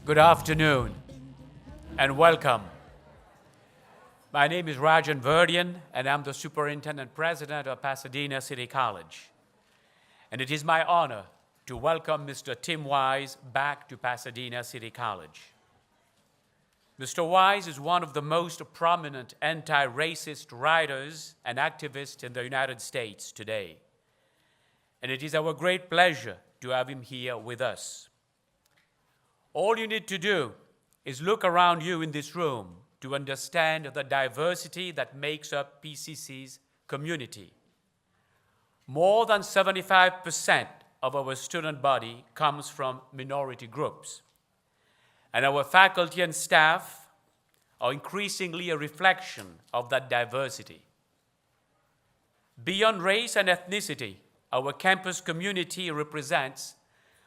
Good afternoon and welcome. My name is Rajan Verdian and I'm the Superintendent President of Pasadena City College. And it is my honor to welcome Mr. Tim Wise back to Pasadena City College. Mr. Wise is one of the most prominent anti-racist writers and activists in the United States today. And it is our great pleasure to have him here with us. All you need to do is look around you in this room to understand the diversity that makes up PCC's community. More than 75% of our student body comes from minority groups. And our faculty and staff are increasingly a reflection of that diversity. Beyond race and ethnicity, our campus community represents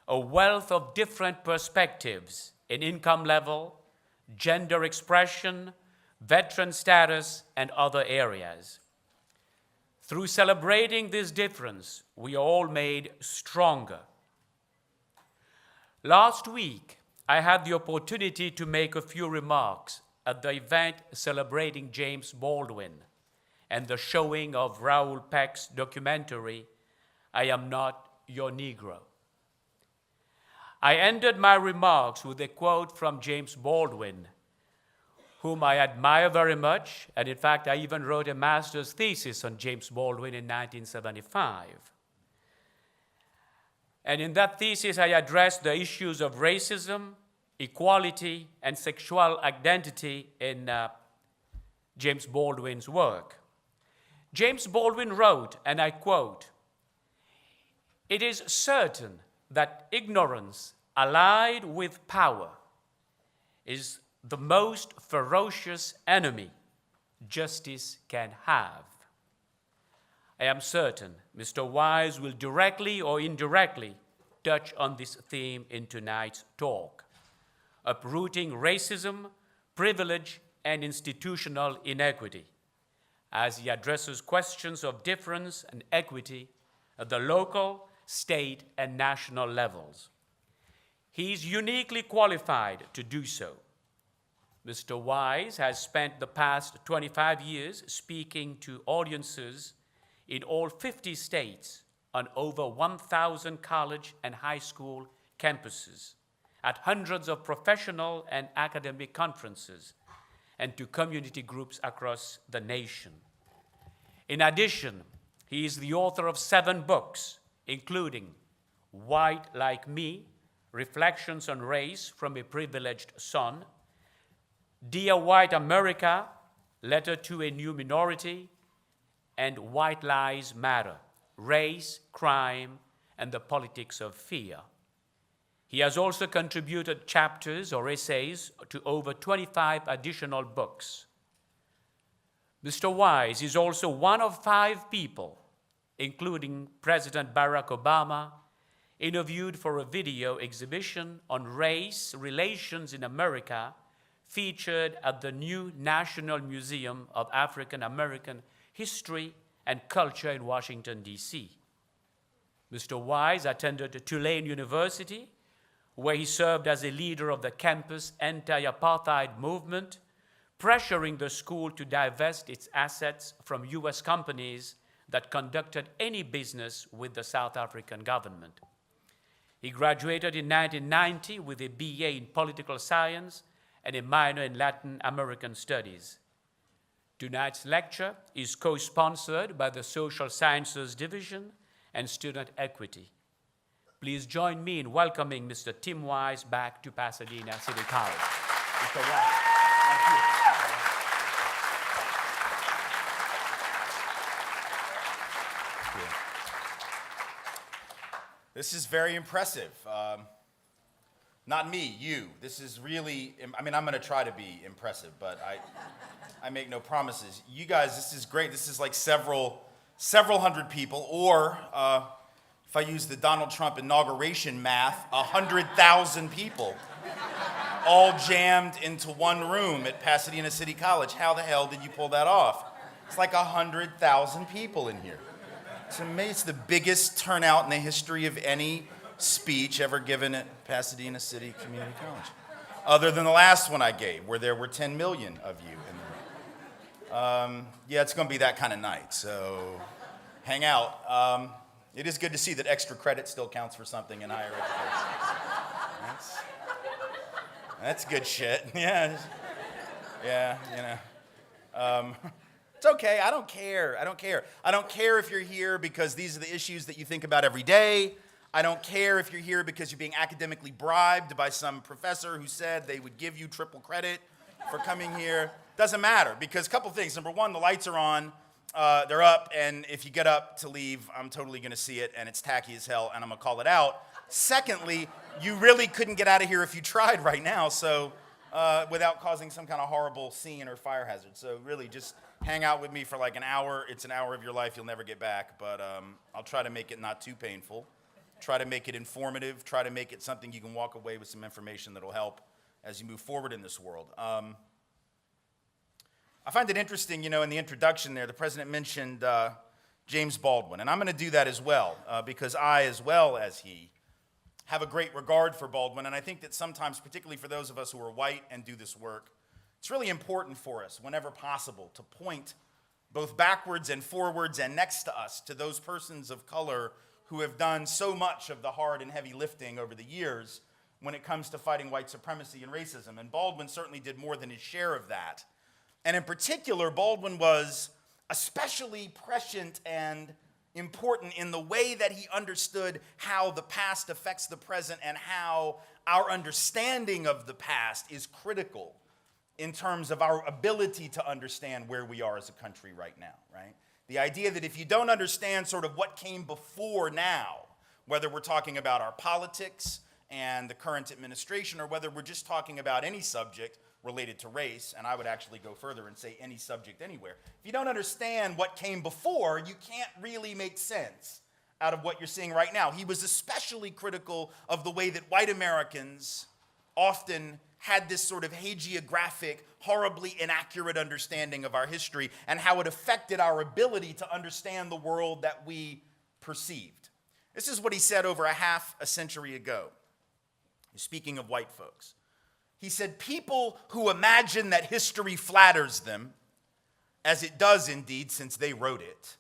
a wealth of different perspectives in income level, gender expression, veteran status, and other areas. Through celebrating this difference, we are all made stronger. Last week, I had the opportunity to make a few remarks at the event celebrating James Baldwin and the showing of Raoul Peck's documentary, I Am Not Your Negro. I ended my remarks with a quote from James Baldwin, whom I admire very much, and in fact, I even wrote a master's thesis on James Baldwin in 1975. And in that thesis, I addressed the issues of racism, equality, and sexual identity in James Baldwin's work. James Baldwin wrote, and I quote, "It is certain that ignorance allied with power is the most ferocious enemy justice can have." I am certain Mr. Wise will directly or indirectly touch on this theme in tonight's talk, uprooting racism, privilege, and institutional inequity, as he addresses questions of difference and equity at the local, state, and national levels. He is uniquely qualified to do so. Mr. Wise has spent the past 25 years speaking to audiences in all 50 states on over 1,000 college and high school campuses, at hundreds of professional and academic conferences, and to community groups across the nation. In addition, he is the author of 7 books, including White Like Me, Reflections on Race from a Privileged Son, Dear White America, Letter to a New Minority, and White Lives Matter, Race, Crime, and the Politics of Fear. He has also contributed chapters or essays to over 25 additional books. Mr. Wise is also one of 5 people, including President Barack Obama, interviewed for a video exhibition on race relations in America featured at the new National Museum of African American History and Culture in Washington, D.C. Mr. Wise attended Tulane University, where he served as a leader of the campus anti-apartheid movement, pressuring the school to divest its assets from U.S. companies that conducted any business with the South African government. He graduated in 1990 with a BA in political science and a minor in Latin American studies. Tonight's lecture is co-sponsored by the Social Sciences Division and Student Equity. Please join me in welcoming Mr. Tim Wise back to Pasadena City College. Mr. Wise, thank you. This is very impressive. Not me, you. This is really, I mean, I'm going to try to be impressive, but I make no promises. You guys, this is great. This is like several hundred people, or if I use the Donald Trump inauguration math, 100,000 people all jammed into one room at Pasadena City College. How the hell did you pull that off? It's like 100,000 people in here. It's amazing. It's the biggest turnout in the history of any speech ever given at Pasadena City Community College. other than the last one I gave, where there were 10 million of you in the room. Yeah, it's going to be that kind of night, so hang out. It is good to see that extra credit still counts for something in higher education. That's good shit. Yeah, it's okay. I don't care. I don't care if you're here because these are the issues that you think about every day. I don't care if you're here because you're being academically bribed by some professor who said they would give you triple credit for coming here. Doesn't matter, because a couple things. Number one, the lights are on, they're up, and if you get up to leave, I'm totally gonna see it, and it's tacky as hell, and I'm gonna call it out. Secondly, you really couldn't get out of here if you tried right now, so without causing some kind of horrible scene or fire hazard. So really, just hang out with me for like an hour. It's an hour of your life you'll never get back, but I'll try to make it not too painful. Try to make it informative. Try to make it something you can walk away with some information that'll help as you move forward in this world. I find it interesting, in the introduction there, the president mentioned James Baldwin, and I'm going to do that as well, because I, as well as he, have a great regard for Baldwin, and I think that sometimes, particularly for those of us who are white and do this work, it's really important for us, whenever possible, to point both backwards and forwards and next to us to those persons of color who have done so much of the hard and heavy lifting over the years when it comes to fighting white supremacy and racism. And Baldwin certainly did more than his share of that. And in particular, Baldwin was especially prescient and important in the way that he understood how the past affects the present and how our understanding of the past is critical in terms of our ability to understand where we are as a country right now, right? The idea that if you don't understand sort of what came before now, whether we're talking about our politics and the current administration, or whether we're just talking about any subject related to race, and I would actually go further and say any subject anywhere. If you don't understand what came before, you can't really make sense out of what you're seeing right now. He was especially critical of the way that white Americans often had this sort of hagiographic, horribly inaccurate understanding of our history and how it affected our ability to understand the world that we perceived. This is what he said over a half a century ago. Speaking of white folks, he said, "People who imagine that history flatters them, as it does indeed since they wrote it,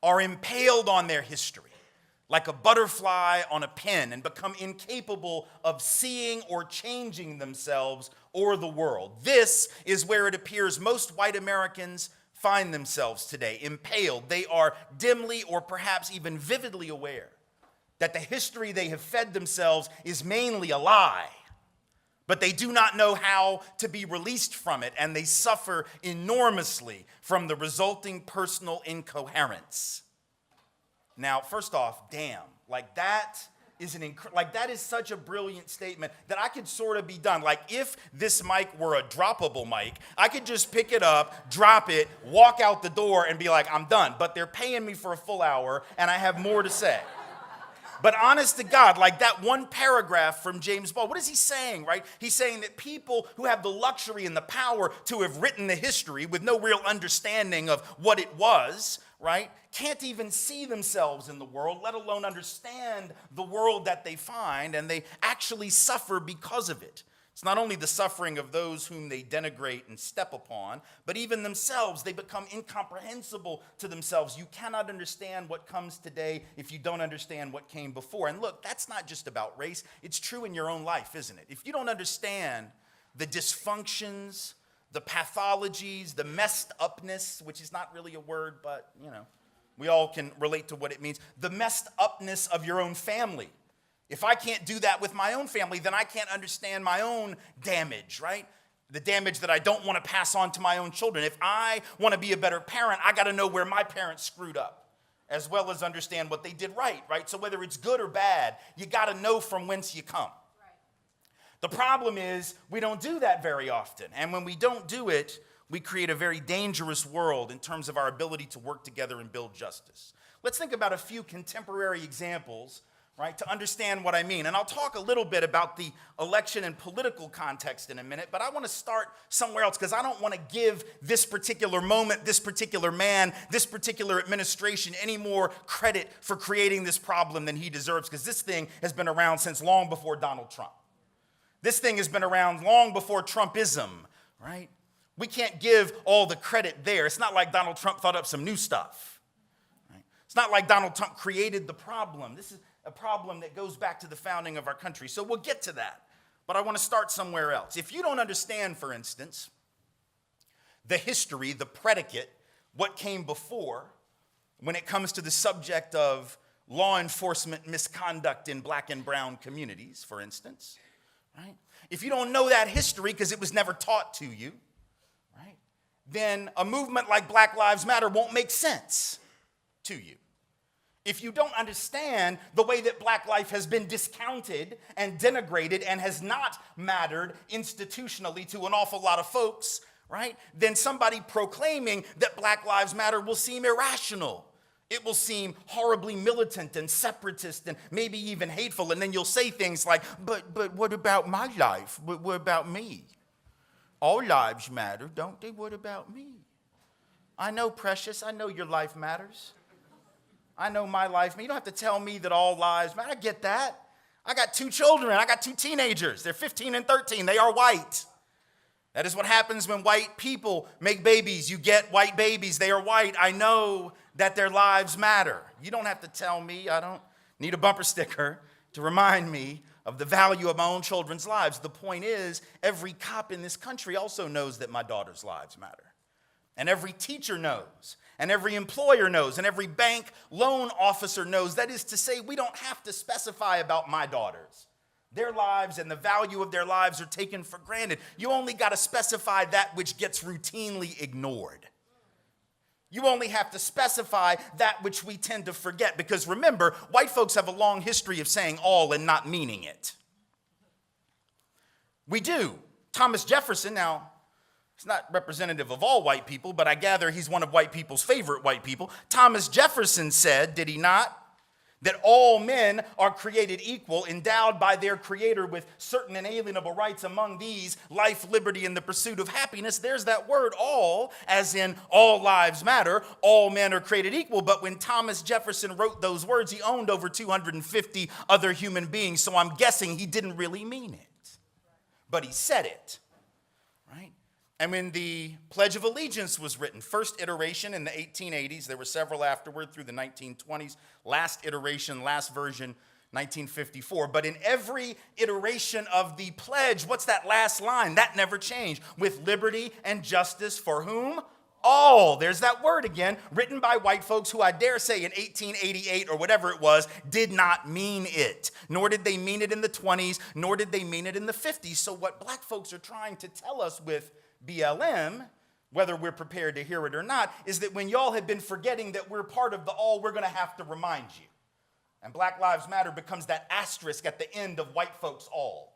are impaled on their history like a butterfly on a pin and become incapable of seeing or changing themselves or the world. This is where it appears most white Americans find themselves today, impaled. They are dimly or perhaps even vividly aware that the history they have fed themselves is mainly a lie, but they do not know how to be released from it, and they suffer enormously from the resulting personal incoherence." Now, first off, damn, that is such a brilliant statement that I could sort of be done. Like, if this mic were a droppable mic, I could just pick it up, drop it, walk out the door, and be like, I'm done. But they're paying me for a full hour, and I have more to say. But honest to God, like that one paragraph from James Baldwin, what is he saying, right? He's saying that people who have the luxury and the power to have written the history with no real understanding of what it was, right, can't even see themselves in the world, let alone understand the world that they find, and they actually suffer because of it. It's not only the suffering of those whom they denigrate and step upon, but even themselves. They become incomprehensible to themselves. You cannot understand what comes today if you don't understand what came before. And look, that's not just about race. It's true in your own life, isn't it? If you don't understand the dysfunctions, the pathologies, the messed upness, which is not really a word, but, we all can relate to what it means, the messed upness of your own family. If I can't do that with my own family, then I can't understand my own damage, right? The damage that I don't want to pass on to my own children. If I want to be a better parent, I got to know where my parents screwed up, as well as understand what they did right? So whether it's good or bad, you got to know from whence you come. The problem is we don't do that very often. And when we don't do it, we create a very dangerous world in terms of our ability to work together and build justice. Let's think about a few contemporary examples, right, to understand what I mean. And I'll talk a little bit about the election and political context in a minute, but I want to start somewhere else because I don't want to give this particular moment, this particular man, this particular administration any more credit for creating this problem than he deserves, because this thing has been around since long before Donald Trump. This thing has been around long before Trumpism, right? We can't give all the credit there. It's not like Donald Trump thought up some new stuff. Right? It's not like Donald Trump created the problem. This is a problem that goes back to the founding of our country. So we'll get to that. But I want to start somewhere else. If you don't understand, for instance, the history, the predicate, what came before, when it comes to the subject of law enforcement misconduct in black and brown communities, for instance, right? If you don't know that history because it was never taught to you, right, then a movement like Black Lives Matter won't make sense to you. If you don't understand the way that black life has been discounted and denigrated and has not mattered institutionally to an awful lot of folks, right, then somebody proclaiming that Black Lives Matter will seem irrational. It will seem horribly militant and separatist and maybe even hateful. And then you'll say things like, but what about my life? What about me? All lives matter, don't they? What about me? I know, precious. I know your life matters. I know my life. You don't have to tell me that all lives matter. I get that. I got 2 children. I got 2 teenagers. They're 15 and 13. They are white. That is what happens when white people make babies. You get white babies. They are white. I know that their lives matter. You don't have to tell me. I don't need a bumper sticker to remind me of the value of my own children's lives. The point is, every cop in this country also knows that my daughter's lives matter. And every teacher knows. And every employer knows. And every bank loan officer knows. That is to say, we don't have to specify about my daughters. Their lives and the value of their lives are taken for granted. You only got to specify that which gets routinely ignored. You only have to specify that which we tend to forget. Because remember, white folks have a long history of saying all and not meaning it. We do. Thomas Jefferson, now, he's not representative of all white people, but I gather he's one of white people's favorite white people. Thomas Jefferson said, did he not, that all men are created equal, endowed by their creator with certain inalienable rights, among these life, liberty, and the pursuit of happiness. There's that word all, as in all lives matter, all men are created equal. But when Thomas Jefferson wrote those words, he owned over 250 other human beings, so I'm guessing he didn't really mean it. But he said it, right? And when the Pledge of Allegiance was written, first iteration in the 1880s, there were several afterward through the 1920s, last iteration, last version, 1954. But in every iteration of the pledge, what's that last line? That never changed. With liberty and justice for whom? All. There's that word again, written by white folks who I dare say in 1888 or whatever it was, did not mean it. Nor did they mean it in the 20s, nor did they mean it in the 50s. So what black folks are trying to tell us with BLM, whether we're prepared to hear it or not, is that when y'all have been forgetting that we're part of the all, we're going to have to remind you. And Black Lives Matter becomes that asterisk at the end of white folks all.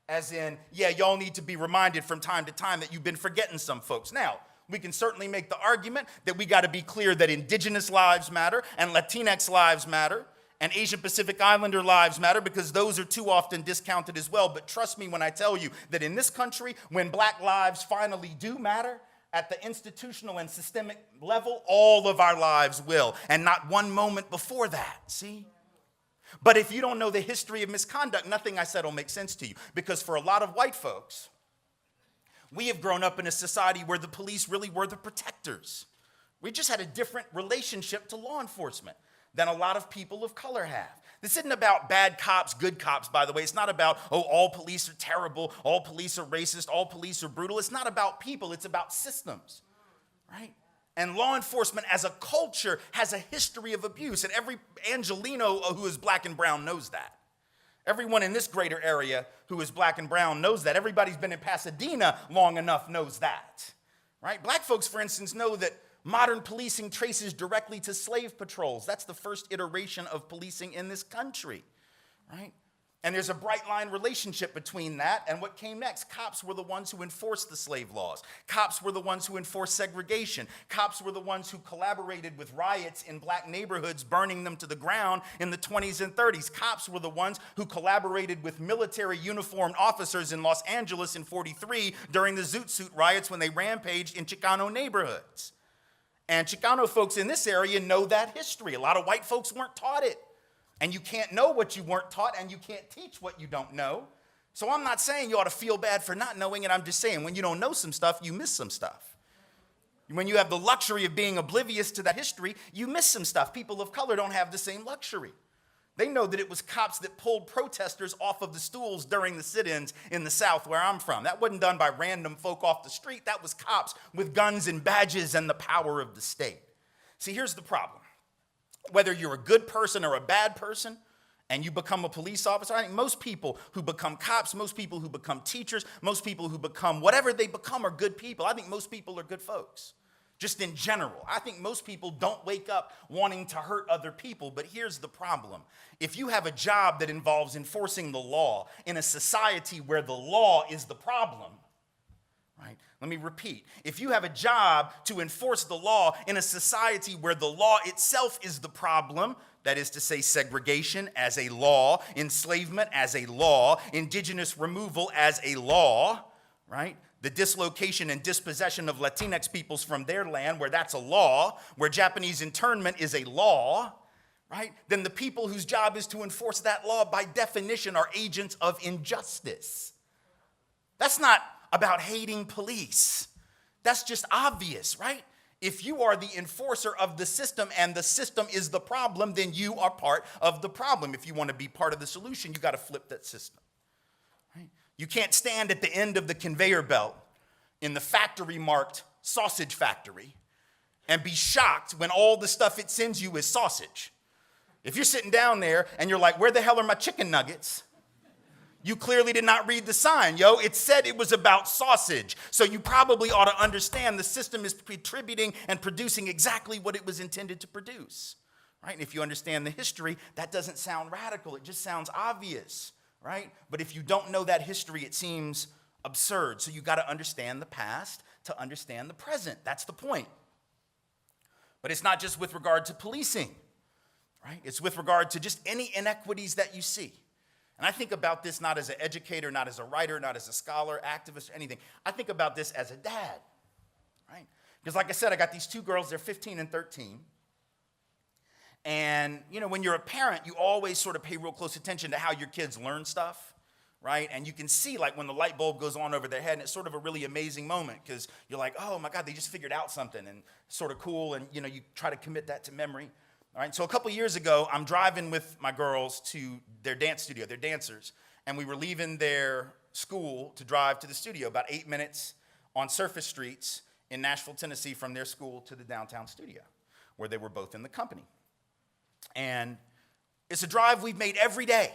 As in, yeah, y'all need to be reminded from time to time that you've been forgetting some folks. Now, we can certainly make the argument that we got to be clear that indigenous lives matter and Latinx lives matter and Asian Pacific Islander lives matter, because those are too often discounted as well. But trust me when I tell you that in this country, when black lives finally do matter, at the institutional and systemic level, all of our lives will, and not one moment before that, see? But if you don't know the history of misconduct, nothing I said will make sense to you. Because for a lot of white folks, we have grown up in a society where the police really were the protectors. We just had a different relationship to law enforcement than a lot of people of color have. This isn't about bad cops, good cops, by the way. It's not about, oh, all police are terrible, all police are racist, all police are brutal. It's not about people, it's about systems, right? And law enforcement as a culture has a history of abuse, and every Angelino who is black and brown knows that. Everyone in this greater area who is black and brown knows that. Everybody's been in Pasadena long enough knows that, right? Black folks, for instance, know that modern policing traces directly to slave patrols. That's the first iteration of policing in this country, right? And there's a bright line relationship between that and what came next. Cops were the ones who enforced the slave laws. Cops were the ones who enforced segregation. Cops were the ones who collaborated with riots in black neighborhoods, burning them to the ground in the 20s and 30s. Cops were the ones who collaborated with military uniformed officers in Los Angeles in 43 during the Zoot Suit riots when they rampaged in Chicano neighborhoods. And Chicano folks in this area know that history. A lot of white folks weren't taught it. And you can't know what you weren't taught, and you can't teach what you don't know. So I'm not saying you ought to feel bad for not knowing it. I'm just saying when you don't know some stuff, you miss some stuff. When you have the luxury of being oblivious to that history, you miss some stuff. People of color don't have the same luxury. They know that it was cops that pulled protesters off of the stools during the sit-ins in the South where I'm from. That wasn't done by random folk off the street. That was cops with guns and badges and the power of the state. See, here's the problem. Whether you're a good person or a bad person and you become a police officer, I think most people who become cops, most people who become teachers, most people who become whatever they become are good people. I think most people are good folks. Just in general. I think most people don't wake up wanting to hurt other people, but here's the problem. If you have a job that involves enforcing the law in a society where the law is the problem, right? Let me repeat. If you have a job to enforce the law in a society where the law itself is the problem, that is to say segregation as a law, enslavement as a law, indigenous removal as a law, right? The dislocation and dispossession of Latinx peoples from their land, where that's a law, where Japanese internment is a law, right? Then the people whose job is to enforce that law, by definition, are agents of injustice. That's not about hating police. That's just obvious, right? If you are the enforcer of the system and the system is the problem, then you are part of the problem. If you want to be part of the solution, you got to flip that system. You can't stand at the end of the conveyor belt in the factory marked sausage factory and be shocked when all the stuff it sends you is sausage. If you're sitting down there and you're like, where the hell are my chicken nuggets? You clearly did not read the sign, yo. It said it was about sausage. So you probably ought to understand the system is contributing and producing exactly what it was intended to produce, right? And if you understand the history, that doesn't sound radical. It just sounds obvious. Right? But if you don't know that history, it seems absurd. So you got to understand the past to understand the present. That's the point. But it's not just with regard to policing, right? It's with regard to just any inequities that you see. And I think about this not as an educator, not as a writer, not as a scholar, activist, or anything. I think about this as a dad, right? Because like I said, I got these two girls, they're 15 and 13. And, you know, when you're a parent, you always sort of pay real close attention to how your kids learn stuff, right? And you can see, like, when the light bulb goes on over their head, and it's sort of a really amazing moment because you're like, oh, my God, they just figured out something, and sort of cool, and, you know, you try to commit that to memory. All right, so a couple years ago, I'm driving with my girls to their dance studio. They're dancers, and we were leaving their school to drive to the studio, about 8 minutes on surface streets in Nashville, Tennessee, from their school to the downtown studio, where they were both in the company. And it's a drive we've made every day,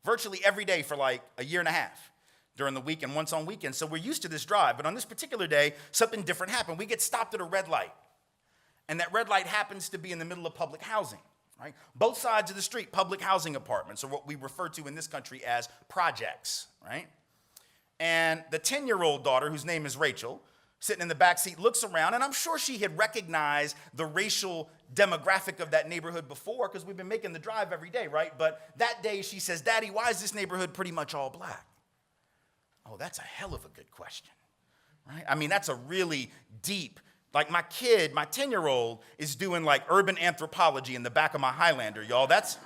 virtually every day for like a year and a half during the week and once on weekends. So we're used to this drive. But on this particular day, something different happened. We get stopped at a red light. And that red light happens to be in the middle of public housing, right? Both sides of the street, public housing apartments, or what we refer to in this country as projects, right? And the 10-year-old daughter, whose name is Rachel, sitting in the back seat, looks around, and I'm sure she had recognized the racial demographic of that neighborhood before because we've been making the drive every day, right? But that day she says, Daddy, why is this neighborhood pretty much all black? Oh, that's a hell of a good question, right? I mean, that's a really deep, like my kid, my 10-year-old is doing like urban anthropology in the back of my Highlander, y'all. That's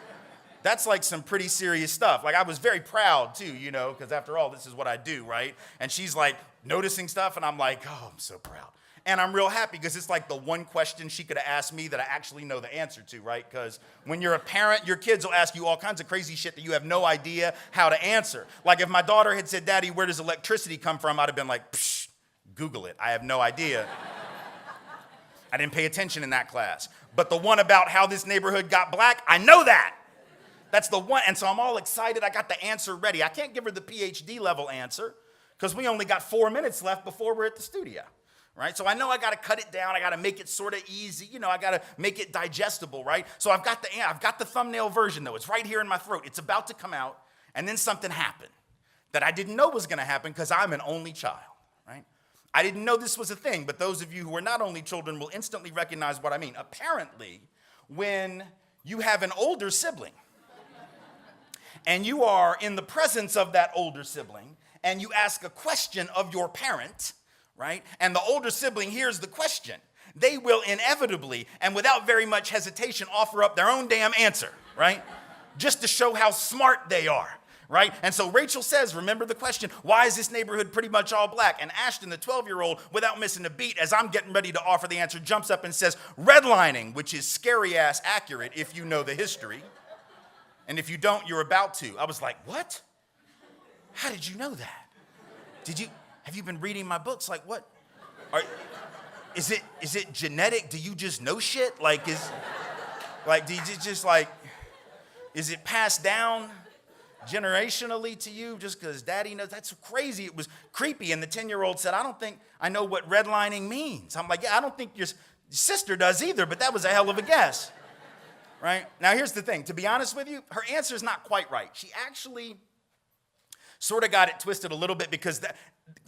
like some pretty serious stuff. Like I was very proud too, you know, because after all, this is what I do, right? And she's like noticing stuff and I'm like, oh, I'm so proud. And I'm real happy because it's like the one question she could have asked me that I actually know the answer to, right? Because when you're a parent, your kids will ask you all kinds of crazy shit that you have no idea how to answer. Like if my daughter had said, Daddy, where does electricity come from? I'd have been like, psh, Google it. I have no idea. I didn't pay attention in that class. But the one about how this neighborhood got black, I know that. That's the one. And so I'm all excited. I got the answer ready. I can't give her the PhD level answer because we only got 4 minutes left before we're at the studio, right? So I know I got to cut it down. I got to make it sort of easy. You know, I got to make it digestible, right? So I've got the thumbnail version, though. It's right here in my throat. It's about to come out. And then something happened that I didn't know was going to happen because I'm an only child, right? I didn't know this was a thing, but those of you who are not only children will instantly recognize what I mean. Apparently, when you have an older sibling, and you are in the presence of that older sibling, and you ask a question of your parent, right? And the older sibling hears the question, they will inevitably, and without very much hesitation, offer up their own damn answer, right? Just to show how smart they are, right? And so Rachel says, remember the question, why is this neighborhood pretty much all black? And Ashton, the 12-year-old, without missing a beat, as I'm getting ready to offer the answer, jumps up and says, redlining, which is scary-ass accurate if you know the history. And if you don't, you're about to. I was like, what? How did you know that? Have you been reading my books? Like, what? Is it genetic? Do you just know shit? Like, is it passed down generationally to you just because daddy knows? That's crazy. It was creepy. And the 10-year-old said, I don't think I know what redlining means. I'm like, yeah, I don't think your sister does either, but that was a hell of a guess. Right? Now, here's the thing. To be honest with you, her answer is not quite right. She actually sort of got it twisted a little bit because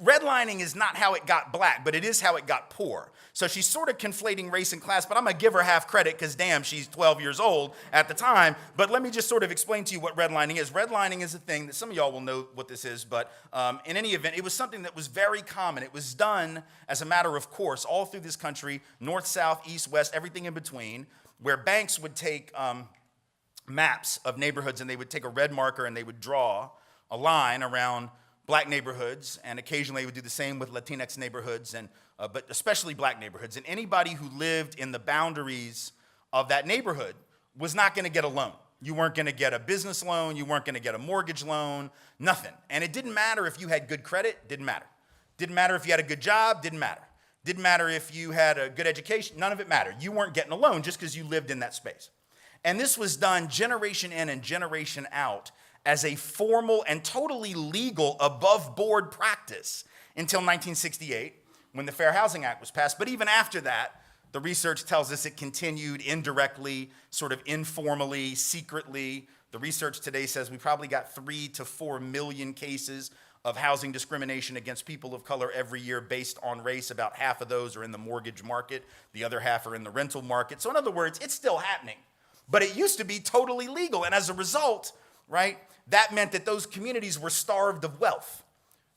redlining is not how it got black, but it is how it got poor. So she's sort of conflating race and class, but I'm going to give her half credit because, damn, she's 12 years old at the time. But let me just sort of explain to you what redlining is. Redlining is a thing that some of y'all will know what this is, but in any event, it was something that was very common. It was done as a matter of course all through this country, north, south, east, west, everything in between, where banks would take maps of neighborhoods and they would take a red marker and they would draw a line around black neighborhoods, and occasionally they would do the same with Latinx neighborhoods, but especially black neighborhoods. And anybody who lived in the boundaries of that neighborhood was not going to get a loan. You weren't going to get a business loan. You weren't going to get a mortgage loan, nothing. And it didn't matter if you had good credit, didn't matter. Didn't matter if you had a good job, didn't matter. Didn't matter if you had a good education, none of it mattered. You weren't getting a loan just because you lived in that space. And this was done generation in and generation out as a formal and totally legal above-board practice until 1968 when the Fair Housing Act was passed. But even after that, the research tells us it continued indirectly, sort of informally, secretly. The research today says we probably got 3 to 4 million cases of housing discrimination against people of color every year based on race. About half of those are in the mortgage market. The other half are in the rental market. So in other words, it's still happening. But it used to be totally legal. And as a result, right, that meant that those communities were starved of wealth.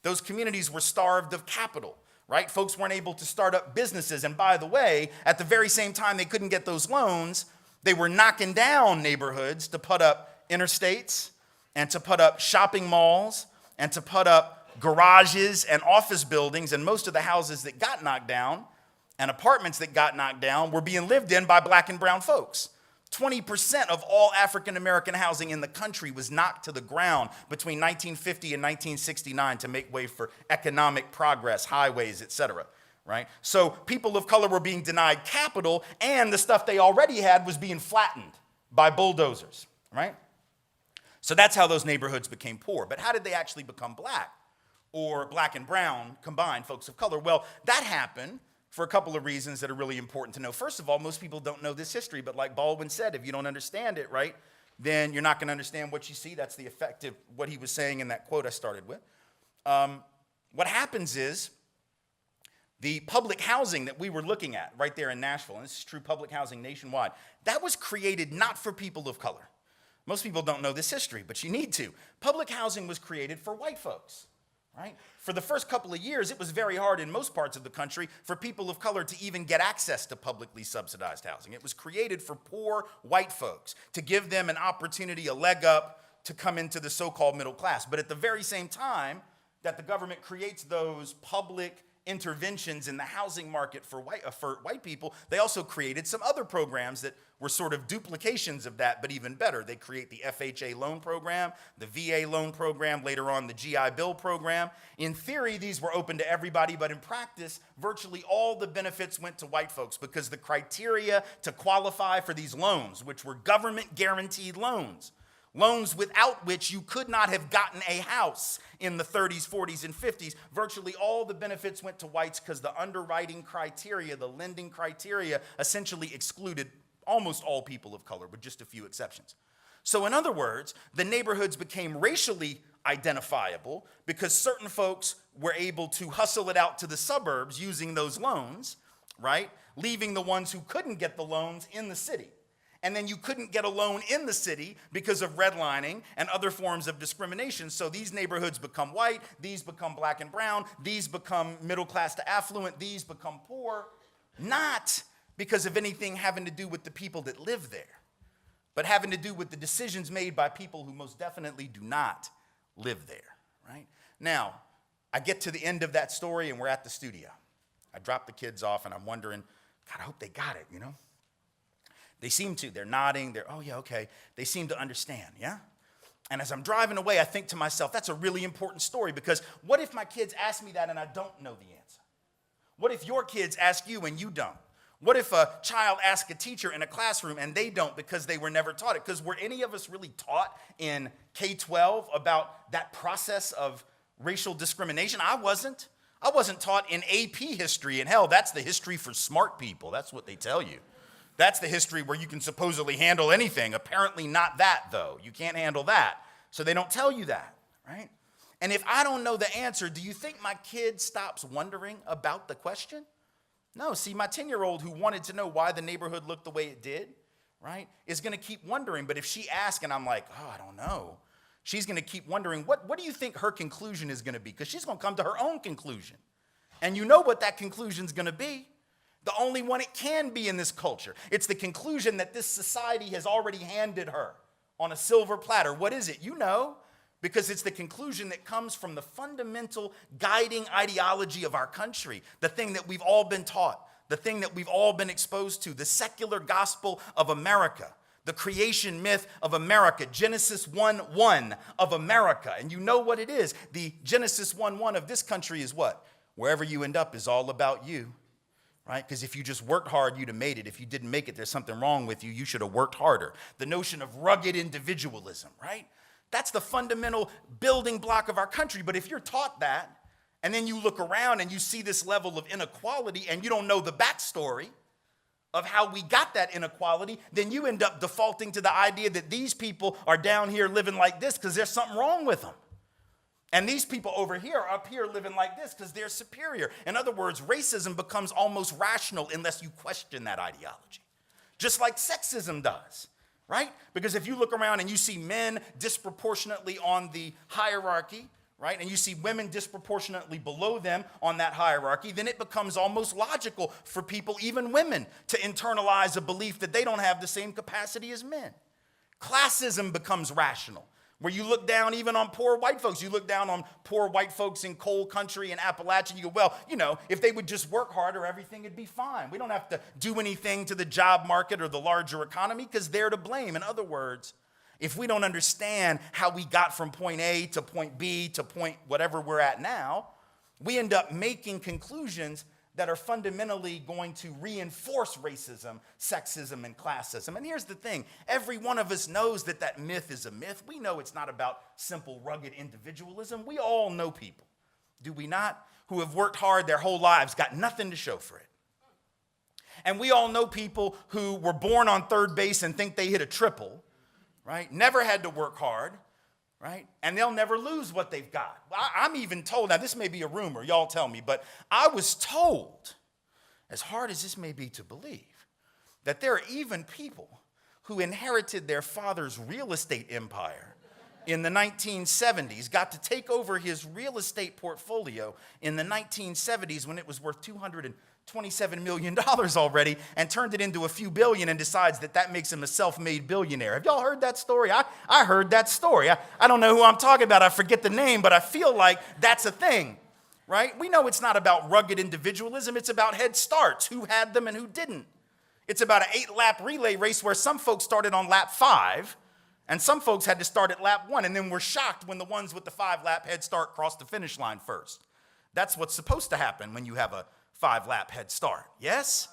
Those communities were starved of capital, right? Folks weren't able to start up businesses. And by the way, at the very same time they couldn't get those loans, they were knocking down neighborhoods to put up interstates and to put up shopping malls and to put up garages and office buildings. And most of the houses that got knocked down and apartments that got knocked down were being lived in by black and brown folks. 20% of all African-American housing in the country was knocked to the ground between 1950 and 1969 to make way for economic progress, highways, et cetera, right? So people of color were being denied capital, and the stuff they already had was being flattened by bulldozers, right? So that's how those neighborhoods became poor. But how did they actually become black or black and brown combined, folks of color? Well, that happened for a couple of reasons that are really important to know. First of all, most people don't know this history, but like Baldwin said, if you don't understand it, right, then you're not going to understand what you see. That's the effect of what he was saying in that quote I started with. What happens is the public housing that we were looking at right there in Nashville, and this is true public housing nationwide, that was created not for people of color. Most people don't know this history, but you need to. Public housing was created for white folks. Right? For the first couple of years, it was very hard in most parts of the country for people of color to even get access to publicly subsidized housing. It was created for poor white folks to give them an opportunity, a leg up to come into the so-called middle class. But at the very same time that the government creates those public interventions in the housing market for white people, they also created some other programs that were sort of duplications of that, but even better. They create the FHA loan program, the VA loan program, later on the GI Bill program. In theory, these were open to everybody, but in practice, virtually all the benefits went to white folks because the criteria to qualify for these loans, which were government guaranteed loans without which you could not have gotten a house in the 30s, 40s, and 50s. Virtually all the benefits went to whites because the underwriting criteria, the lending criteria, essentially excluded almost all people of color, with just a few exceptions. So in other words, the neighborhoods became racially identifiable because certain folks were able to hustle it out to the suburbs using those loans, right? Leaving the ones who couldn't get the loans in the city. And then you couldn't get a loan in the city because of redlining and other forms of discrimination. So these neighborhoods become white, these become black and brown, these become middle class to affluent, these become poor, not because of anything having to do with the people that live there, but having to do with the decisions made by people who most definitely do not live there, right? Now, I get to the end of that story and we're at the studio. I drop the kids off and I'm wondering, God, I hope they got it, you know? They seem to. They're nodding. They're, oh, yeah, okay. They seem to understand, yeah? And as I'm driving away, I think to myself, that's a really important story, because what if my kids ask me that and I don't know the answer? What if your kids ask you and you don't? What if a child asks a teacher in a classroom and they don't because they were never taught it? Because were any of us really taught in K-12 about that process of racial discrimination? I wasn't. I wasn't taught in AP history, and hell, that's the history for smart people. That's what they tell you. That's the history where you can supposedly handle anything. Apparently not that, though. You can't handle that. So they don't tell you that, right? And if I don't know the answer, do you think my kid stops wondering about the question? No, see, my 10-year-old who wanted to know why the neighborhood looked the way it did, right, is going to keep wondering. But if she asks and I'm like, oh, I don't know, she's going to keep wondering, what do you think her conclusion is going to be? Because she's going to come to her own conclusion. And you know what that conclusion is going to be. The only one it can be in this culture. It's the conclusion that this society has already handed her on a silver platter. What is it? You know, because it's the conclusion that comes from the fundamental guiding ideology of our country, the thing that we've all been taught, the thing that we've all been exposed to, the secular gospel of America, the creation myth of America, Genesis 1:1 of America. And you know what it is. The Genesis 1:1 of this country is what? Wherever you end up is all about you. Right? Because if you just worked hard, you'd have made it. If you didn't make it, there's something wrong with you. You should have worked harder. The notion of rugged individualism, right? That's the fundamental building block of our country. But if you're taught that, and then you look around and you see this level of inequality, and you don't know the backstory of how we got that inequality, then you end up defaulting to the idea that these people are down here living like this because there's something wrong with them. And these people over here are up here living like this because they're superior. In other words, racism becomes almost rational unless you question that ideology. Just like sexism does, right? Because if you look around and you see men disproportionately on the hierarchy, right, and you see women disproportionately below them on that hierarchy, then it becomes almost logical for people, even women, to internalize a belief that they don't have the same capacity as men. Classism becomes rational, where you look down even on poor white folks. You look down on poor white folks in coal country and Appalachia, you go, well, you know, if they would just work harder, everything would be fine. We don't have to do anything to the job market or the larger economy because they're to blame. In other words, if we don't understand how we got from point A to point B to point whatever we're at now, we end up making conclusions that are fundamentally going to reinforce racism, sexism, and classism. And here's the thing. Every one of us knows that that myth is a myth. We know it's not about simple, rugged individualism. We all know people, do we not, who have worked hard their whole lives, got nothing to show for it. And we all know people who were born on third base and think they hit a triple, right? Never had to work hard, right? And they'll never lose what they've got. I'm even told, now this may be a rumor, y'all tell me, but I was told, as hard as this may be to believe, that there are even people who inherited their father's real estate empire in the 1970s, got to take over his real estate portfolio in the 1970s when it was worth $227 million already, and turned it into a few billion and decides that that makes him a self-made billionaire. Have y'all heard that story? I heard that story. I don't know who I'm talking about. I forget the name, but I feel like that's a thing, right? We know it's not about rugged individualism. It's about head starts, who had them and who didn't. It's about an 8-lap relay race where some folks started on lap 5, and some folks had to start at lap 1, and then were shocked when the ones with the 5-lap head start crossed the finish line first. That's what's supposed to happen when you have a 5-lap head start. Yes?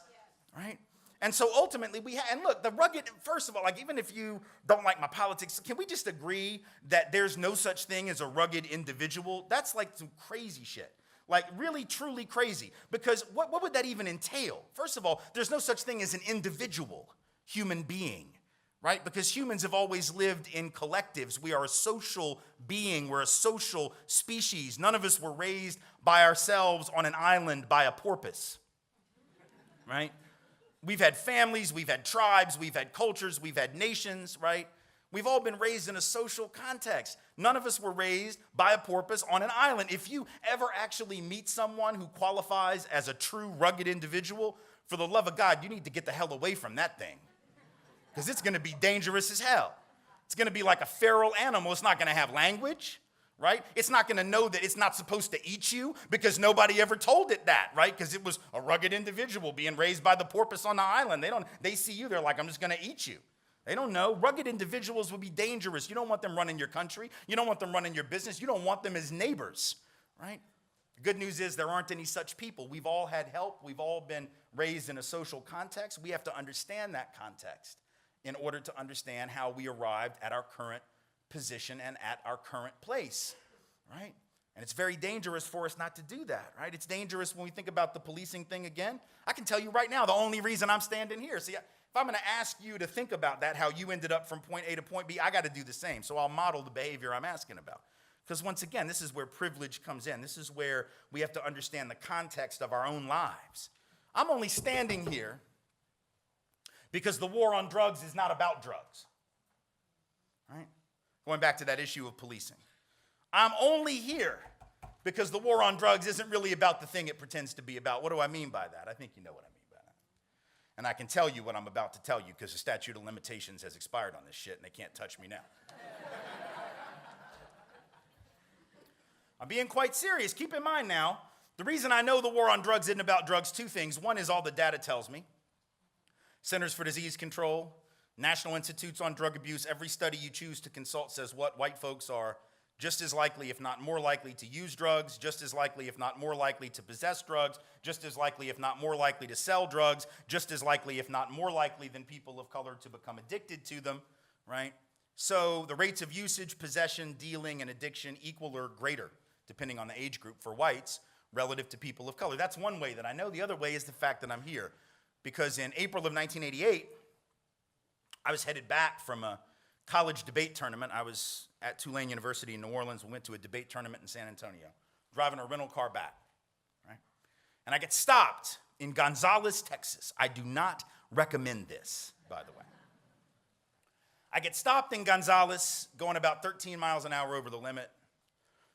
Right? And so ultimately and look, the rugged, first of all, like even if you don't like my politics, can we just agree that there's no such thing as a rugged individual? That's like some crazy shit. Like really, truly crazy. Because what would that even entail? First of all, there's no such thing as an individual human being, right? Because humans have always lived in collectives. We are a social being. We're a social species. None of us were raised by ourselves on an island by a porpoise, right? We've had families, we've had tribes, we've had cultures, we've had nations, right? We've all been raised in a social context. None of us were raised by a porpoise on an island. If you ever actually meet someone who qualifies as a true rugged individual, for the love of God, you need to get the hell away from that thing, because it's going to be dangerous as hell. It's going to be like a feral animal. It's not going to have language, right? It's not going to know that it's not supposed to eat you because nobody ever told it that, right? Because it was a rugged individual being raised by the porpoise on the island. They see you, they're like, I'm just going to eat you. They don't know. Rugged individuals will be dangerous. You don't want them running your country. You don't want them running your business. You don't want them as neighbors, right? The good news is there aren't any such people. We've all had help. We've all been raised in a social context. We have to understand that context in order to understand how we arrived at our current position and at our current place, right? And it's very dangerous for us not to do that, right? It's dangerous when we think about the policing thing again. I can tell you right now, the only reason I'm standing here. See, if I'm going to ask you to think about that, how you ended up from point A to point B, I got to do the same. So I'll model the behavior I'm asking about. Because once again, this is where privilege comes in. This is where we have to understand the context of our own lives. I'm only standing here because the war on drugs is not about drugs, right? Going back to that issue of policing. I'm only here because the war on drugs isn't really about the thing it pretends to be about. What do I mean by that? I think you know what I mean by that. And I can tell you what I'm about to tell you because the statute of limitations has expired on this shit and they can't touch me now. I'm being quite serious. Keep in mind now, the reason I know the war on drugs isn't about drugs, two things. One is all the data tells me. Centers for Disease Control, National Institutes on Drug Abuse, every study you choose to consult says what? White folks are just as likely, if not more likely, to use drugs, just as likely, if not more likely, to possess drugs, just as likely, if not more likely, to sell drugs, just as likely, if not more likely, than people of color to become addicted to them, right? So the rates of usage, possession, dealing, and addiction equal or greater, depending on the age group for whites, relative to people of color. That's one way that I know. The other way is the fact that I'm here. Because in April of 1988, I was headed back from a college debate tournament. I was at Tulane University in New Orleans. We went to a debate tournament in San Antonio, driving a rental car back, right? And I get stopped in Gonzales, Texas. I do not recommend this, by the way. I get stopped in Gonzales, going about 13 miles an hour over the limit.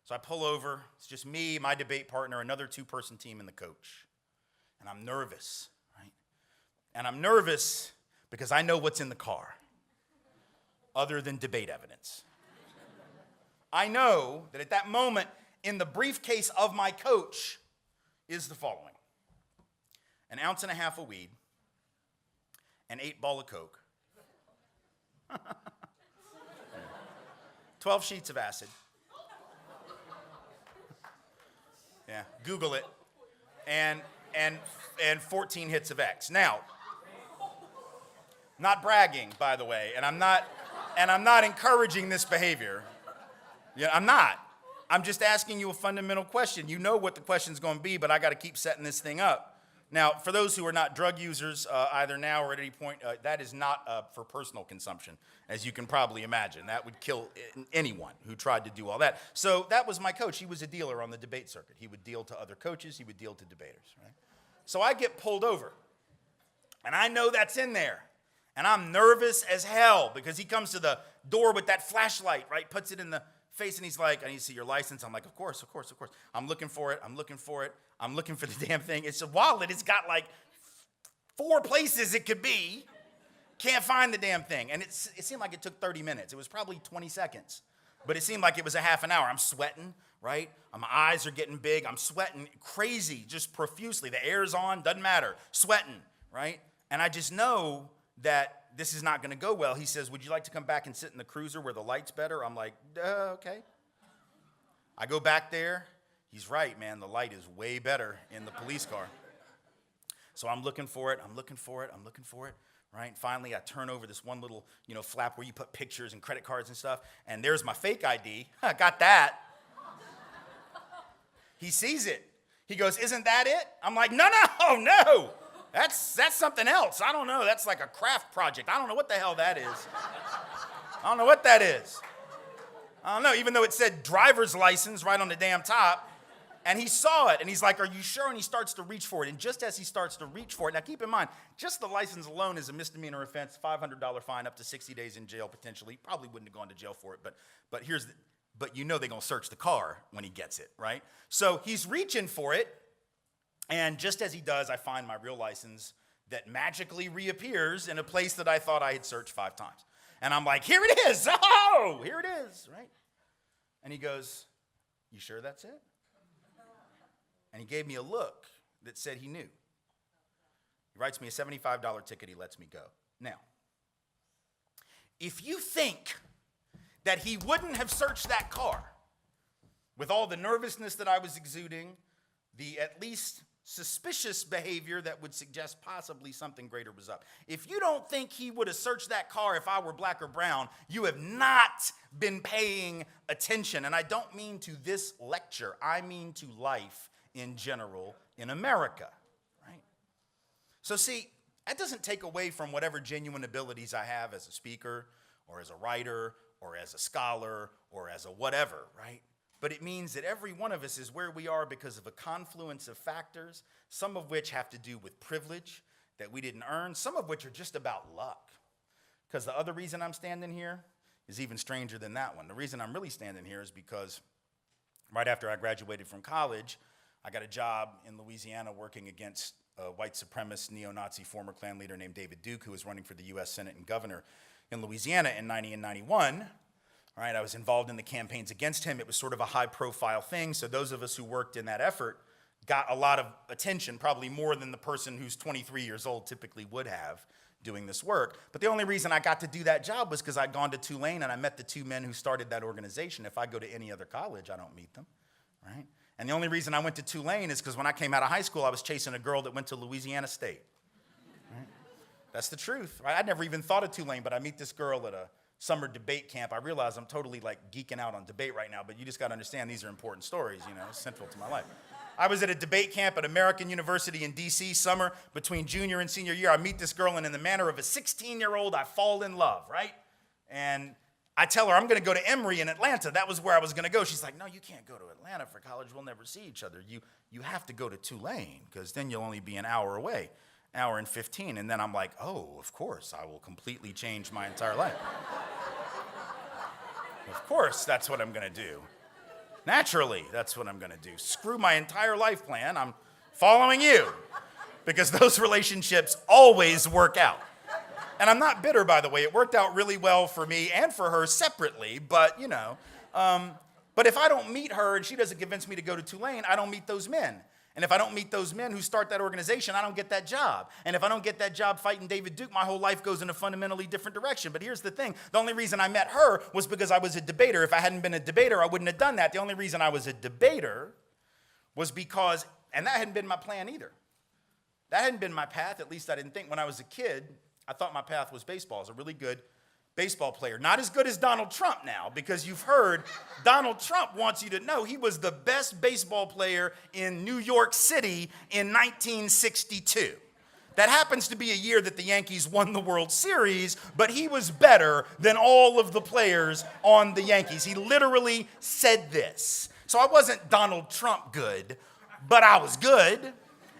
So I pull over. It's just me, my debate partner, another two-person team, and the coach. And I'm nervous, right? And I'm nervous because I know what's in the car, other than debate evidence. I know that at that moment, in the briefcase of my coach, is the following: an ounce and a half of weed, an 8-ball of Coke, 12 sheets of acid. Yeah, Google it, and 14 hits of X. Now, not bragging, by the way, and I'm not encouraging this behavior. Yeah, I'm not. I'm just asking you a fundamental question. You know what the question's going to be, but I got to keep setting this thing up. Now, for those who are not drug users, either now or at any point, that is not for personal consumption, as you can probably imagine. That would kill anyone who tried to do all that. So that was my coach. He was a dealer on the debate circuit. He would deal to other coaches. He would deal to debaters, right? So I get pulled over, and I know that's in there. And I'm nervous as hell because he comes to the door with that flashlight, right? Puts it in the face, and he's like, I need to see your license. I'm like, of course. I'm looking for it. I'm looking for the damn thing. It's a wallet. It's got like 4 places it could be. Can't find the damn thing. And it seemed like it took 30 minutes. It was probably 20 seconds. But it seemed like it was a half an hour. I'm sweating, right? My eyes are getting big. I'm sweating crazy, just profusely. The air's on, doesn't matter. Sweating, right? And I just know that this is not going to go well. He says, would you like to come back and sit in the cruiser where the light's better? I'm like, okay. I go back there. He's right, man. The light is way better in the police car. So I'm looking for it, right? Finally, I turn over this one little, flap where you put pictures and credit cards and stuff, and there's my fake ID. I got that. He sees it. He goes, isn't that it? I'm like, no. That's something else. I don't know. That's like a craft project. I don't know what the hell that is. I don't know, even though it said driver's license right on the damn top. And he saw it, and he's like, are you sure? And he starts to reach for it. And just as he starts to reach for it, now keep in mind, just the license alone is a misdemeanor offense, $500 fine, up to 60 days in jail potentially. Probably wouldn't have gone to jail for it, but they're going to search the car when he gets it, right? So he's reaching for it. And just as he does, I find my real license that magically reappears in a place that I thought I had searched 5 times. And I'm like, here it is. Oh, here it is, right? And he goes, You sure that's it? And he gave me a look that said he knew. He writes me a $75 ticket, he lets me go. Now, if you think that he wouldn't have searched that car with all the nervousness that I was exuding, the at least suspicious behavior that would suggest possibly something greater was up. If you don't think he would have searched that car if I were black or brown, you have not been paying attention. And I don't mean to this lecture, I mean to life in general in America, right? So see, that doesn't take away from whatever genuine abilities I have as a speaker or as a writer or as a scholar or as a whatever, right? But it means that every one of us is where we are because of a confluence of factors, some of which have to do with privilege that we didn't earn, some of which are just about luck. Because the other reason I'm standing here is even stranger than that one. The reason I'm really standing here is because right after I graduated from college, I got a job in Louisiana working against a white supremacist neo-Nazi former Klan leader named David Duke, who was running for the U.S. Senate and governor in Louisiana in 90 and 91. All right, I was involved in the campaigns against him. It was sort of a high-profile thing, so those of us who worked in that effort got a lot of attention, probably more than the person who's 23 years old typically would have doing this work. But the only reason I got to do that job was because I'd gone to Tulane and I met the two men who started that organization. If I go to any other college, I don't meet them, right? And the only reason I went to Tulane is because when I came out of high school, I was chasing a girl that went to Louisiana State. Right? That's the truth, right? I'd never even thought of Tulane, but I meet this girl at a summer debate camp. I realize I'm totally like geeking out on debate right now, but you just got to understand these are important stories, you know, central to my life. I was at a debate camp at American University in D.C. summer between junior and senior year. I meet this girl, and in the manner of a 16-year-old, I fall in love, right? And I tell her I'm going to go to Emory in Atlanta. That was where I was going to go. She's like, no, you can't go to Atlanta for college. We'll never see each other. You have to go to Tulane because then you'll only be an hour away, hour and 15. And then I'm like, oh, of course, I will completely change my entire life. Of course, that's what I'm going to do. Naturally, that's what I'm going to do. Screw my entire life plan. I'm following you because those relationships always work out. And I'm not bitter, by the way. It worked out really well for me and for her separately, but, you know. But if I don't meet her and she doesn't convince me to go to Tulane, I don't meet those men. And if I don't meet those men who start that organization, I don't get that job. And if I don't get that job fighting David Duke, my whole life goes in a fundamentally different direction. But here's the thing. The only reason I met her was because I was a debater. If I hadn't been a debater, I wouldn't have done that. The only reason I was a debater was because, and that hadn't been my plan either. That hadn't been my path, at least I didn't think. When I was a kid, I thought my path was baseball. I was a really good baseball player. Not as good as Donald Trump now, because you've heard Donald Trump wants you to know he was the best baseball player in New York City in 1962. That happens to be a year that the Yankees won the World Series, but he was better than all of the players on the Yankees. He literally said this. So I wasn't Donald Trump good, but I was good.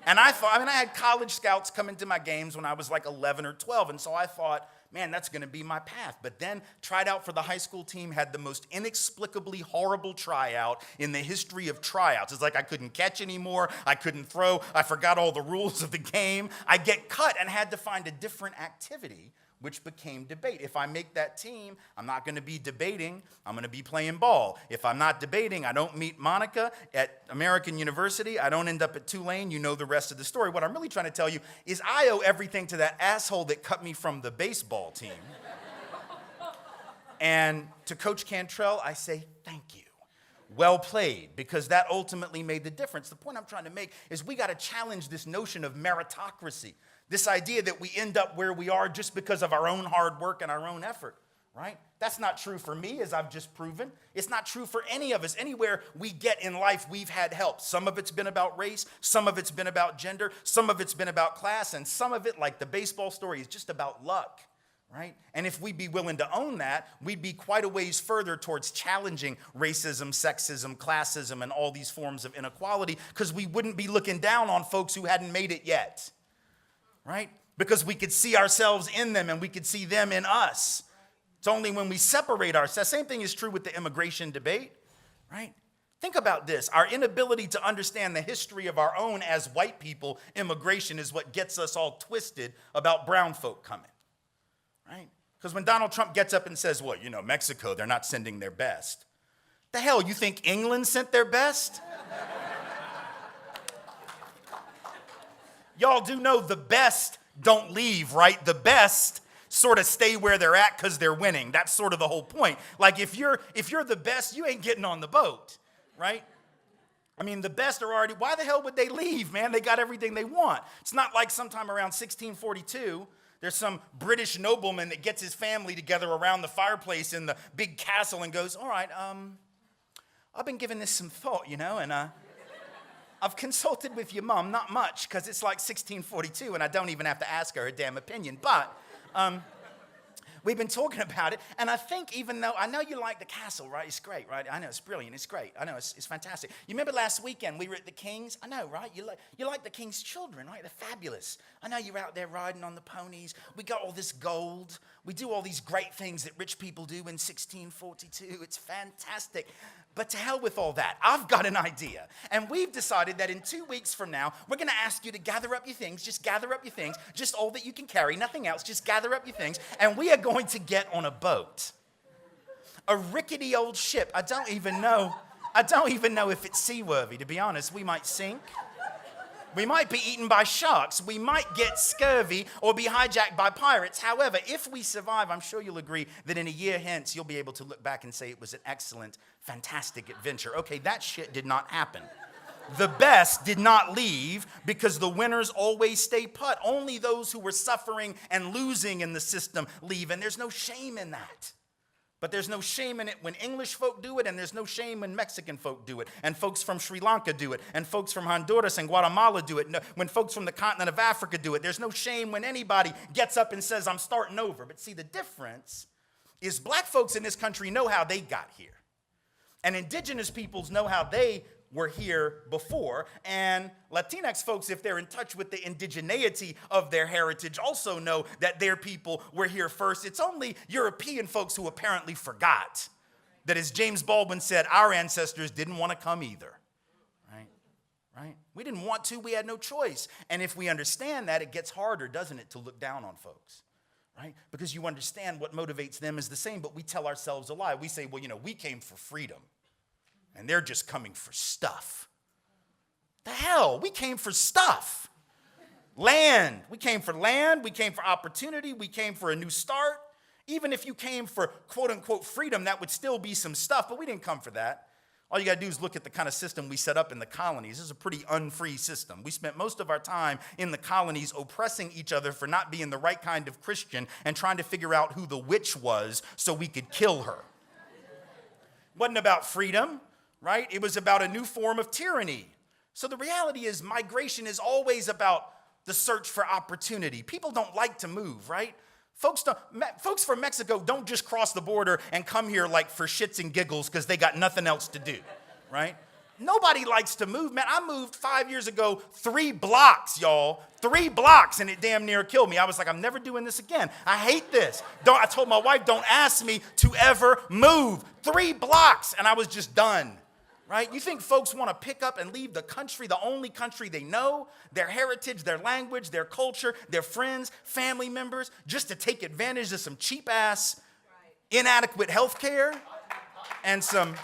And I had college scouts come into my games when I was like 11 or 12, and so I thought, man, that's going to be my path. But then tried out for the high school team, had the most inexplicably horrible tryout in the history of tryouts. It's like I couldn't catch anymore. I couldn't throw. I forgot all the rules of the game. I get cut and had to find a different activity, which became debate. If I make that team, I'm not going to be debating. I'm going to be playing ball. If I'm not debating, I don't meet Monica at American University. I don't end up at Tulane. You know the rest of the story. What I'm really trying to tell you is I owe everything to that asshole that cut me from the baseball team. And to Coach Cantrell, I say thank you. Well played, because that ultimately made the difference. The point I'm trying to make is we got to challenge this notion of meritocracy. This idea that we end up where we are just because of our own hard work and our own effort, right? That's not true for me, as I've just proven. It's not true for any of us. Anywhere we get in life, we've had help. Some of it's been about race, some of it's been about gender, some of it's been about class, and some of it, like the baseball story, is just about luck, right? And if we'd be willing to own that, we'd be quite a ways further towards challenging racism, sexism, classism, and all these forms of inequality, because we wouldn't be looking down on folks who hadn't made it yet. Right? Because we could see ourselves in them and we could see them in us. It's only when we separate ourselves. Same thing is true with the immigration debate, right? Think about this. Our inability to understand the history of our own as white people, immigration is what gets us all twisted about brown folk coming, right? Because when Donald Trump gets up and says, well, you know, Mexico, they're not sending their best. The hell, you think England sent their best? Y'all do know the best don't leave, right? The best sort of stay where they're at because they're winning. That's sort of the whole point. Like if you're the best, you ain't getting on the boat, right? I mean, the best are already, why the hell would they leave, man? They got everything they want. It's not like sometime around 1642, there's some British nobleman that gets his family together around the fireplace in the big castle and goes, all right, I've been giving this some thought, and I've consulted with your mom, not much, because it's like 1642, and I don't even have to ask her damn opinion, but we've been talking about it, and I think even though, I know you like the castle, right? It's great, right? I know, it's brilliant, it's great. I know, it's fantastic. You remember last weekend we were at the King's? I know, right? You like the King's children, right? They're fabulous. I know you're out there riding on the ponies. We got all this gold. We do all these great things that rich people do in 1642. It's fantastic. But to hell with all that. I've got an idea. And we've decided that in 2 weeks from now, we're going to ask you to gather up your things. Just gather up your things. Just all that you can carry, nothing else. Just gather up your things. And we are going to get on a boat. A rickety old ship. I don't even know if it's seaworthy, to be honest. We might sink. We might be eaten by sharks. We might get scurvy or be hijacked by pirates. However, if we survive, I'm sure you'll agree that in a year hence, you'll be able to look back and say it was an excellent, fantastic adventure. Okay, that shit did not happen. The best did not leave because the winners always stay put. Only those who were suffering and losing in the system leave, and there's no shame in that. But there's no shame in it when English folk do it, and there's no shame when Mexican folk do it, and folks from Sri Lanka do it, and folks from Honduras and Guatemala do it, when folks from the continent of Africa do it. There's no shame when anybody gets up and says, I'm starting over. But see, the difference is black folks in this country know how they got here. And indigenous peoples know how they were here before, and Latinx folks, if they're in touch with the indigeneity of their heritage, also know that their people were here first. It's only European folks who apparently forgot that, as James Baldwin said, our ancestors didn't want to come either, right? We didn't want to, we had no choice. And if we understand that, it gets harder, doesn't it, to look down on folks, right? Because you understand what motivates them is the same, but we tell ourselves a lie. We say, well, we came for freedom. And they're just coming for stuff. The hell? We came for stuff. Land. We came for land. We came for opportunity. We came for a new start. Even if you came for quote unquote freedom, that would still be some stuff, but we didn't come for that. All you got to do is look at the kind of system we set up in the colonies. This is a pretty unfree system. We spent most of our time in the colonies oppressing each other for not being the right kind of Christian and trying to figure out who the witch was so we could kill her. It wasn't about freedom. Right? It was about a new form of tyranny. So the reality is migration is always about the search for opportunity. People don't like to move, right? Folks from Mexico don't just cross the border and come here like for shits and giggles because they got nothing else to do, right? Nobody likes to move, man. I moved 5 years ago, 3 blocks, y'all. 3 blocks, and it damn near killed me. I was like, I'm never doing this again. I hate this. I told my wife, don't ask me to ever move. 3 blocks, and I was just done. Right? You think folks want to pick up and leave the country, the only country they know, their heritage, their language, their culture, their friends, family members, just to take advantage of some cheap-ass, inadequate health care and some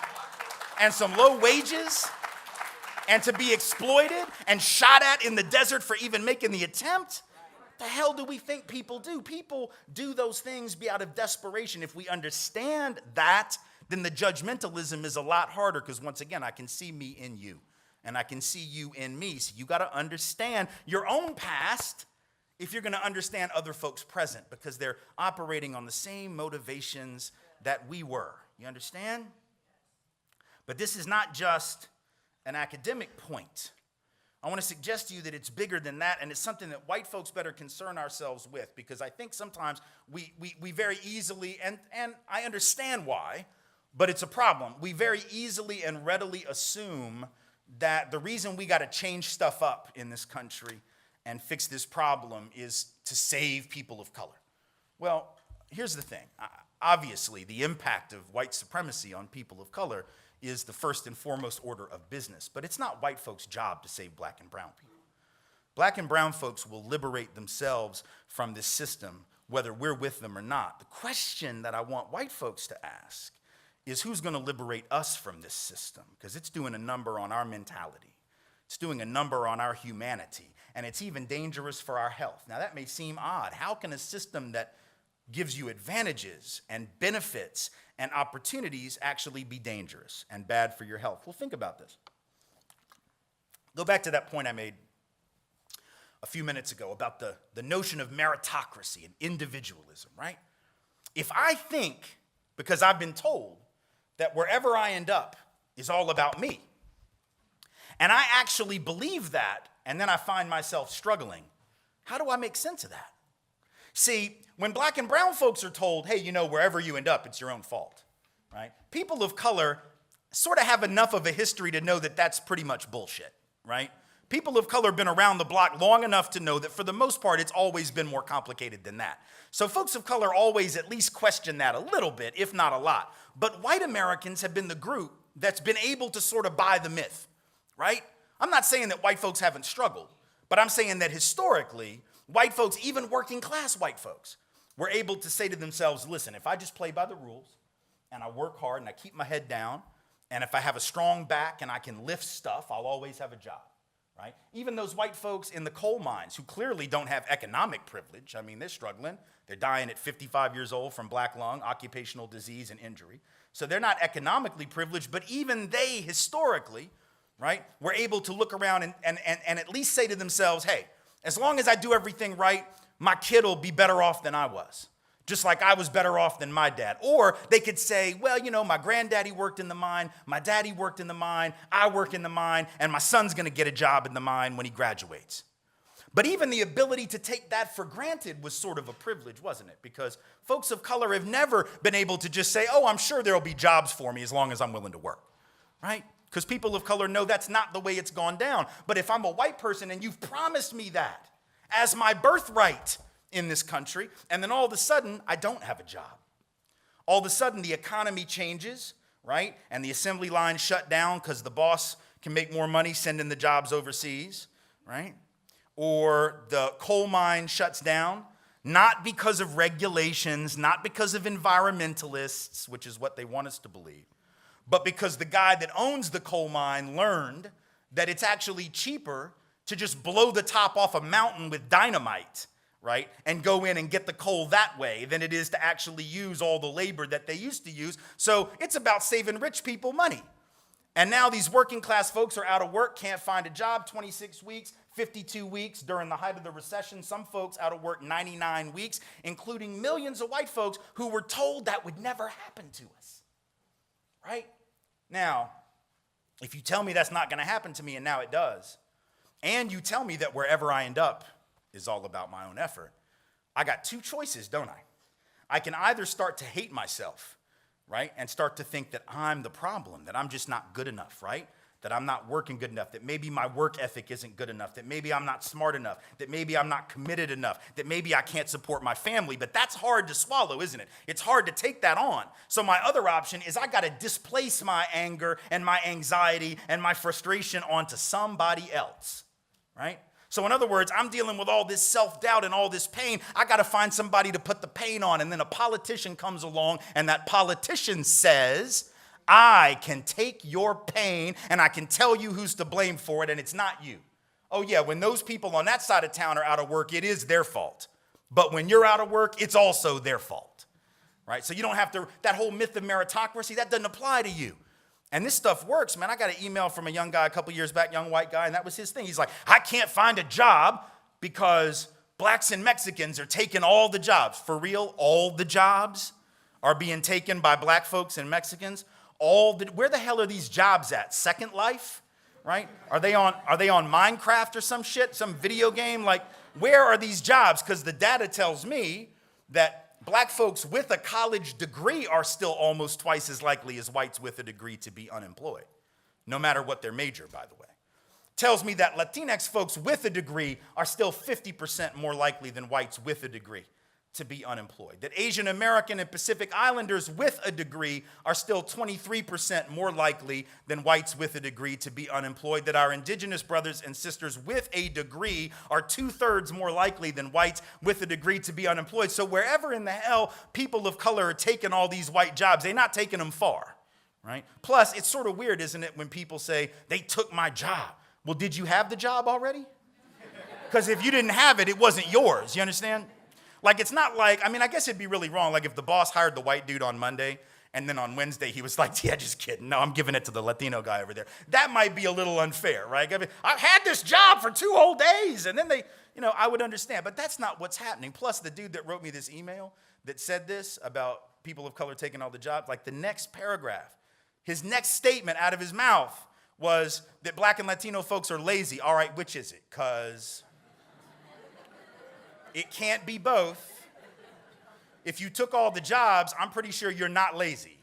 low wages, and to be exploited and shot at in the desert for even making the attempt? The hell do we think people do? People do those things out of desperation. If we understand that, then the judgmentalism is a lot harder because, once again, I can see me in you and I can see you in me. So you got to understand your own past if you're going to understand other folks' present because they're operating on the same motivations that we were. You understand? But this is not just an academic point. I want to suggest to you that it's bigger than that, and it's something that white folks better concern ourselves with because I think sometimes we very easily, and I understand why, but it's a problem. We very easily and readily assume that the reason we got to change stuff up in this country and fix this problem is to save people of color. Well, here's the thing. Obviously, the impact of white supremacy on people of color is the first and foremost order of business, but it's not white folks' job to save black and brown people. Black and brown folks will liberate themselves from this system, whether we're with them or not. The question that I want white folks to ask is who's going to liberate us from this system, because it's doing a number on our mentality. It's doing a number on our humanity, and it's even dangerous for our health. Now, that may seem odd. How can a system that gives you advantages and benefits and opportunities actually be dangerous and bad for your health? Well, think about this. Go back to that point I made a few minutes ago about the notion of meritocracy and individualism, right? If I think, because I've been told, that wherever I end up is all about me, and I actually believe that, and then I find myself struggling, how do I make sense of that? See, when black and brown folks are told, hey, wherever you end up, it's your own fault, right? People of color sort of have enough of a history to know that that's pretty much bullshit, right? People of color have been around the block long enough to know that for the most part, it's always been more complicated than that. So folks of color always at least question that a little bit, if not a lot. But white Americans have been the group that's been able to sort of buy the myth, right? I'm not saying that white folks haven't struggled, but I'm saying that historically, white folks, even working class white folks, were able to say to themselves, listen, if I just play by the rules and I work hard and I keep my head down, and if I have a strong back and I can lift stuff, I'll always have a job. Right? Even those white folks in the coal mines who clearly don't have economic privilege, I mean, they're struggling. They're dying at 55 years old from black lung, occupational disease, and injury. So they're not economically privileged, but even they historically, right, were able to look around and at least say to themselves, hey, as long as I do everything right, my kid will be better off than I was, just like I was better off than my dad. Or they could say, well, my granddaddy worked in the mine, my daddy worked in the mine, I work in the mine, and my son's gonna get a job in the mine when he graduates. But even the ability to take that for granted was sort of a privilege, wasn't it? Because folks of color have never been able to just say, oh, I'm sure there'll be jobs for me as long as I'm willing to work, right? Because people of color know that's not the way it's gone down. But if I'm a white person and you've promised me that as my birthright in this country, and then all of a sudden, I don't have a job. All of a sudden, the economy changes, right? And the assembly line shut down because the boss can make more money sending the jobs overseas, right? Or the coal mine shuts down, not because of regulations, not because of environmentalists, which is what they want us to believe, but because the guy that owns the coal mine learned that it's actually cheaper to just blow the top off a mountain with dynamite, right, and go in and get the coal that way than it is to actually use all the labor that they used to use. So it's about saving rich people money. And now these working class folks are out of work, can't find a job, 26 weeks, 52 weeks during the height of the recession. Some folks out of work 99 weeks, including millions of white folks who were told that would never happen to us, right? Now, if you tell me that's not going to happen to me, and now it does, and you tell me that wherever I end up is all about my own effort, I got two choices, don't I? I can either start to hate myself, right, and start to think that I'm the problem, that I'm just not good enough, right, that I'm not working good enough, that maybe my work ethic isn't good enough, that maybe I'm not smart enough, that maybe I'm not committed enough, that maybe I can't support my family. But that's hard to swallow, isn't it? It's hard to take that on. So my other option is I got to displace my anger and my anxiety and my frustration onto somebody else, right? So in other words, I'm dealing with all this self-doubt and all this pain. I got to find somebody to put the pain on. And then a politician comes along, and that politician says, I can take your pain and I can tell you who's to blame for it, and it's not you. Oh yeah, when those people on that side of town are out of work, it is their fault. But when you're out of work, it's also their fault, right? So you don't have to, that whole myth of meritocracy, that doesn't apply to you. And this stuff works, man. I got an email from a young guy a couple years back, young white guy, and that was his thing. He's like, I can't find a job because blacks and Mexicans are taking all the jobs. For real, all the jobs are being taken by black folks and Mexicans. Where the hell are these jobs at? Second Life, right? Are they on Minecraft or some shit, some video game? Like, where are these jobs? Because the data tells me that black folks with a college degree are still almost twice as likely as whites with a degree to be unemployed, no matter what their major, by the way. Tells me that Latinx folks with a degree are still 50% more likely than whites with a degree to be unemployed. That Asian American and Pacific Islanders with a degree are still 23% more likely than whites with a degree to be unemployed. That our indigenous brothers and sisters with a degree are 2/3 more likely than whites with a degree to be unemployed. So wherever in the hell people of color are taking all these white jobs, they're not taking them far, right? Plus, it's sort of weird, isn't it, when people say, they took my job. Well, did you have the job already? Because if you didn't have it, it wasn't yours. You understand? Like, it's not like, I guess it'd be really wrong. Like, if the boss hired the white dude on Monday, and then on Wednesday he was like, yeah, just kidding. No, I'm giving it to the Latino guy over there. That might be a little unfair, right? I've had this job for 2 whole days, and then they, I would understand. But that's not what's happening. Plus, the dude that wrote me this email that said this about people of color taking all the jobs, like the next paragraph, his next statement out of his mouth was that black and Latino folks are lazy. All right, which is it? Because it can't be both. If you took all the jobs, I'm pretty sure you're not lazy.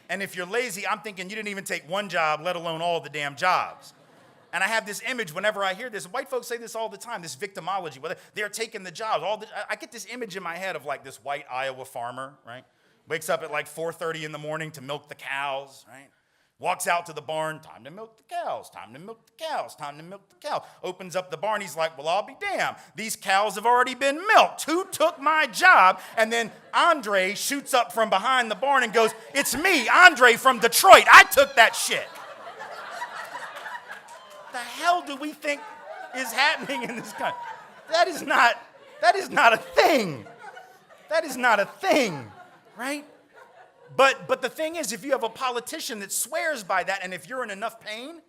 And if you're lazy, I'm thinking you didn't even take one job, let alone all the damn jobs. And I have this image whenever I hear this. White folks say this all the time, this victimology. Whether they're taking the jobs. I get this image in my head of like this white Iowa farmer, right? Wakes up at like 4:30 in the morning to milk the cows, right? Walks out to the barn, time to milk the cows, time to milk the cows, time to milk the cows. Opens up the barn, he's like, well, I'll be damned. These cows have already been milked. Who took my job? And then Andre shoots up from behind the barn and goes, it's me, Andre from Detroit. I took that shit. The hell do we think is happening in this country? That is not a thing. That is not a thing, right? But the thing is, if you have a politician that swears by that, and if you're in enough pain,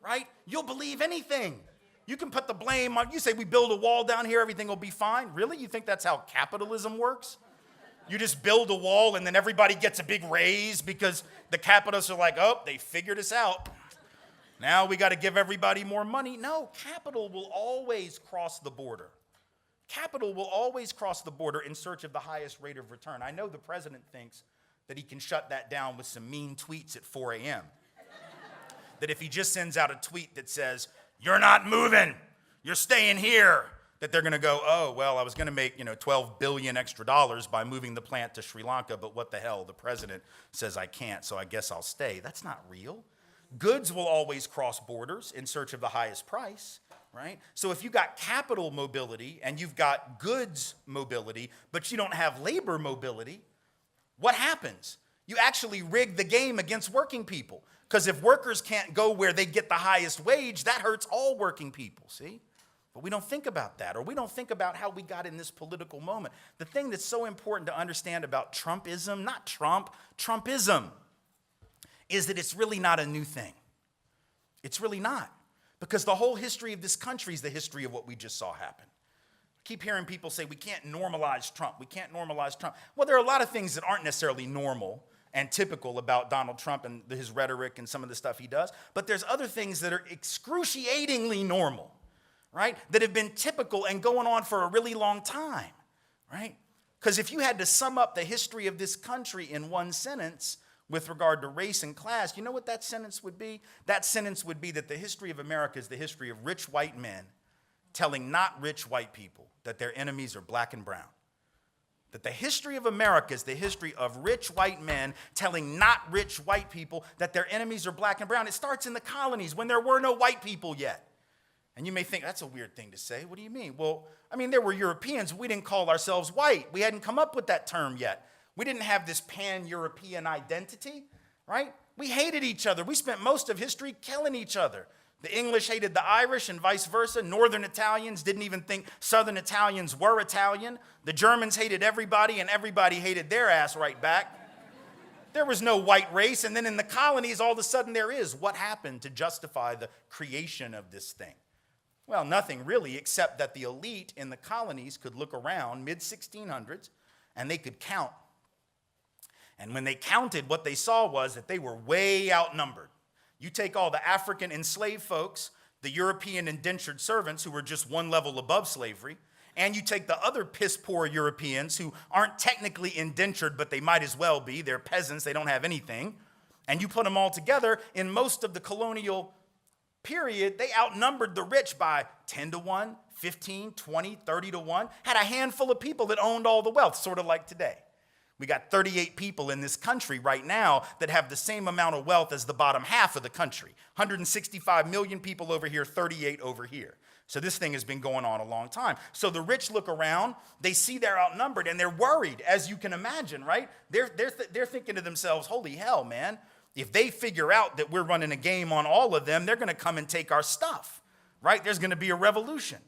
right, you'll believe anything. You can put the blame on, you say we build a wall down here, everything will be fine. Really? You think that's how capitalism works? You just build a wall and then everybody gets a big raise because the capitalists are like, oh, they figured us out. Now we got to give everybody more money. No, capital will always cross the border. Capital will always cross the border in search of the highest rate of return. I know the president thinks that he can shut that down with some mean tweets at 4 a.m. That if he just sends out a tweet that says, you're not moving, you're staying here, that they're going to go, oh, well, I was going to make, $12 billion extra by moving the plant to Sri Lanka, but what the hell, the president says I can't, so I guess I'll stay. That's not real. Goods will always cross borders in search of the highest price, right? So if you got capital mobility and you've got goods mobility, but you don't have labor mobility, what happens? You actually rig the game against working people. Because if workers can't go where they get the highest wage, that hurts all working people, see? But we don't think about that, or we don't think about how we got in this political moment. The thing that's so important to understand about Trumpism, not Trump, Trumpism, is that it's really not a new thing. It's really not. Because the whole history of this country is the history of what we just saw happen. Keep hearing people say, we can't normalize Trump. We can't normalize Trump. Well, there are a lot of things that aren't necessarily normal and typical about Donald Trump and his rhetoric and some of the stuff he does. But there's other things that are excruciatingly normal, right? That have been typical and going on for a really long time, right? Because if you had to sum up the history of this country in one sentence with regard to race and class, you know what that sentence would be? That sentence would be that the history of America is the history of rich white men telling not rich white people that their enemies are black and brown. That the history of America is the history of rich white men telling not rich white people that their enemies are black and brown. It starts in the colonies when there were no white people yet. And you may think, that's a weird thing to say. What do you mean? Well, there were Europeans. We didn't call ourselves white. We hadn't come up with that term yet. We didn't have this pan-European identity, right? We hated each other. We spent most of history killing each other. The English hated the Irish and vice versa. Northern Italians didn't even think Southern Italians were Italian. The Germans hated everybody, and everybody hated their ass right back. There was no white race, and then in the colonies, all of a sudden there is. What happened to justify the creation of this thing? Well, nothing really, except that the elite in the colonies could look around mid-1600s, and they could count. And when they counted, what they saw was that they were way outnumbered. You take all the African enslaved folks, the European indentured servants who were just one level above slavery, and you take the other piss-poor Europeans who aren't technically indentured, but they might as well be. They're peasants. They don't have anything. And you put them all together, in most of the colonial period, they outnumbered the rich by 10 to 1, 15, 20, 30 to 1, had a handful of people that owned all the wealth, sort of like today. We got 38 people in this country right now that have the same amount of wealth as the bottom half of the country. 165 million people over here, 38 over here. So this thing has been going on a long time. So the rich look around, they see they're outnumbered, and they're worried, as you can imagine, right? They're thinking to themselves, holy hell, man. If they figure out that we're running a game on all of them, they're going to come and take our stuff, right? There's going to be a revolution,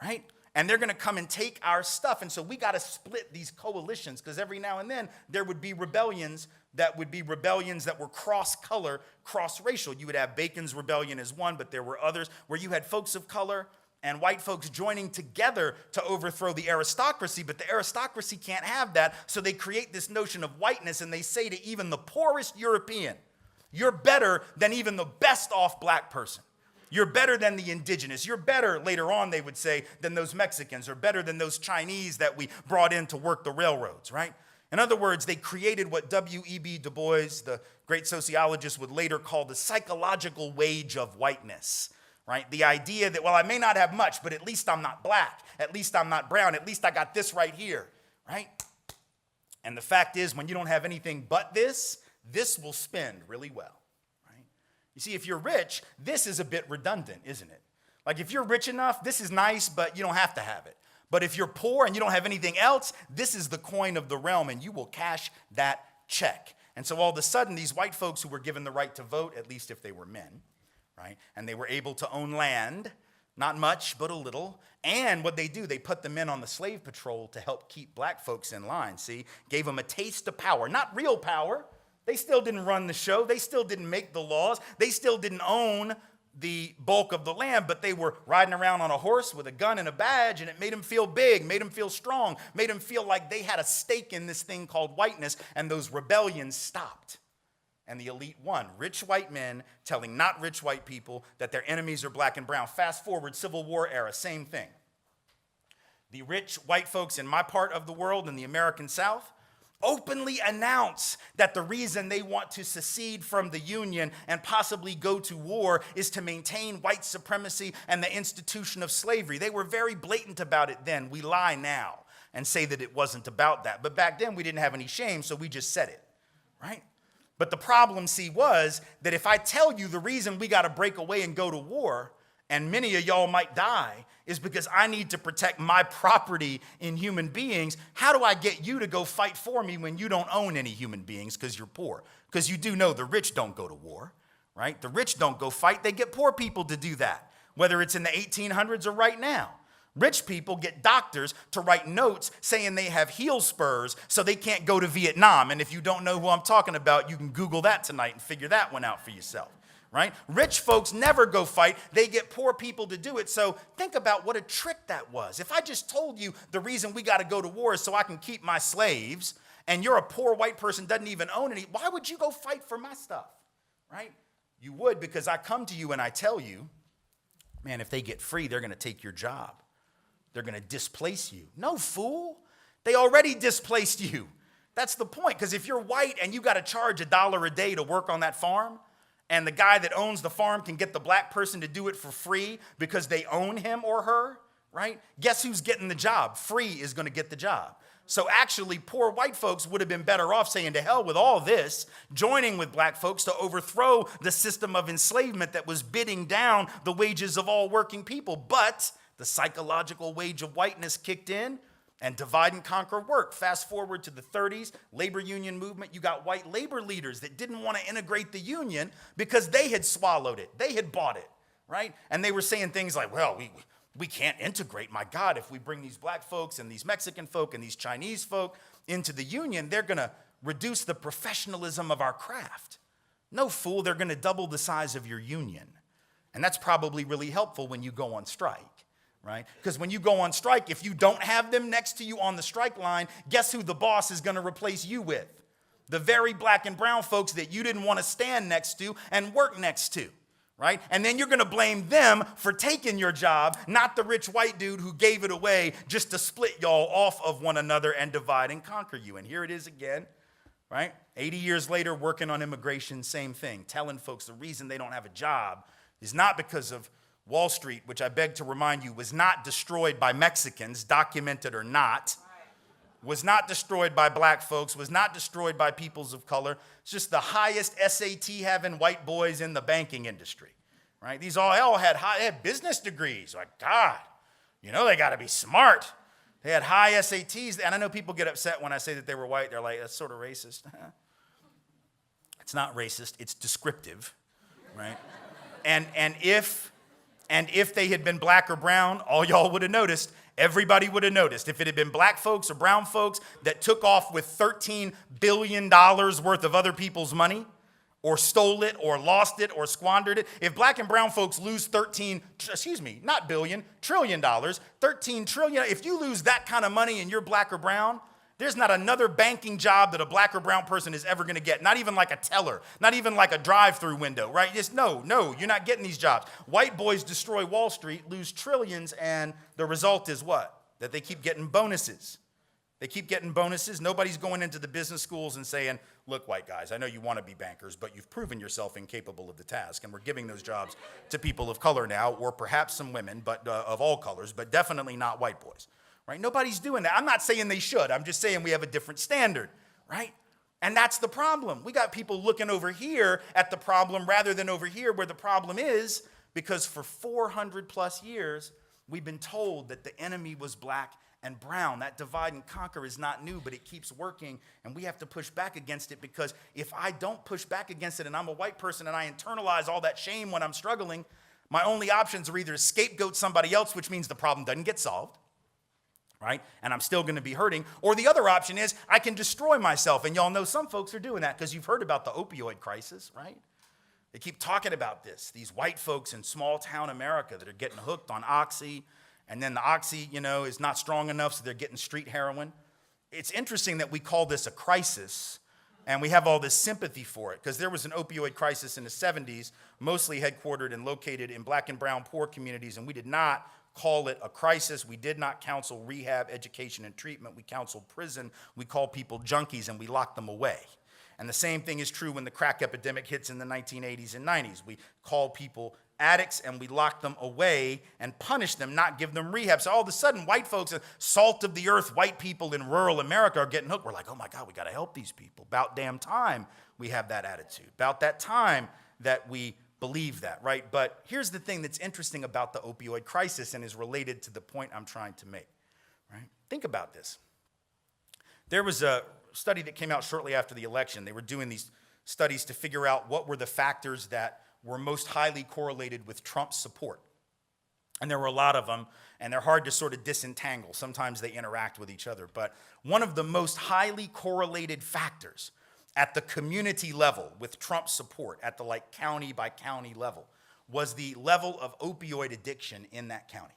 right? And they're going to come and take our stuff. And so we got to split these coalitions, because every now and then there would be rebellions that were cross-color, cross-racial. You would have Bacon's Rebellion as one, but there were others where you had folks of color and white folks joining together to overthrow the aristocracy, but the aristocracy can't have that, so they create this notion of whiteness, and they say to even the poorest European, you're better than even the best off black person. You're better than the indigenous. You're better, later on they would say, than those Mexicans, or better than those Chinese that we brought in to work the railroads, right? In other words, they created what W.E.B. Du Bois, the great sociologist, would later call the psychological wage of whiteness. Right? The idea that, well, I may not have much, but at least I'm not black. At least I'm not brown. At least I got this right here, right? And the fact is, when you don't have anything but this will spend really well, right? You see, if you're rich, this is a bit redundant, isn't it? Like if you're rich enough, this is nice, but you don't have to have it. But if you're poor and you don't have anything else, this is the coin of the realm, and you will cash that check. And so all of a sudden, these white folks who were given the right to vote, at least if they were men, right? And they were able to own land, not much, but a little. And what they do, they put the men on the slave patrol to help keep black folks in line, see? Gave them a taste of power, not real power. They still didn't run the show. They still didn't make the laws. They still didn't own the bulk of the land, but they were riding around on a horse with a gun and a badge, and it made them feel big, made them feel strong, made them feel like they had a stake in this thing called whiteness, and those rebellions stopped. And the elite won. Rich white men telling not rich white people that their enemies are black and brown. Fast forward, Civil War era, same thing. The rich white folks in my part of the world, in the American South, openly announce that the reason they want to secede from the Union and possibly go to war is to maintain white supremacy and the institution of slavery. They were very blatant about it then. We lie now and say that it wasn't about that. But back then we didn't have any shame, so we just said it, right? But the problem, see, was that if I tell you the reason we got to break away and go to war, and many of y'all might die, is because I need to protect my property in human beings, how do I get you to go fight for me when you don't own any human beings because you're poor? Because you do know the rich don't go to war, right? The rich don't go fight. They get poor people to do that, whether it's in the 1800s or right now. Rich people get doctors to write notes saying they have heel spurs so they can't go to Vietnam. And if you don't know who I'm talking about, you can Google that tonight and figure that one out for yourself, right? Rich folks never go fight. They get poor people to do it. So think about what a trick that was. If I just told you the reason we got to go to war is so I can keep my slaves, and you're a poor white person, doesn't even own any, why would you go fight for my stuff, right? You would, because I come to you and I tell you, man, if they get free, they're going to take your job. They're going to displace you. No, fool. They already displaced you. That's the point. Because if you're white and you got to charge $1 a day to work on that farm, and the guy that owns the farm can get the black person to do it for free because they own him or her, right? Guess who's getting the job? Free is going to get the job. So actually, poor white folks would have been better off saying to hell with all this, joining with black folks to overthrow the system of enslavement that was bidding down the wages of all working people. But the psychological wage of whiteness kicked in, and divide and conquer worked. Fast forward to the 30s, labor union movement. You got white labor leaders that didn't want to integrate the union because they had swallowed it. They had bought it, right? And they were saying things like, well, we can't integrate. My God, if we bring these black folks and these Mexican folk and these Chinese folk into the union, they're going to reduce the professionalism of our craft. No, fool, they're going to double the size of your union. And that's probably really helpful when you go on strike. Right? Because when you go on strike, if you don't have them next to you on the strike line, guess who the boss is going to replace you with? The very black and brown folks that you didn't want to stand next to and work next to, right? And then you're going to blame them for taking your job, not the rich white dude who gave it away just to split y'all off of one another and divide and conquer you. And here it is again, right? 80 years later, working on immigration, same thing, telling folks the reason they don't have a job is not because of Wall Street, which I beg to remind you, was not destroyed by Mexicans, documented or not, was not destroyed by black folks, was not destroyed by peoples of color. It's just the highest SAT having white boys in the banking industry, right? These all had business degrees. Like, God, you know they got to be smart. They had high SATs. And I know people get upset when I say that they were white. They're like, that's sort of racist. It's not racist. It's descriptive, right? And if they had been black or brown, all y'all would have noticed. Everybody would have noticed. If it had been black folks or brown folks that took off with $13 billion worth of other people's money, or stole it, or lost it, or squandered it. If black and brown folks lose trillion, 13 trillion. If you lose that kind of money and you're black or brown, there's not another banking job that a black or brown person is ever going to get. Not even like a teller, not even like a drive-through window, right? Just no, you're not getting these jobs. White boys destroy Wall Street, lose trillions, and the result is what? That they keep getting bonuses. They keep getting bonuses. Nobody's going into the business schools and saying, look, white guys, I know you want to be bankers, but you've proven yourself incapable of the task, and we're giving those jobs to people of color now, or perhaps some women, but of all colors, but definitely not white boys, right? Nobody's doing that. I'm not saying they should. I'm just saying we have a different standard, right? And that's the problem. We got people looking over here at the problem rather than over here where the problem is, because for 400 plus years, we've been told that the enemy was black and brown. That divide and conquer is not new, but it keeps working, and we have to push back against it, because if I don't push back against it and I'm a white person and I internalize all that shame when I'm struggling, my only options are either scapegoat somebody else, which means the problem doesn't get solved, right? And I'm still going to be hurting. Or the other option is I can destroy myself, and y'all know some folks are doing that because you've heard about the opioid crisis, right? They keep talking about this. These white folks in small town America that are getting hooked on Oxy, and then the Oxy, is not strong enough, so they're getting street heroin. It's interesting that we call this a crisis, and we have all this sympathy for it, because there was an opioid crisis in the 70s, mostly headquartered and located in black and brown poor communities, and we did not call it a crisis. We did not counsel rehab, education, and treatment. We counseled prison. We called people junkies, and we locked them away. And the same thing is true when the crack epidemic hits in the 1980s and 90s. We called people addicts, and we lock them away and punish them, not give them rehab. So all of a sudden, white folks, salt of the earth, white people in rural America are getting hooked. We're like, oh my God, we got to help these people. About damn time we have that attitude. About that time that we believe that, right? But here's the thing that's interesting about the opioid crisis and is related to the point I'm trying to make, right? Think about this. There was a study that came out shortly after the election. They were doing these studies to figure out what were the factors that were most highly correlated with Trump's support. And there were a lot of them, and they're hard to sort of disentangle. Sometimes they interact with each other. But one of the most highly correlated factors at the community level with Trump's support, at the county by county level, was the level of opioid addiction in that county.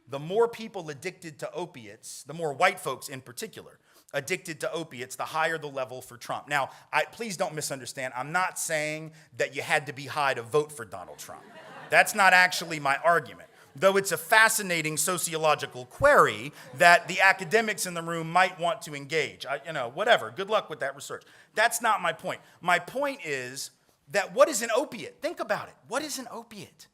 The more people addicted to opiates, the more white folks in particular, addicted to opiates, the higher the level for Trump. Now, please don't misunderstand. I'm not saying that you had to be high to vote for Donald Trump. That's not actually my argument, though it's a fascinating sociological query that the academics in the room might want to engage. Whatever. Good luck with that research. That's not my point. My point is that what is an opiate? Think about it. What is an opiate?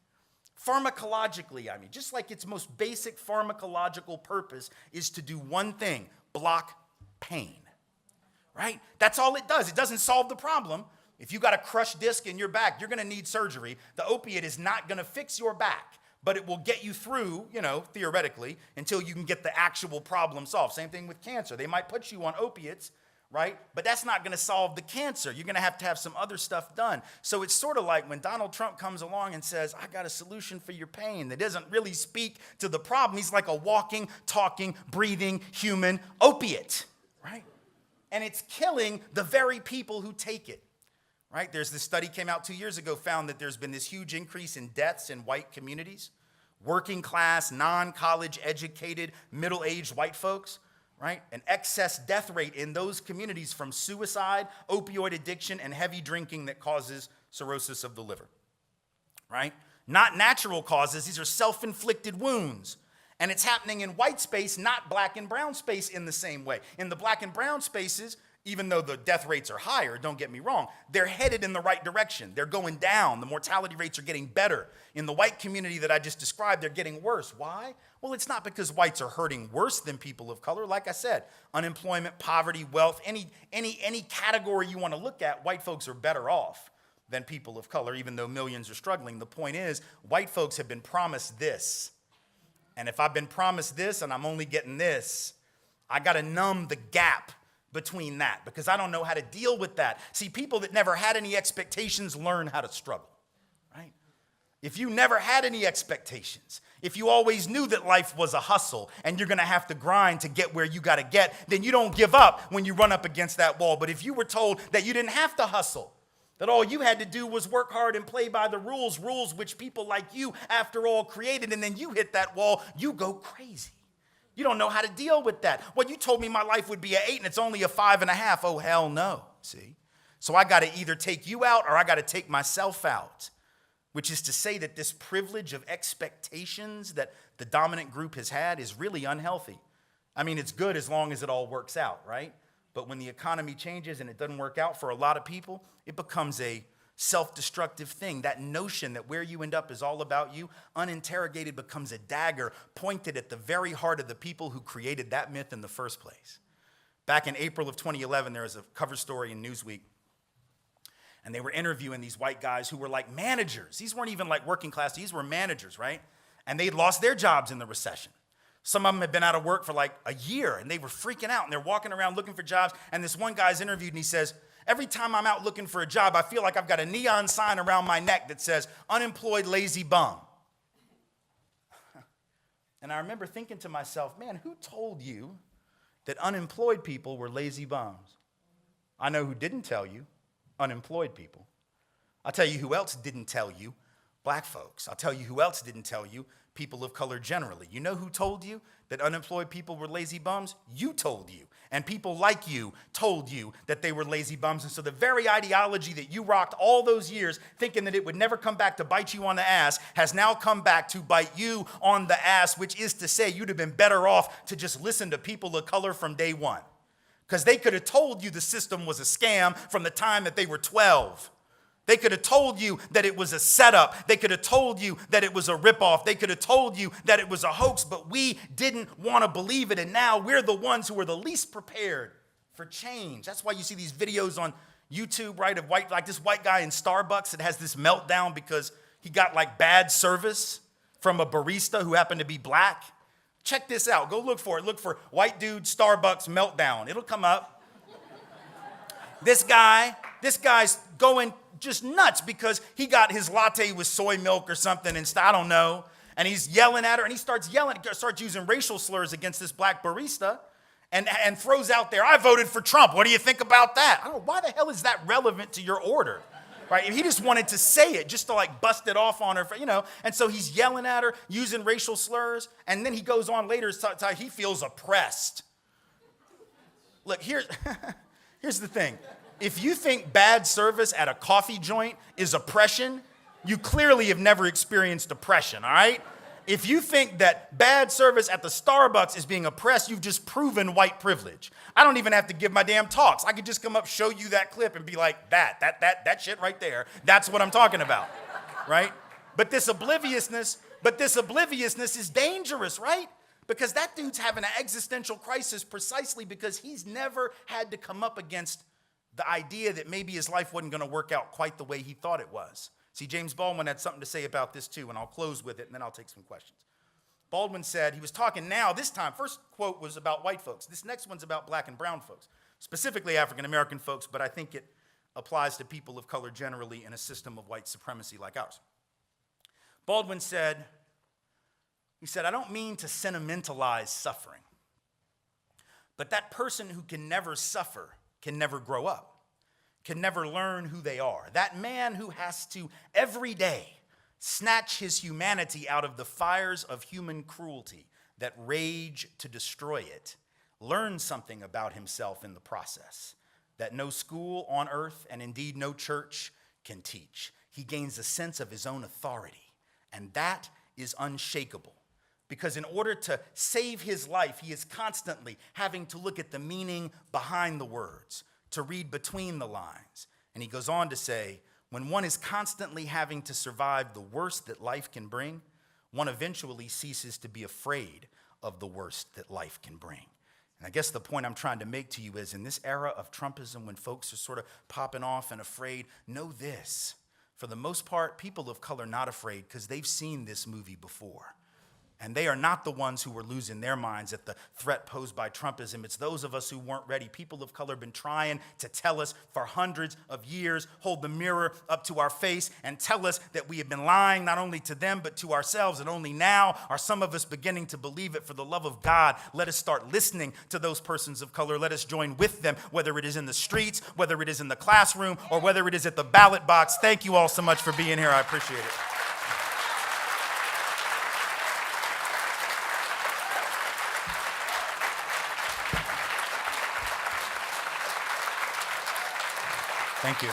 Pharmacologically, just like its most basic pharmacological purpose is to do one thing: block pain, right? That's all it does. It doesn't solve the problem. If you got a crushed disc in your back, you're going to need surgery. The opiate is not going to fix your back, but it will get you through, theoretically, until you can get the actual problem solved. Same thing with cancer. They might put you on opiates, right? But that's not going to solve the cancer. You're going to have some other stuff done. So it's sort of like when Donald Trump comes along and says, I got a solution for your pain, that doesn't really speak to the problem. He's like a walking, talking, breathing human opiate, right? And it's killing the very people who take it, right? There's this study came out 2 years ago, found that there's been this huge increase in deaths in white communities, working class, non-college educated, middle-aged white folks, right? An excess death rate in those communities from suicide, opioid addiction, and heavy drinking that causes cirrhosis of the liver, right? Not natural causes. These are self-inflicted wounds. And it's happening in white space, not black and brown space in the same way. In the black and brown spaces, Even though the death rates are higher, don't get me wrong, they're headed in the right direction. They're going down. The mortality rates are getting better. In the white community that I just described, they're getting worse. Why? Well, it's not because whites are hurting worse than people of color. Like I said, unemployment, poverty, wealth, any category you want to look at, white folks are better off than people of color, even though millions are struggling. The point is, white folks have been promised this. And if I've been promised this and I'm only getting this, I got to numb the gap between that, because I don't know how to deal with that. See, people that never had any expectations learn how to struggle, right? If you never had any expectations, if you always knew that life was a hustle and you're going to have to grind to get where you got to get, then you don't give up when you run up against that wall. But if you were told that you didn't have to hustle, that all you had to do was work hard and play by the rules which people like you, after all, created, and then you hit that wall, you go crazy. You don't know how to deal with that. Well, you told me my life would be an 8 and it's only a 5.5. Oh, hell no, see? So I got to either take you out or I got to take myself out, which is to say that this privilege of expectations that the dominant group has had is really unhealthy. I mean, it's good as long as it all works out, right? But when the economy changes and it doesn't work out for a lot of people, it becomes a self-destructive thing. That notion that where you end up is all about you, uninterrogated, becomes a dagger pointed at the very heart of the people who created that myth in the first place. Back in April of 2011, there was a cover story in Newsweek, and they were interviewing these white guys who were like managers. These weren't even like working class, these were managers, right? And they'd lost their jobs in the recession. Some of them had been out of work for like a year, and they were freaking out, and they're walking around looking for jobs, and this one guy's interviewed, and he says, every time I'm out looking for a job, I feel like I've got a neon sign around my neck that says, unemployed lazy bum. And I remember thinking to myself, man, who told you that unemployed people were lazy bums? I know who didn't tell you, unemployed people. I'll tell you who else didn't tell you, black folks. I'll tell you who else didn't tell you, people of color generally. You know who told you that unemployed people were lazy bums? You told you. And people like you told you that they were lazy bums. And so the very ideology that you rocked all those years, thinking that it would never come back to bite you on the ass, has now come back to bite you on the ass, which is to say you'd have been better off to just listen to people of color from day one. Because they could have told you the system was a scam from the time that they were 12. They could have told you that it was a setup. They could have told you that it was a ripoff. They could have told you that it was a hoax, but we didn't want to believe it. And now we're the ones who are the least prepared for change. That's why you see these videos on YouTube, right, of this white guy in Starbucks that has this meltdown because he got like bad service from a barista who happened to be black. Check this out. Go look for it. Look for white dude Starbucks meltdown. It'll come up. This guy's going just nuts because he got his latte with soy milk or something, and I don't know. And he's yelling at her, and he starts using racial slurs against this black barista, and throws out there, I voted for Trump. What do you think about that? I don't know, why the hell is that relevant to your order? Right? He just wanted to say it just to like bust it off on her, And so he's yelling at her, using racial slurs, and then he goes on later, he feels oppressed. Look, here's the thing. If you think bad service at a coffee joint is oppression, you clearly have never experienced oppression, all right? If you think that bad service at the Starbucks is being oppressed, you've just proven white privilege. I don't even have to give my damn talks. I could just come up, show you that clip and be like, that shit right there, that's what I'm talking about, right? But this obliviousness is dangerous, right? Because that dude's having an existential crisis precisely because he's never had to come up against the idea that maybe his life wasn't going to work out quite the way he thought it was. See, James Baldwin had something to say about this too, and I'll close with it, and then I'll take some questions. Baldwin said, he was talking now, this time, first quote was about white folks. This next one's about black and brown folks, specifically African-American folks, but I think it applies to people of color generally in a system of white supremacy like ours. Baldwin said, I don't mean to sentimentalize suffering, but that person who can never suffer can never grow up, can never learn who they are. That man who has to every day snatch his humanity out of the fires of human cruelty that rage to destroy it, learns something about himself in the process that no school on earth and indeed no church can teach. He gains a sense of his own authority, and that is unshakable. because in order to save his life, he is constantly having to look at the meaning behind the words, to read between the lines. And he goes on to say, when one is constantly having to survive the worst that life can bring, one eventually ceases to be afraid of the worst that life can bring. And I guess the point I'm trying to make to you is, in this era of Trumpism, when folks are sort of popping off and afraid, know this. For the most part, people of color are not afraid because they've seen this movie before. And they are not the ones who were losing their minds at the threat posed by Trumpism. It's those of us who weren't ready. People of color have been trying to tell us for hundreds of years, hold the mirror up to our face and tell us that we have been lying not only to them but to ourselves. And only now are some of us beginning to believe it. For the love of God, let us start listening to those persons of color. Let us join with them, whether it is in the streets, whether it is in the classroom, or whether it is at the ballot box. Thank you all so much for being here. I appreciate it. Thank you.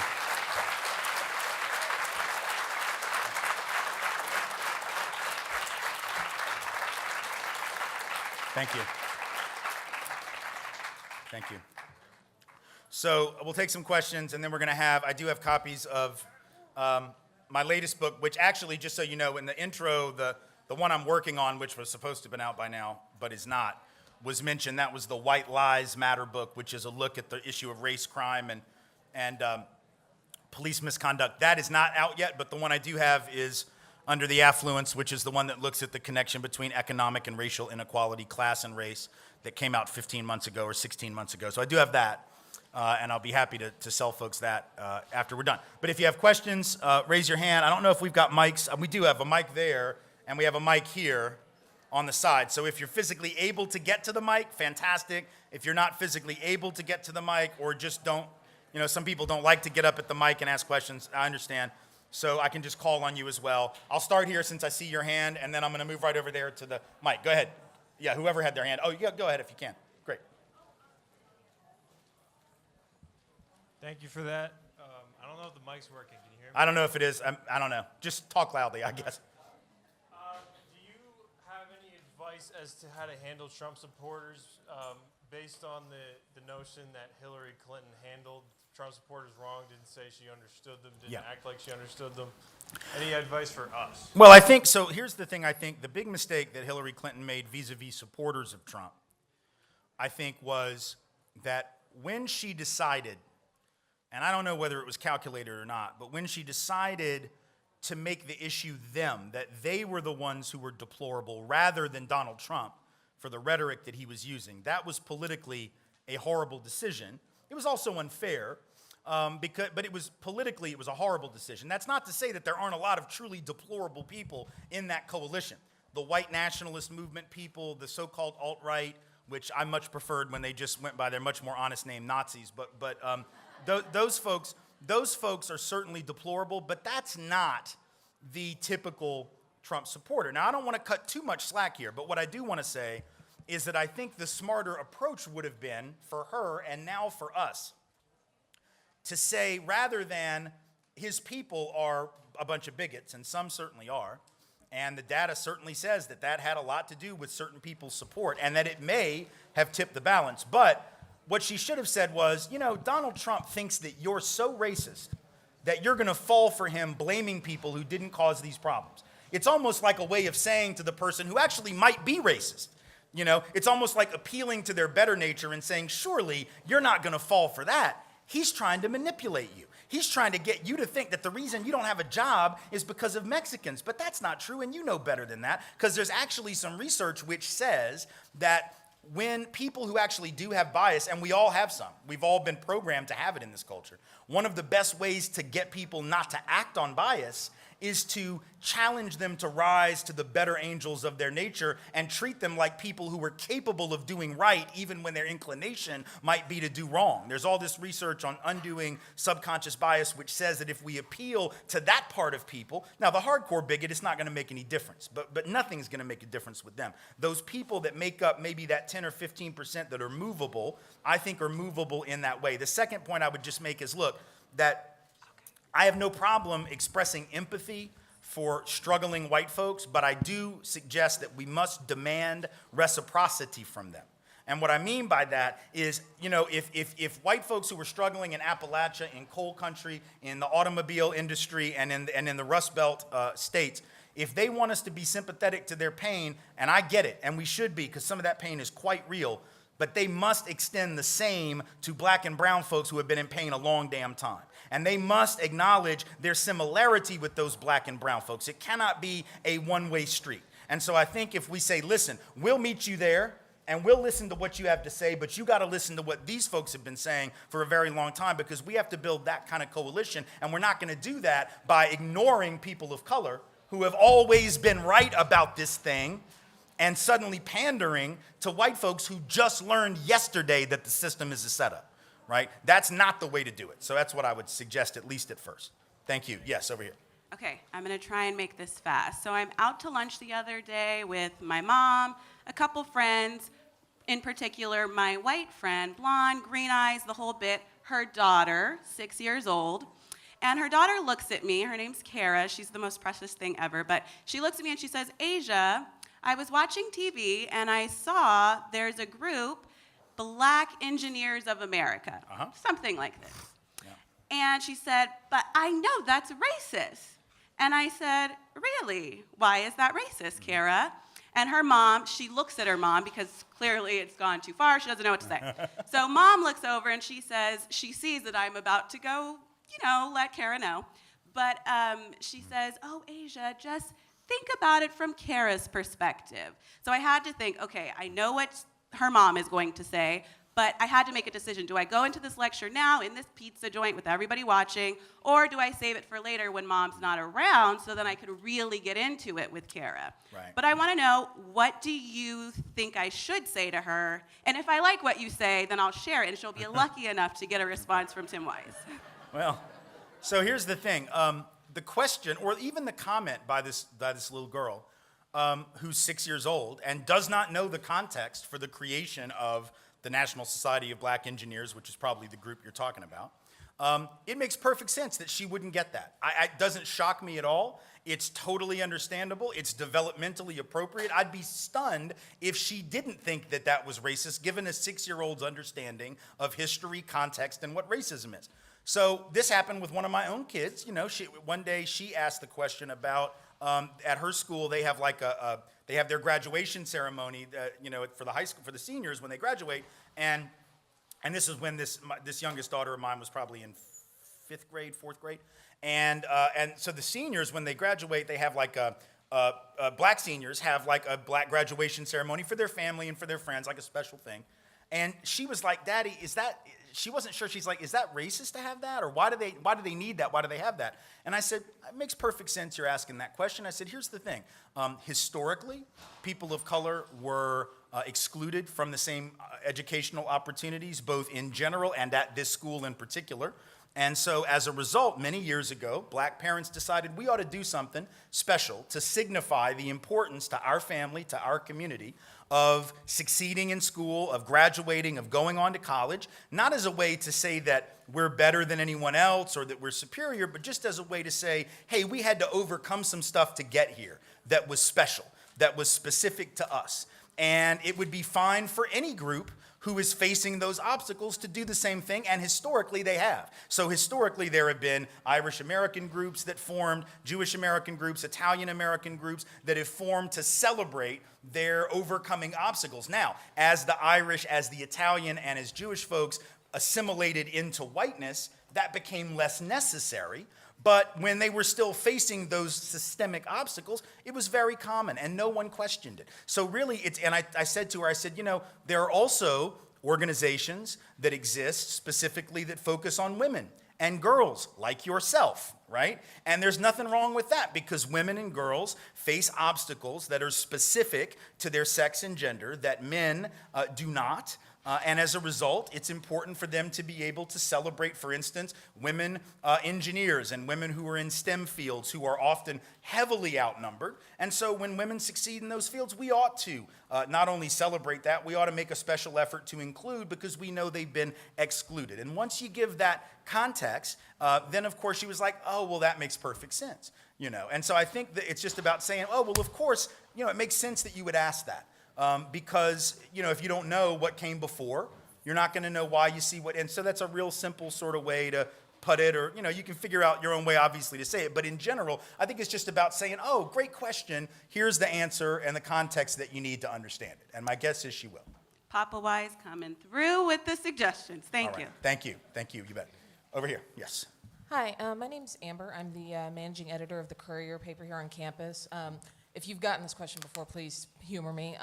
Thank you. Thank you. So we'll take some questions, and then we're going to I do have copies of my latest book, which actually, just so you know, in the intro, the one I'm working on, which was supposed to have been out by now, but is not, was mentioned. That was the White Lives Matter book, which is a look at the issue of race crime and police misconduct. That is not out yet, but the one I do have is Under the Affluence, which is the one that looks at the connection between economic and racial inequality, class and race, that came out 15 months ago or 16 months ago. So I do have that, and I'll be happy to sell folks that after we're done. But if you have questions, raise your hand. I don't know if we've got mics. We do have a mic there, and we have a mic here on the side. So if you're physically able to get to the mic, fantastic. If you're not physically able to get to the mic, or just don't, some people don't like to get up at the mic and ask questions. I understand. So I can just call on you as well. I'll start here since I see your hand, and then I'm going to move right over there to the mic. Go ahead. Yeah, whoever had their hand. Oh, yeah, go ahead if you can. Great. Thank you for that. I don't know if the mic's working. Can you hear me? I don't know if it is. I don't know. Just talk loudly, I guess. Do you have any advice as to how to handle Trump supporters based on the notion that Hillary Clinton handled Trump supporters wrong, didn't say she understood them, didn't act like she understood them? Any advice for us? Well, I think, so here's the thing. I think the big mistake that Hillary Clinton made vis-a-vis supporters of Trump, I think, was that when she decided, and I don't know whether it was calculated or not, but when she decided to make the issue them, that they were the ones who were deplorable rather than Donald Trump for the rhetoric that he was using, that was politically a horrible decision. It was also unfair, but it was politically, it was a horrible decision. That's not to say that there aren't a lot of truly deplorable people in that coalition. The white nationalist movement people, the so-called alt-right, which I much preferred when they just went by their much more honest name, Nazis. But those folks are certainly deplorable, but that's not the typical Trump supporter. Now, I don't want to cut too much slack here, but what I do want to say is that I think the smarter approach would have been for her, and now for us, to say, rather than his people are a bunch of bigots, and some certainly are, and the data certainly says that that had a lot to do with certain people's support, and that it may have tipped the balance. But what she should have said was, Donald Trump thinks that you're so racist that you're going to fall for him blaming people who didn't cause these problems. It's almost like a way of saying to the person who actually might be racist, it's almost like appealing to their better nature and saying, surely you're not going to fall for that. He's trying to manipulate you. He's trying to get you to think that the reason you don't have a job is because of Mexicans. But that's not true, and you know better than that, because there's actually some research which says that when people who actually do have bias, and we all have some, we've all been programmed to have it in this culture, one of the best ways to get people not to act on bias is to challenge them to rise to the better angels of their nature and treat them like people who are capable of doing right even when their inclination might be to do wrong. There's all this research on undoing subconscious bias which says that if we appeal to that part of people, now the hardcore bigot, it's not going to make any difference, but nothing's going to make a difference with them. Those people that make up maybe that 10 or 15% that are movable, I think are movable in that way. The second point I would just make is, look, that I have no problem expressing empathy for struggling white folks, but I do suggest that we must demand reciprocity from them. And what I mean by that is, you know, if white folks who were struggling in Appalachia, in coal country, in the automobile industry, and in the Rust Belt states, if they want us to be sympathetic to their pain, and I get it, and we should be, because some of that pain is quite real, but they must extend the same to black and brown folks who have been in pain a long damn time. And they must acknowledge their similarity with those black and brown folks. It cannot be a one-way street. And so I think if we say, listen, we'll meet you there, and we'll listen to what you have to say, but you got to listen to what these folks have been saying for a very long time, because we have to build that kind of coalition, and we're not going to do that by ignoring people of color who have always been right about this thing and suddenly pandering to white folks who just learned yesterday that the system is a setup, right? That's not the way to do it. So that's what I would suggest, at least at first. Thank you. Yes, over here. Okay, I'm gonna try and make this fast. So I'm out to lunch the other day with my mom, a couple friends, in particular my white friend, blonde, green eyes, the whole bit, her daughter, 6 years old. And her daughter looks at me, her name's Kara, she's the most precious thing ever, but she looks at me and she says, Asia, I was watching TV and I saw there's a group, Black Engineers of America, something like this. Yeah. And she said, but I know that's racist. And I said, really? Why is that racist, Kara? And her mom, she looks at her mom because clearly it's gone too far, she doesn't know what to say. So mom looks over and she says, she sees that I'm about to go, you know, let Kara know. But she says, oh, Asia, just think about it from Kara's perspective. So I had to think, okay, I know what her mom is going to say, but I had to make a decision. Do I go into this lecture now in this pizza joint with everybody watching, or do I save it for later when mom's not around so then I could really get into it with Kara? Right. But I want to know, what do you think I should say to her? And if I like what you say, then I'll share it, and she'll be lucky enough to get a response from Tim Wise. Well, so here's the thing. The question, or even the comment by this little girl who's 6 years old and does not know the context for the creation of the National Society of Black Engineers, which is probably the group you're talking about, it makes perfect sense that she wouldn't get that. It doesn't shock me at all. It's totally understandable. It's developmentally appropriate. I'd be stunned if she didn't think that that was racist, given a 6-year-old's understanding of history, context, and what racism is. So this happened with one of my own kids. You know, one day she asked the question about, at her school, they have like they have their graduation ceremony, you know, for the high school, for the seniors when they graduate. And this is when this youngest daughter of mine was probably in 5th grade, 4th grade. And so the seniors, when they graduate, they have like black seniors have like a black graduation ceremony for their family and for their friends, like a special thing. And she was like, Daddy, she wasn't sure. She's like, is that racist to have that? Or why do they need that? Why do they have that? And I said, it makes perfect sense you're asking that question. I said, here's the thing. Historically, people of color were excluded from the same educational opportunities, both in general and at this school in particular. And so as a result, many years ago, black parents decided we ought to do something special to signify the importance to our family, to our community, of succeeding in school, of graduating, of going on to college, not as a way to say that we're better than anyone else or that we're superior, but just as a way to say, hey, we had to overcome some stuff to get here that was special, that was specific to us. And it would be fine for any group who is facing those obstacles to do the same thing, and historically they have. So historically there have been Irish American groups that formed, Jewish American groups, Italian American groups that have formed to celebrate their overcoming obstacles. Now, as the Irish, as the Italian, and as Jewish folks assimilated into whiteness, that became less necessary. But when they were still facing those systemic obstacles, it was very common, and no one questioned it. So really, and I said to her, I said, you know, there are also organizations that exist specifically that focus on women and girls like yourself, right? And there's nothing wrong with that, because women and girls face obstacles that are specific to their sex and gender that men do not. And as a result, it's important for them to be able to celebrate, for instance, women engineers and women who are in STEM fields who are often heavily outnumbered. And so when women succeed in those fields, we ought to not only celebrate that, we ought to make a special effort to include, because we know they've been excluded. And once you give that context, then of course she was like, oh, well, that makes perfect sense. you know? And so I think that it's just about saying, oh, well, of course, you know, it makes sense that you would ask that. Because, you know, if you don't know what came before, you're not going to know why you see what, and so that's a real simple sort of way to put it, or, you know, you can figure out your own way, obviously, to say it. But in general, I think it's just about saying, oh, great question. Here's the answer and the context that you need to understand it. And my guess is she will. Papa Wise coming through with the suggestions. Thank All right. you. Thank you. Thank you. You bet. Over here. Yes. Hi, my name's Amber. I'm the managing editor of the Courier paper here on campus. If you've gotten this question before, please humor me.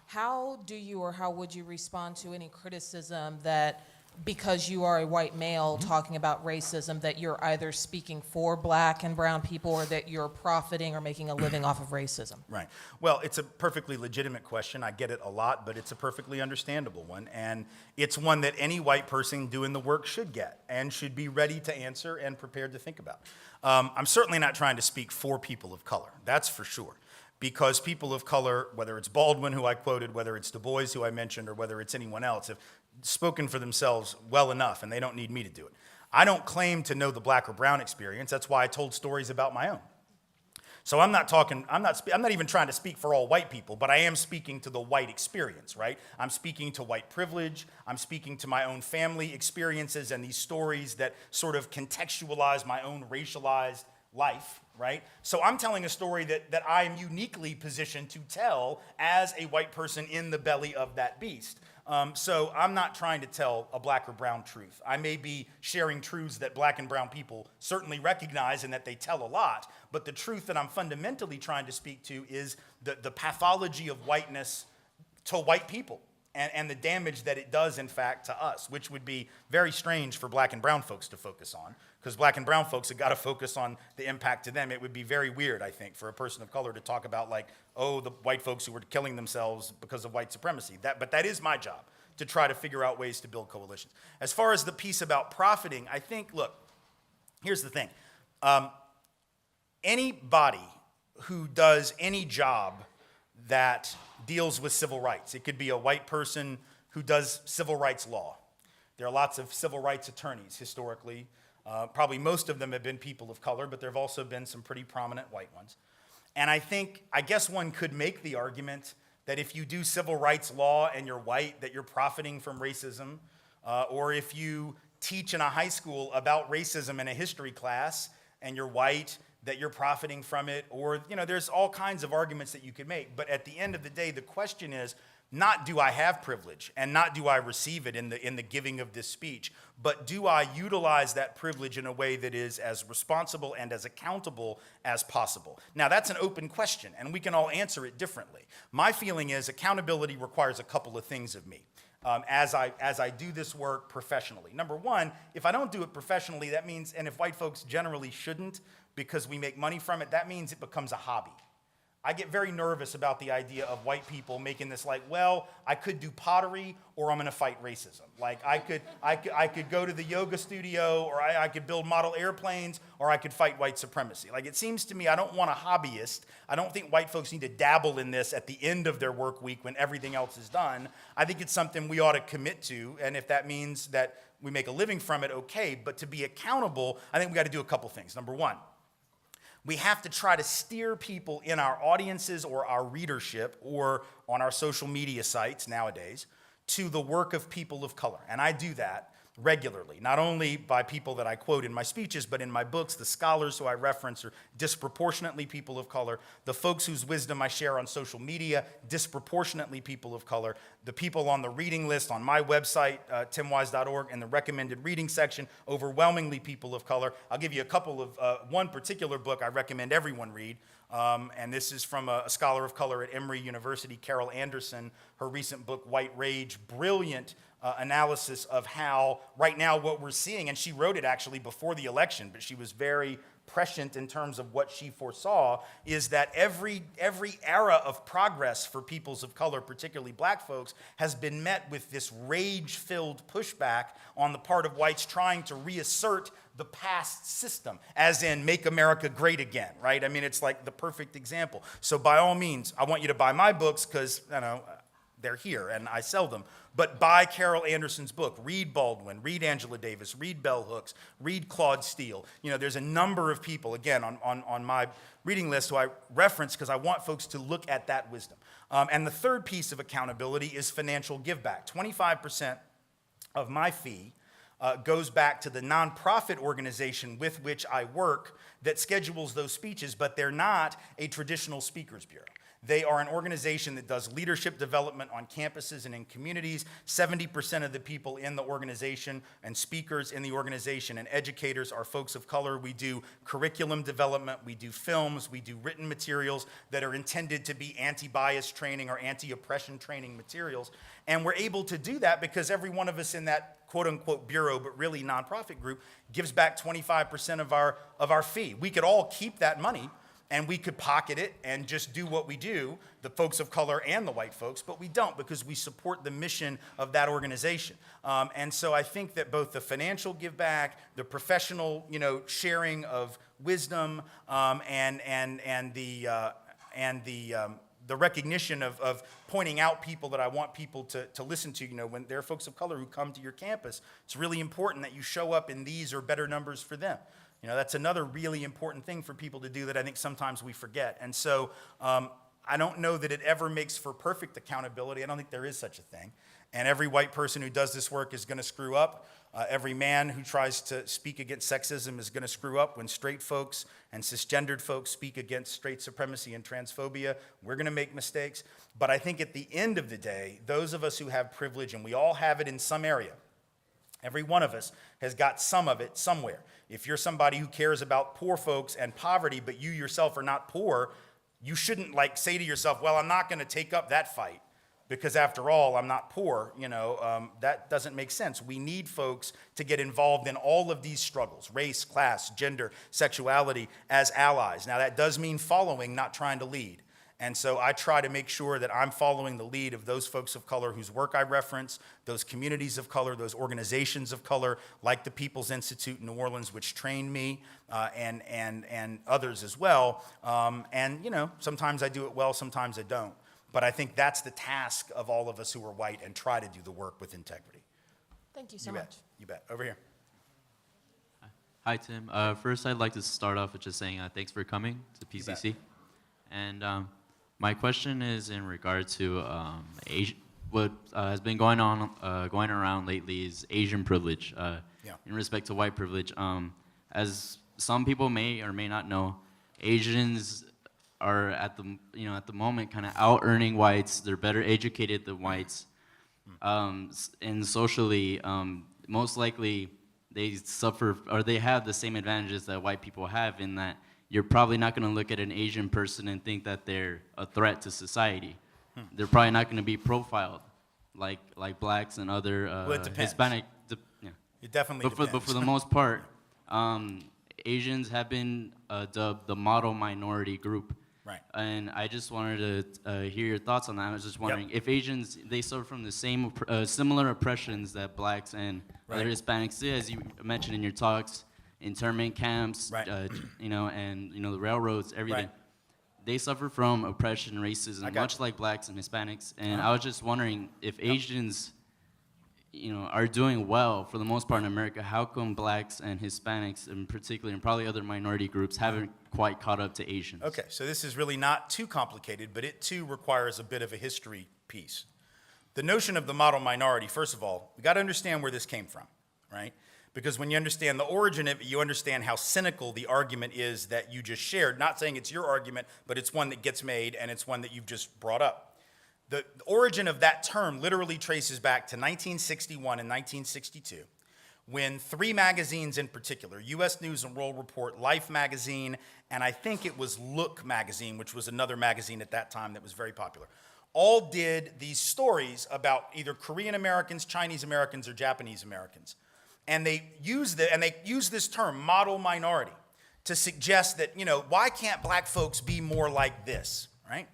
How do you or how would you respond to any criticism that because you are a white male talking about racism, that you're either speaking for black and brown people or that you're profiting or making a living off of racism? Right. Well, it's a perfectly legitimate question. I get it a lot, but it's a perfectly understandable one. And it's one that any white person doing the work should get and should be ready to answer and prepared to think about. I'm certainly not trying to speak for people of color. That's for sure. Because people of color, whether it's Baldwin, who I quoted, whether it's Du Bois, who I mentioned, or whether it's anyone else, have spoken for themselves well enough, and they don't need me to do it. I don't claim to know the black or brown experience. That's why I told stories about my own. So I'm not even trying to speak for all white people, but I am speaking to the white experience, right? I'm speaking to white privilege. I'm speaking to my own family experiences and these stories that sort of contextualize my own racialized life, right? So I'm telling a story that I am uniquely positioned to tell as a white person in the belly of that beast. So I'm not trying to tell a black or brown truth. I may be sharing truths that black and brown people certainly recognize and that they tell a lot, but the truth that I'm fundamentally trying to speak to is the pathology of whiteness to white people and the damage that it does, in fact, to us, which would be very strange for black and brown folks to focus on, because black and brown folks have got to focus on the impact to them. It would be very weird, I think, for a person of color to talk about, like, oh, the white folks who were killing themselves because of white supremacy. But that is my job, to try to figure out ways to build coalitions. As far as the piece about profiting, I think, look, here's the thing. Anybody who does any job that deals with civil rights, it could be a white person who does civil rights law. There are lots of civil rights attorneys historically. Probably most of them have been people of color, but there have also been some pretty prominent white ones. And I guess one could make the argument that if you do civil rights law and you're white, that you're profiting from racism, or if you teach in a high school about racism in a history class and you're white, that you're profiting from it, or, you know, there's all kinds of arguments that you could make. But at the end of the day, the question is not do I have privilege and not do I receive it in the giving of this speech, but do I utilize that privilege in a way that is as responsible and as accountable as possible? Now, that's an open question, and we can all answer it differently. My feeling is accountability requires a couple of things of me. As I do this work professionally. Number one, if I don't do it professionally, that means, and if white folks generally shouldn't because we make money from it, that means it becomes a hobby. I get very nervous about the idea of white people making this like, well, I could do pottery or I'm gonna fight racism. Like I could go to the yoga studio, or I could build model airplanes, or I could fight white supremacy. Like, it seems to me I don't want a hobbyist. I don't think white folks need to dabble in this at the end of their work week when everything else is done. I think it's something we ought to commit to, and if that means that we make a living from it, okay, but to be accountable, I think we gotta do a couple things. Number one, we have to try to steer people in our audiences or our readership or on our social media sites nowadays to the work of people of color. And I do that regularly, not only by people that I quote in my speeches, but in my books. The scholars who I reference are disproportionately people of color. The folks whose wisdom I share on social media, disproportionately people of color. The people on the reading list on my website, timwise.org, in the recommended reading section, overwhelmingly people of color. I'll give you a couple of, one particular book I recommend everyone read, and this is from a scholar of color at Emory University, Carol Anderson. Her recent book, White Rage, brilliant analysis of how right now what we're seeing, and she wrote it actually before the election, but she was very prescient in terms of what she foresaw, is that every era of progress for peoples of color, particularly black folks, has been met with this rage-filled pushback on the part of whites trying to reassert the past system, as in make America great again, right? I mean, it's like the perfect example. So by all means, I want you to buy my books because, they're here, and I sell them. But buy Carol Anderson's book, read Baldwin, read Angela Davis, read Bell Hooks, read Claude Steele. There's a number of people, again, on my reading list who I reference because I want folks to look at that wisdom. And the third piece of accountability is financial giveback. 25% of my fee goes back to the nonprofit organization with which I work that schedules those speeches, but they're not a traditional speakers bureau. They are an organization that does leadership development on campuses and in communities. 70% of the people in the organization and speakers in the organization and educators are folks of color. We do curriculum development, we do films, we do written materials that are intended to be anti-bias training or anti-oppression training materials. And we're able to do that because every one of us in that quote-unquote bureau, but really nonprofit group, gives back 25% of our fee. We could all keep that money, and we could pocket it and just do what we do, the folks of color and the white folks, but we don't because we support the mission of that organization. And so I think that both the financial give back, the professional, sharing of wisdom, and the recognition of pointing out people that I want people to listen to, when there are folks of color who come to your campus, it's really important that you show up in these or better numbers for them. That's another really important thing for people to do that I think sometimes we forget. And so I don't know that it ever makes for perfect accountability. I don't think there is such a thing. And every white person who does this work is going to screw up. Every man who tries to speak against sexism is going to screw up. When straight folks and cisgendered folks speak against straight supremacy and transphobia, we're going to make mistakes. But I think at the end of the day, those of us who have privilege, and we all have it in some area, every one of us has got some of it somewhere. If you're somebody who cares about poor folks and poverty, but you yourself are not poor, you shouldn't say to yourself, well, I'm not going to take up that fight because after all, I'm not poor. That doesn't make sense. We need folks to get involved in all of these struggles, race, class, gender, sexuality, as allies. Now, that does mean following, not trying to lead. And so I try to make sure that I'm following the lead of those folks of color whose work I reference, those communities of color, those organizations of color, like the People's Institute in New Orleans, which trained me, and others as well. Sometimes I do it well, sometimes I don't. But I think that's the task of all of us who are white and try to do the work with integrity. Thank you so much. You bet. Over here. Hi, Tim. First, I'd like to start off with just saying thanks for coming to PCC. And my question is in regard to what has been going around lately is Asian privilege in respect to white privilege. As some people may or may not know, Asians are at the moment kind of out earning whites. They're better educated than whites, and socially, most likely they suffer or they have the same advantages that white people have in that. You're probably not going to look at an Asian person and think that they're a threat to society. They're probably not going to be profiled like blacks and other Hispanic. It definitely depends. But for the most part, Asians have been dubbed the model minority group. Right. And I just wanted to hear your thoughts on that. I was just wondering if Asians, they suffer from the same similar oppressions that blacks and other Hispanics do, as you mentioned in your talks. Internment camps, and the railroads, everything. Right. They suffer from oppression, racism, much like blacks and Hispanics. And I was just wondering if Asians, are doing well for the most part in America. How come blacks and Hispanics, in particular, and probably other minority groups, haven't quite caught up to Asians? Okay, so this is really not too complicated, but it too requires a bit of a history piece. The notion of the model minority, first of all, we got to understand where this came from, right? Because when you understand the origin of it, you understand how cynical the argument is that you just shared. Not saying it's your argument, but it's one that gets made, and it's one that you've just brought up. The origin of that term literally traces back to 1961 and 1962, when three magazines in particular, U.S. News and World Report, Life magazine, and I think it was Look magazine, which was another magazine at that time that was very popular, all did these stories about either Korean Americans, Chinese Americans, or Japanese Americans. And they use this term, model minority, to suggest that, why can't black folks be more like this, right?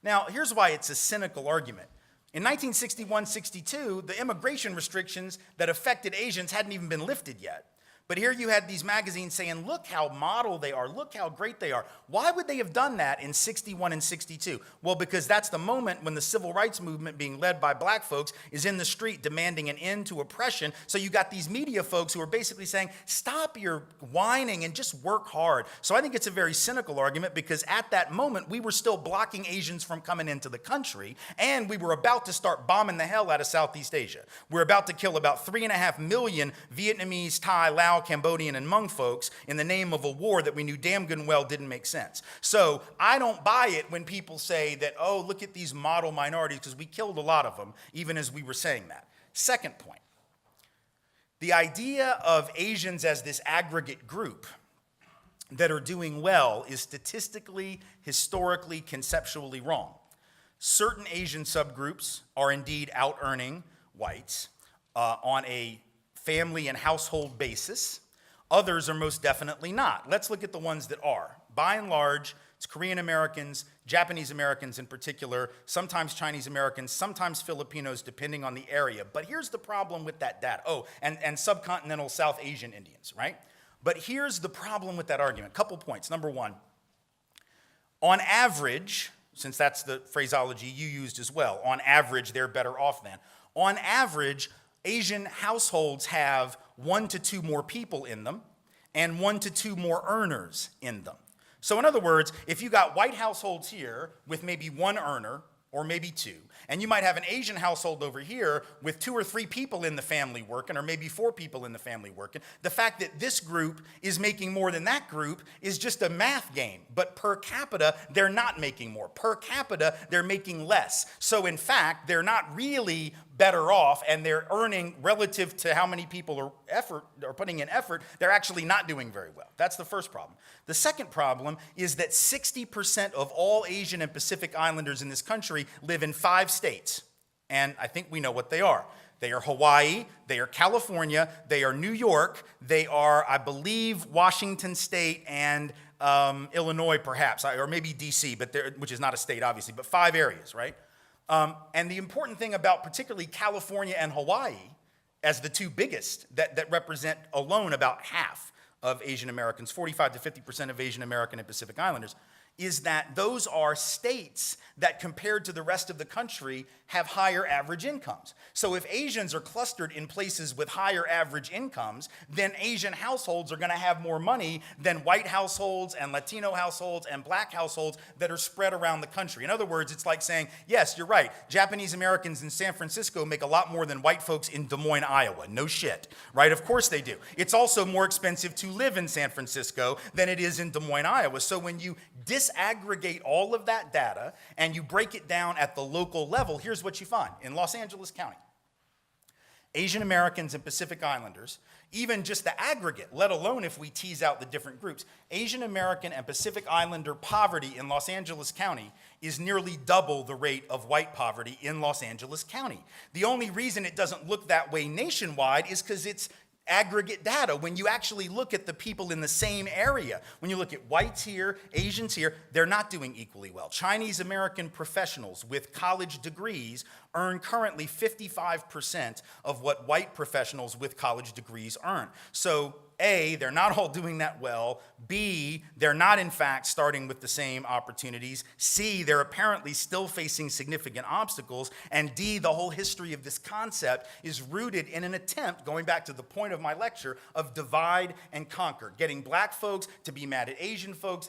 Now, here's why it's a cynical argument. In 1961-62, the immigration restrictions that affected Asians hadn't even been lifted yet. But here you had these magazines saying, look how model they are, look how great they are. Why would they have done that in 61 and 62? Well, because that's the moment when the civil rights movement being led by black folks is in the street demanding an end to oppression. So you got these media folks who are basically saying, stop your whining and just work hard. So I think it's a very cynical argument, because at that moment we were still blocking Asians from coming into the country, and we were about to start bombing the hell out of Southeast Asia. We're about to kill about 3.5 million Vietnamese, Thai, Lao, Cambodian, and Hmong folks in the name of a war that we knew damn good and well didn't make sense. So I don't buy it when people say that, oh, look at these model minorities, because we killed a lot of them, even as we were saying that. Second point, the idea of Asians as this aggregate group that are doing well is statistically, historically, conceptually wrong. Certain Asian subgroups are indeed out-earning whites on a family and household basis. Others are most definitely not. Let's look at the ones that are. By and large, it's Korean Americans, Japanese Americans in particular, sometimes Chinese Americans, sometimes Filipinos, depending on the area. But here's the problem with that data. Oh, and subcontinental South Asian Indians, right? But here's the problem with that argument. Couple points. Number one, on average, since that's the phraseology you used as well, on average, they're better off than. On average, Asian households have 1 to 2 more people in them and 1 to 2 more earners in them. So in other words, if you got white households here with maybe 1 earner or maybe 2, and you might have an Asian household over here with 2 or 3 people in the family working, or maybe 4 people in the family working, the fact that this group is making more than that group is just a math game. But per capita, they're not making more. Per capita, they're making less. So in fact, they're not really better off, and they're earning relative to how many people are putting in effort, they're actually not doing very well. That's the first problem. The second problem is that 60% of all Asian and Pacific Islanders in this country live in 5 states, and I think we know what they are. They are Hawaii, they are California, they are New York, they are, I believe, Washington State and Illinois perhaps, or maybe DC, which is not a state obviously, but 5 areas, right? And the important thing about particularly California and Hawaii as the 2 biggest that represent alone about half of Asian Americans, 45 to 50% of Asian American and Pacific Islanders, is that those are states that compared to the rest of the country have higher average incomes. So if Asians are clustered in places with higher average incomes, then Asian households are gonna have more money than white households and Latino households and black households that are spread around the country. In other words, it's like saying, yes, you're right, Japanese Americans in San Francisco make a lot more than white folks in Des Moines, Iowa. No shit, right? Of course they do. It's also more expensive to live in San Francisco than it is in Des Moines, Iowa. So when you disaggregate all of that data and you break it down at the local level, here's what you find. In Los Angeles County, Asian Americans and Pacific Islanders, even just the aggregate, let alone if we tease out the different groups, Asian American and Pacific Islander poverty in Los Angeles County is nearly double the rate of white poverty in Los Angeles County. The only reason it doesn't look that way nationwide is because it's aggregate data. When you actually look at the people in the same area, when you look at whites here, Asians here, they're not doing equally well. Chinese American professionals with college degrees earn currently 55% of what white professionals with college degrees earn. So A, they're not all doing that well. B, they're not in fact starting with the same opportunities. C, they're apparently still facing significant obstacles. And D, the whole history of this concept is rooted in an attempt, going back to the point of my lecture, of divide and conquer. Getting black folks to be mad at Asian folks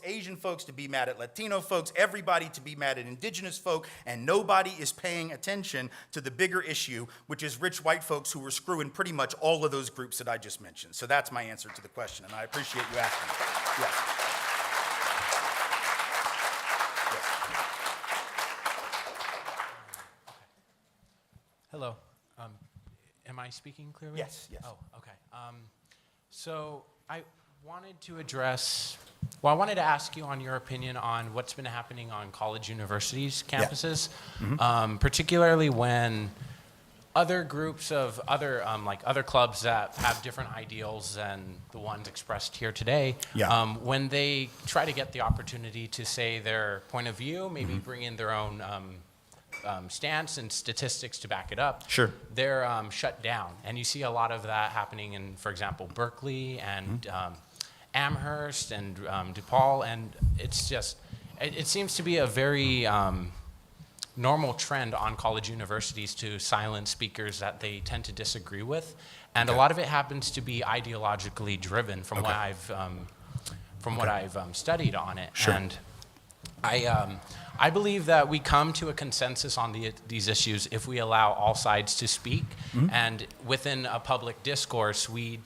to be mad at Latino folks, everybody to be mad at indigenous folk, and nobody is paying attention to the bigger issue, which is rich white folks who are screwing pretty much all of those groups that I just mentioned. So that's my answer to the question, and I appreciate you asking. Yes. Hello. Am I speaking clearly? Yes, yes. Oh, okay. So I wanted to I wanted to ask you on your opinion on what's been happening on college universities campuses, particularly when other groups of other clubs that have different ideals than the ones expressed here today, when they try to get the opportunity to say their point of view, maybe bring in their own stance and statistics to back it up, Sure. they're shut down. And you see a lot of that happening in, for example, Berkeley and Amherst and DePaul, and it's just, it seems to be a very normal trend on college universities to silence speakers that they tend to disagree with, and a lot of it happens to be ideologically driven from what I've studied on it. Sure. And I believe that we come to a consensus on these issues if we allow all sides to speak, and within a public discourse, we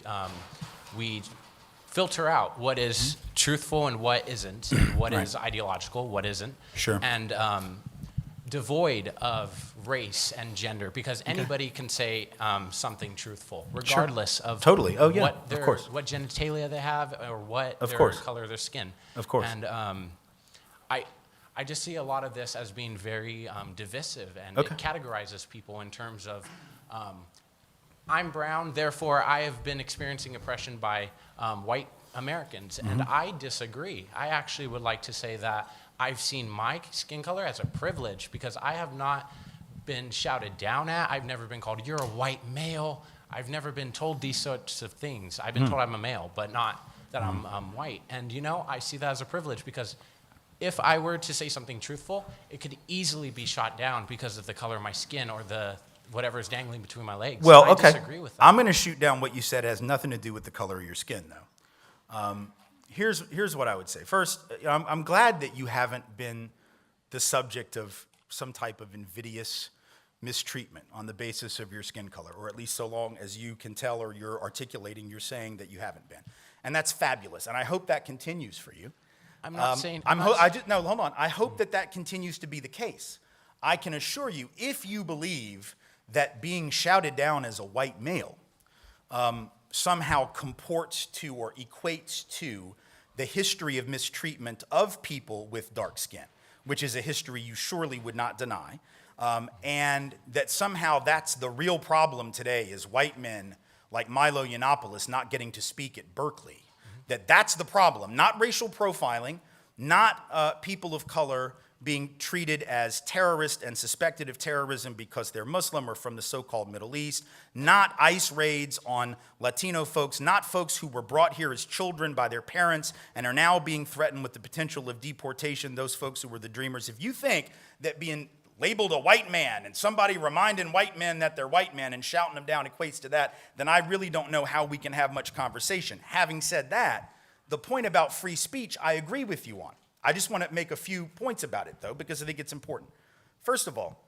filter out what is truthful and what isn't, and what is ideological, what isn't, Sure. and devoid of race and gender, because anybody can say something truthful, regardless of Totally. Oh, yeah, what of course. what genitalia they have or what Of their course. color of their skin. Of course. And I just see a lot of this as being very divisive, and Okay. it categorizes people in terms of I'm brown, therefore I have been experiencing oppression by white Americans, and I disagree. I actually would like to say that I've seen my skin color as a privilege, because I have not been shouted down at. I've never been called, you're a white male. I've never been told these sorts of things. I've been told I'm a male, but not that I'm white. And I see that as a privilege, because if I were to say something truthful, it could easily be shot down because of the color of my skin or the whatever is dangling between my legs. Well, I okay. disagree with that. I'm going to shoot down what you said. It has nothing to do with the color of your skin, though. Here's what I would say. First, I'm glad that you haven't been the subject of some type of invidious mistreatment on the basis of your skin color, or at least so long as you can tell or you're articulating, you're saying that you haven't been. And that's fabulous, and I hope that continues for you. I'm not saying. No, hold on. I hope that continues to be the case. I can assure you, if you believe that being shouted down as a white male somehow comports to or equates to the history of mistreatment of people with dark skin, which is a history you surely would not deny, and that somehow that's the real problem today is white men like Milo Yiannopoulos not getting to speak at Berkeley, that's the problem, not racial profiling, not people of color being treated as terrorists and suspected of terrorism because they're Muslim or from the so-called Middle East, not ICE raids on Latino folks, not folks who were brought here as children by their parents and are now being threatened with the potential of deportation, those folks who were the dreamers. If you think that being labeled a white man and somebody reminding white men that they're white men and shouting them down equates to that, then I really don't know how we can have much conversation. Having said that, the point about free speech, I agree with you on. I just want to make a few points about it, though, because I think it's important. First of all,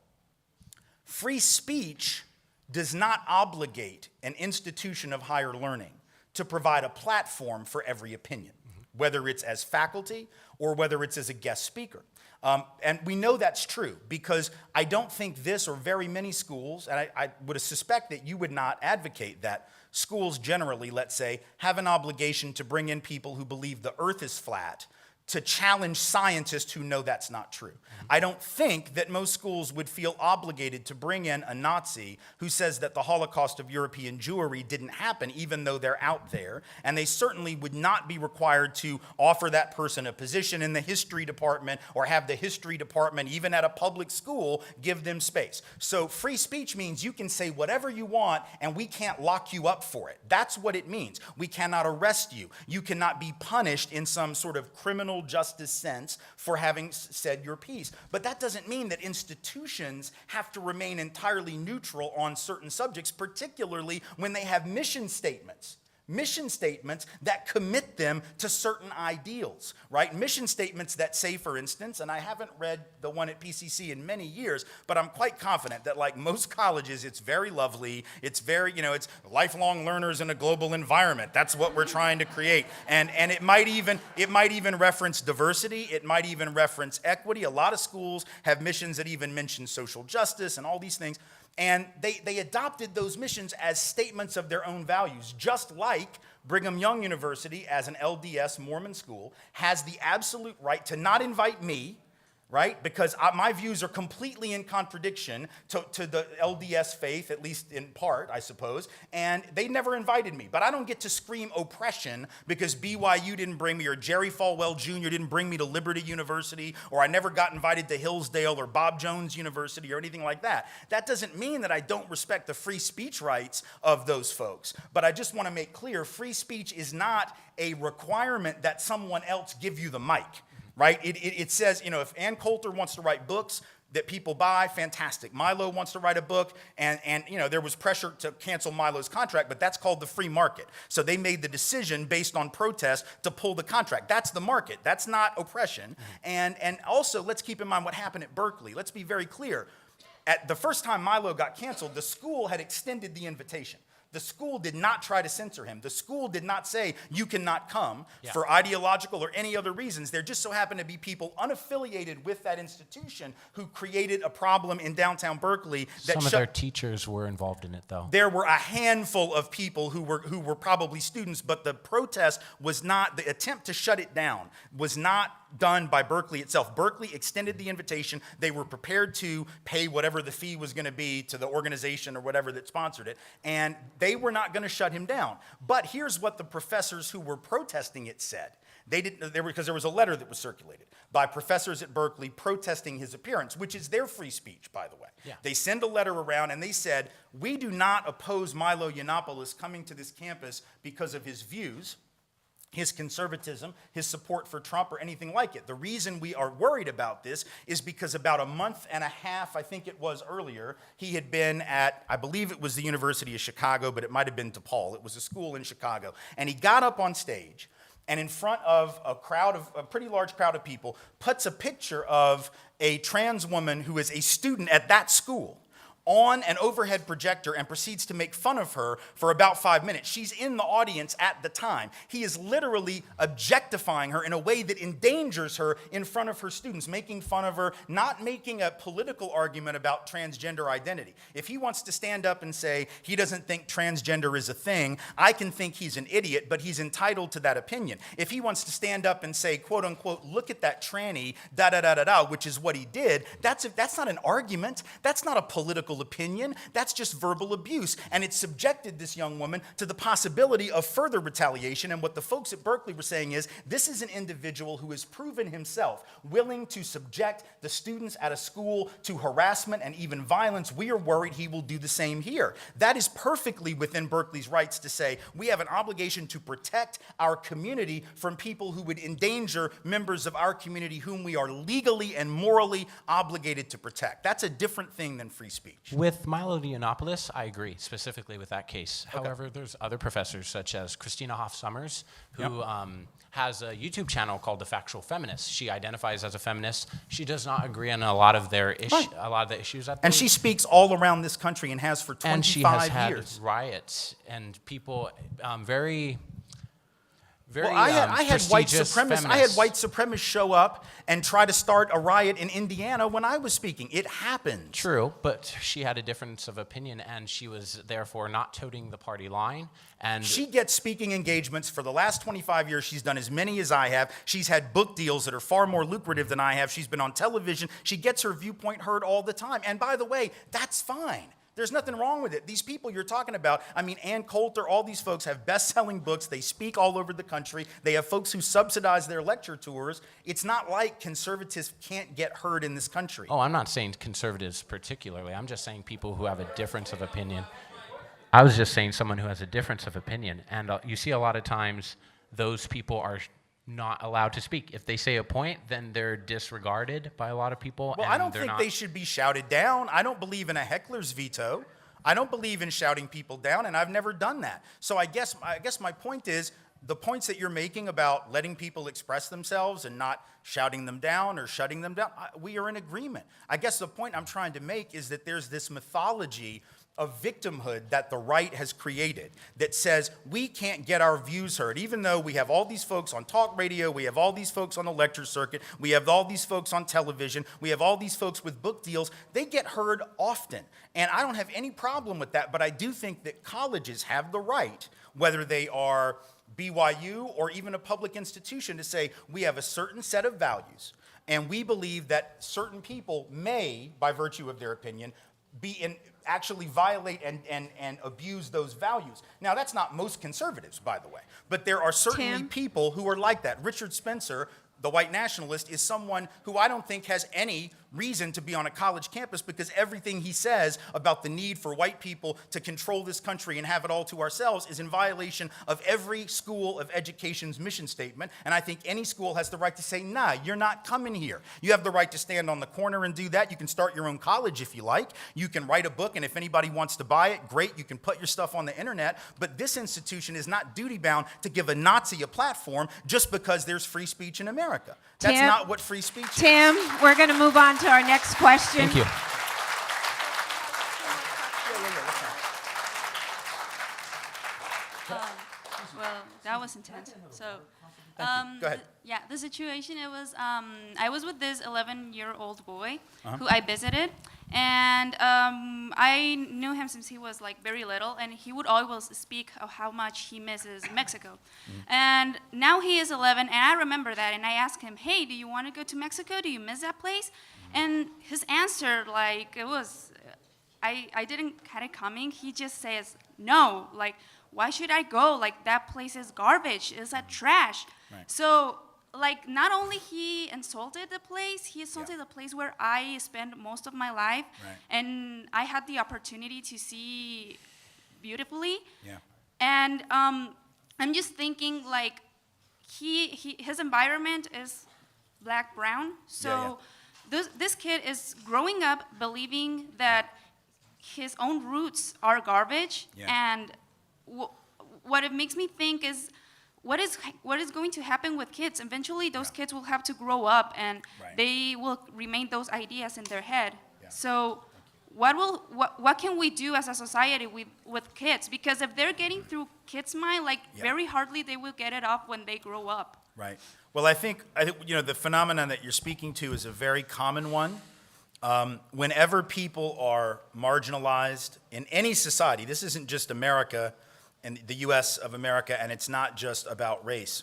free speech does not obligate an institution of higher learning to provide a platform for every opinion, whether it's as faculty or whether it's as a guest speaker. And we know that's true because I don't think this or very many schools, and I would suspect that you would not advocate that schools generally, let's say, have an obligation to bring in people who believe the earth is flat to challenge scientists who know that's not true. I don't think that most schools would feel obligated to bring in a Nazi who says that the Holocaust of European Jewry didn't happen, even though they're out there. And they certainly would not be required to offer that person a position in the history department or have the history department, even at a public school, give them space. So free speech means you can say whatever you want and we can't lock you up for it. That's what it means. We cannot arrest you. You cannot be punished in some sort of criminal justice sense for having said your piece. But that doesn't mean that institutions have to remain entirely neutral on certain subjects, particularly when they have mission statements that commit them to certain ideals, right? Mission statements that say, for instance, and I haven't read the one at PCC in many years, but I'm quite confident that like most colleges, it's very lovely. It's very, it's lifelong learners in a global environment. That's what we're trying to create. And it might even reference diversity. It might even reference equity. A lot of schools have missions that even mention social justice and all these things. And they adopted those missions as statements of their own values, just like Brigham Young University, as an LDS Mormon school, has the absolute right to not invite me, right? Because my views are completely in contradiction to the LDS faith, at least in part, I suppose, and they never invited me. But I don't get to scream oppression because BYU didn't bring me, or Jerry Falwell Jr. didn't bring me to Liberty University, or I never got invited to Hillsdale or Bob Jones University or anything like that. That doesn't mean that I don't respect the free speech rights of those folks. But I just want to make clear, free speech is not a requirement that someone else give you the mic. Right? It says, if Ann Coulter wants to write books that people buy, fantastic. Milo wants to write a book, and there was pressure to cancel Milo's contract, but that's called the free market. So they made the decision based on protest to pull the contract. That's the market. That's not oppression. And also, let's keep in mind what happened at Berkeley. Let's be very clear. At the first time Milo got canceled, the school had extended the invitation. The school did not try to censor him. The school did not say, you cannot come for ideological or any other reasons. There just so happened to be people unaffiliated with that institution who created a problem in downtown Berkeley. Some of their teachers were involved in it, though. There were a handful of people who were probably students, but the protest was not, the attempt to shut it down was not done by Berkeley itself. Berkeley extended the invitation. They were prepared to pay whatever the fee was going to be to the organization or whatever that sponsored it, and they were not going to shut him down. But here's what the professors who were protesting it said. Because there was a letter that was circulated by professors at Berkeley protesting his appearance, which is their free speech, by the way. Yeah. They send a letter around and they said, we do not oppose Milo Yiannopoulos coming to this campus because of his views, his conservatism, his support for Trump, or anything like it. The reason we are worried about this is because about a month and a half, I think it was earlier, he had been at, I believe it was the University of Chicago, but it might have been DePaul. It was a school in Chicago. And he got up on stage and in front of a pretty large crowd of people, puts a picture of a trans woman who is a student at that school on an overhead projector and proceeds to make fun of her for about 5 minutes. She's in the audience at the time. He is literally objectifying her in a way that endangers her in front of her students, making fun of her, not making a political argument about transgender identity. If he wants to stand up and say he doesn't think transgender is a thing, I can think he's an idiot, but he's entitled to that opinion. If he wants to stand up and say, quote unquote, look at that tranny, da-da-da-da-da, which is what he did, that's not an argument. That's not a political opinion. That's just verbal abuse. And it subjected this young woman to the possibility of further retaliation. And what the folks at Berkeley were saying is, this is an individual who has proven himself willing to subject the students at a school to harassment and even violence. We are worried he will do the same here. That is perfectly within Berkeley's rights to say, we have an obligation to protect our community from people who would endanger members of our community whom we are legally and morally obligated to protect. That's a different thing than free speech. With Milo Yiannopoulos, I agree, specifically with that case. Okay. However, there's other professors, such as Christina Hoff Sommers, who has a YouTube channel called The Factual Feminist. She identifies as a feminist. She does not agree on a lot of their a lot of the issues. And she speaks all around this country and has for 25 years. And she has had riots and people very I had white supremacists. I had white supremacists show up and try to start a riot in Indiana when I was speaking. It happened. True, but she had a difference of opinion, and she was therefore not toting the party line. And she gets speaking engagements for the last 25 years. She's done as many as I have. She's had book deals that are far more lucrative than I have. She's been on television. She gets her viewpoint heard all the time. And by the way, that's fine. There's nothing wrong with it. These people you're talking about, I mean, Ann Coulter, all these folks have best-selling books. They speak all over the country. They have folks who subsidize their lecture tours. It's not like conservatives can't get heard in this country. Oh, I'm not saying conservatives particularly. I'm just saying people who have a difference of opinion. I was just saying someone who has a difference of opinion. And you see a lot of times those people are not allowed to speak. If they say a point, then they're disregarded by a lot of people. Well, I don't think they should be shouted down. I don't believe in a heckler's veto. I don't believe in shouting people down, and I've never done that. So I guess my point is, the points that you're making about letting people express themselves and not shouting them down or shutting them down, we are in agreement. I guess the point I'm trying to make is that there's this mythology of victimhood that the right has created that says we can't get our views heard, even though we have all these folks on talk radio, we have all these folks on the lecture circuit, we have all these folks on television, we have all these folks with book deals. They get heard often, and I don't have any problem with that, but I do think that colleges have the right, whether they are BYU or even a public institution, to say we have a certain set of values, And we believe that certain people may, by virtue of their opinion, actually violate and abuse those values. Now, that's not most conservatives, by the way, but there are certainly people who are like that. Richard Spencer, the white nationalist, is someone who I don't think has any reason to be on a college campus, because everything he says about the need for white people to control this country and have it all to ourselves is in violation of every school of education's mission statement. And I think any school has the right to say, nah, you're not coming here. You have the right to stand on the corner and do that. You can start your own college if you like. You can write a book, and if anybody wants to buy it, great. You can put your stuff on the internet. But this institution is not duty-bound to give a Nazi a platform just because there's free speech in America. That's not what free speech is. Tim, we're going to move on to our next question. Thank you. Well, that was intense. So, Go ahead. yeah, the situation, it was, I was with this 11-year-old boy who I visited, and I knew him since he was like very little, and he would always speak of how much he misses Mexico. And now he is 11, and I remember that, and I asked him, hey, do you want to go to Mexico? Do you miss that place? And his answer, like, it was, I didn't had it coming. He just says, no, like, why should I go? Like, that place is garbage. It's a trash. Right. So, like, not only he insulted the place, he insulted the place where I spent most of my life. Right. And I had the opportunity to see beautifully. Yeah. And I'm just thinking, like, his environment is black-brown. So this kid is growing up believing that his own roots are garbage. Yeah. And what it makes me think is, what is going to happen with kids? Eventually, those kids will have to grow up, and they will remain those ideas in their head. Yeah. So, what can we do as a society with kids? Because if they're getting through kids' mind, like very hardly they will get it off when they grow up. Right. Well, I think the phenomenon that you're speaking to is a very common one. Whenever people are marginalized in any society, this isn't just America and the U.S. of America, and it's not just about race.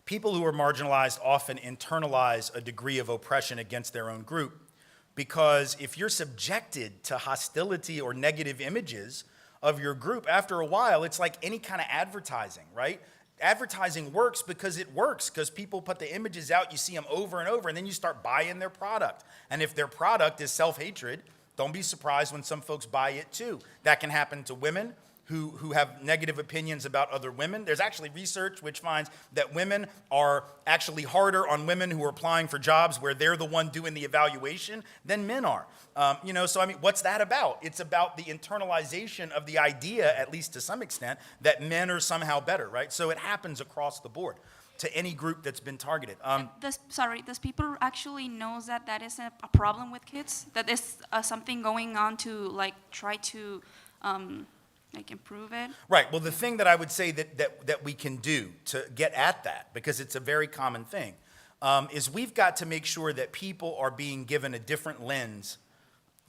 People who are marginalized often internalize a degree of oppression against their own group, because if you're subjected to hostility or negative images of your group, after a while, it's like any kind of advertising, right? Advertising works because people put the images out, you see them over and over, and then you start buying their product. And if their product is self-hatred, don't be surprised when some folks buy it too. That can happen to women who have negative opinions about other women. There's actually research which finds that women are actually harder on women who are applying for jobs where they're the one doing the evaluation than men are. So I mean, what's that about? It's about the internalization of the idea, at least to some extent, that men are somehow better, right? So it happens across the board to any group that's been targeted. Does people actually know that is a problem with kids? That is something going on to like try to like improve it? Right. Well, the thing that I would say that we can do to get at that, because it's a very common thing, is we've got to make sure that people are being given a different lens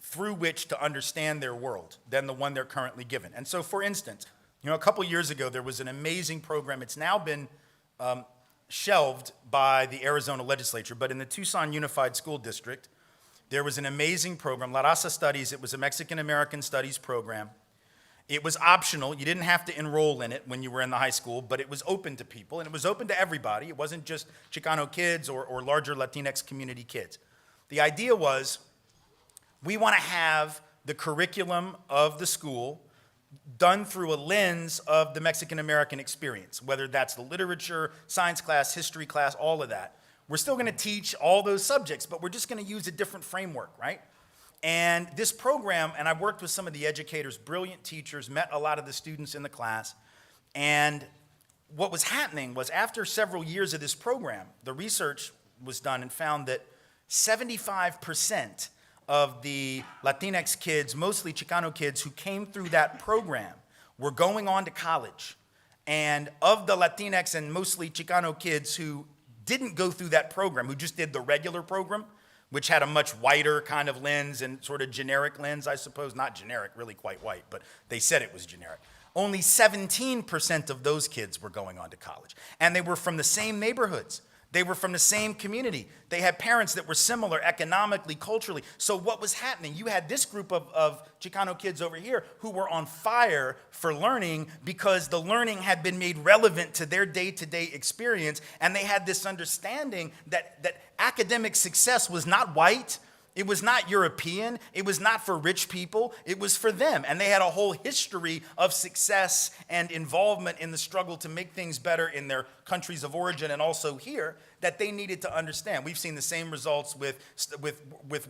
through which to understand their world than the one they're currently given. And so, for instance, a couple years ago, there was an amazing program. It's now been shelved by the Arizona legislature, but in the Tucson Unified School District, there was an amazing program, La Raza Studies. It was a Mexican-American studies program. It was optional. You didn't have to enroll in it when you were in the high school, but it was open to people, and it was open to everybody. It wasn't just Chicano kids or larger Latinx community kids. The idea was, we want to have the curriculum of the school done through a lens of the Mexican-American experience, whether that's the literature, science class, history class, all of that. We're still going to teach all those subjects, but we're just going to use a different framework, right? And this program, and I worked with some of the educators, brilliant teachers, met a lot of the students in the class, and what was happening was, after several years of this program, the research was done and found that 75% of the Latinx kids, mostly Chicano kids, who came through that program were going on to college. And of the Latinx and mostly Chicano kids who didn't go through that program, who just did the regular program, which had a much whiter kind of lens and sort of generic lens, I suppose. Not generic, really quite white, but they said it was generic. Only 17% of those kids were going on to college. And they were from the same neighborhoods. They were from the same community. They had parents that were similar economically, culturally. So what was happening? You had this group of Chicano kids over here who were on fire for learning because the learning had been made relevant to their day-to-day experience, and they had this understanding that academic success was not white, it was not European, it was not for rich people, it was for them. And they had a whole history of success and involvement in the struggle to make things better in their countries of origin and also here that they needed to understand. We've seen the same results with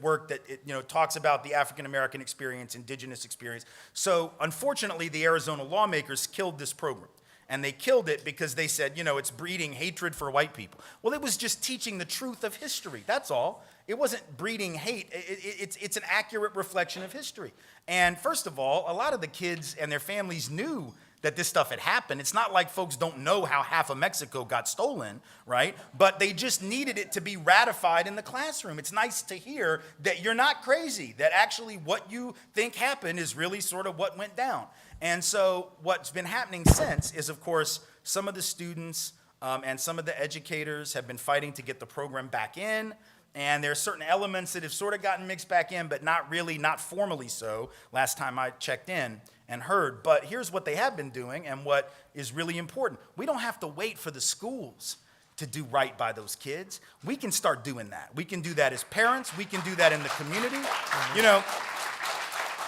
work that talks about the African American experience, indigenous experience. So unfortunately, the Arizona lawmakers killed this program. And they killed it because they said, it's breeding hatred for white people. Well, it was just teaching the truth of history. That's all. It wasn't breeding hate. It's an accurate reflection of history. And first of all, a lot of the kids and their families knew that this stuff had happened. It's not like folks don't know how half of Mexico got stolen, right? But they just needed it to be ratified in the classroom. It's nice to hear that you're not crazy, that actually what you think happened is really sort of what went down. And so what's been happening since is, of course, some of the students and some of the educators have been fighting to get the program back in. And there are certain elements that have sort of gotten mixed back in, but not formally so, last time I checked in and heard. But here's what they have been doing and what is really important. We don't have to wait for the schools to do right by those kids. We can start doing that. We can do that as parents. We can do that in the community.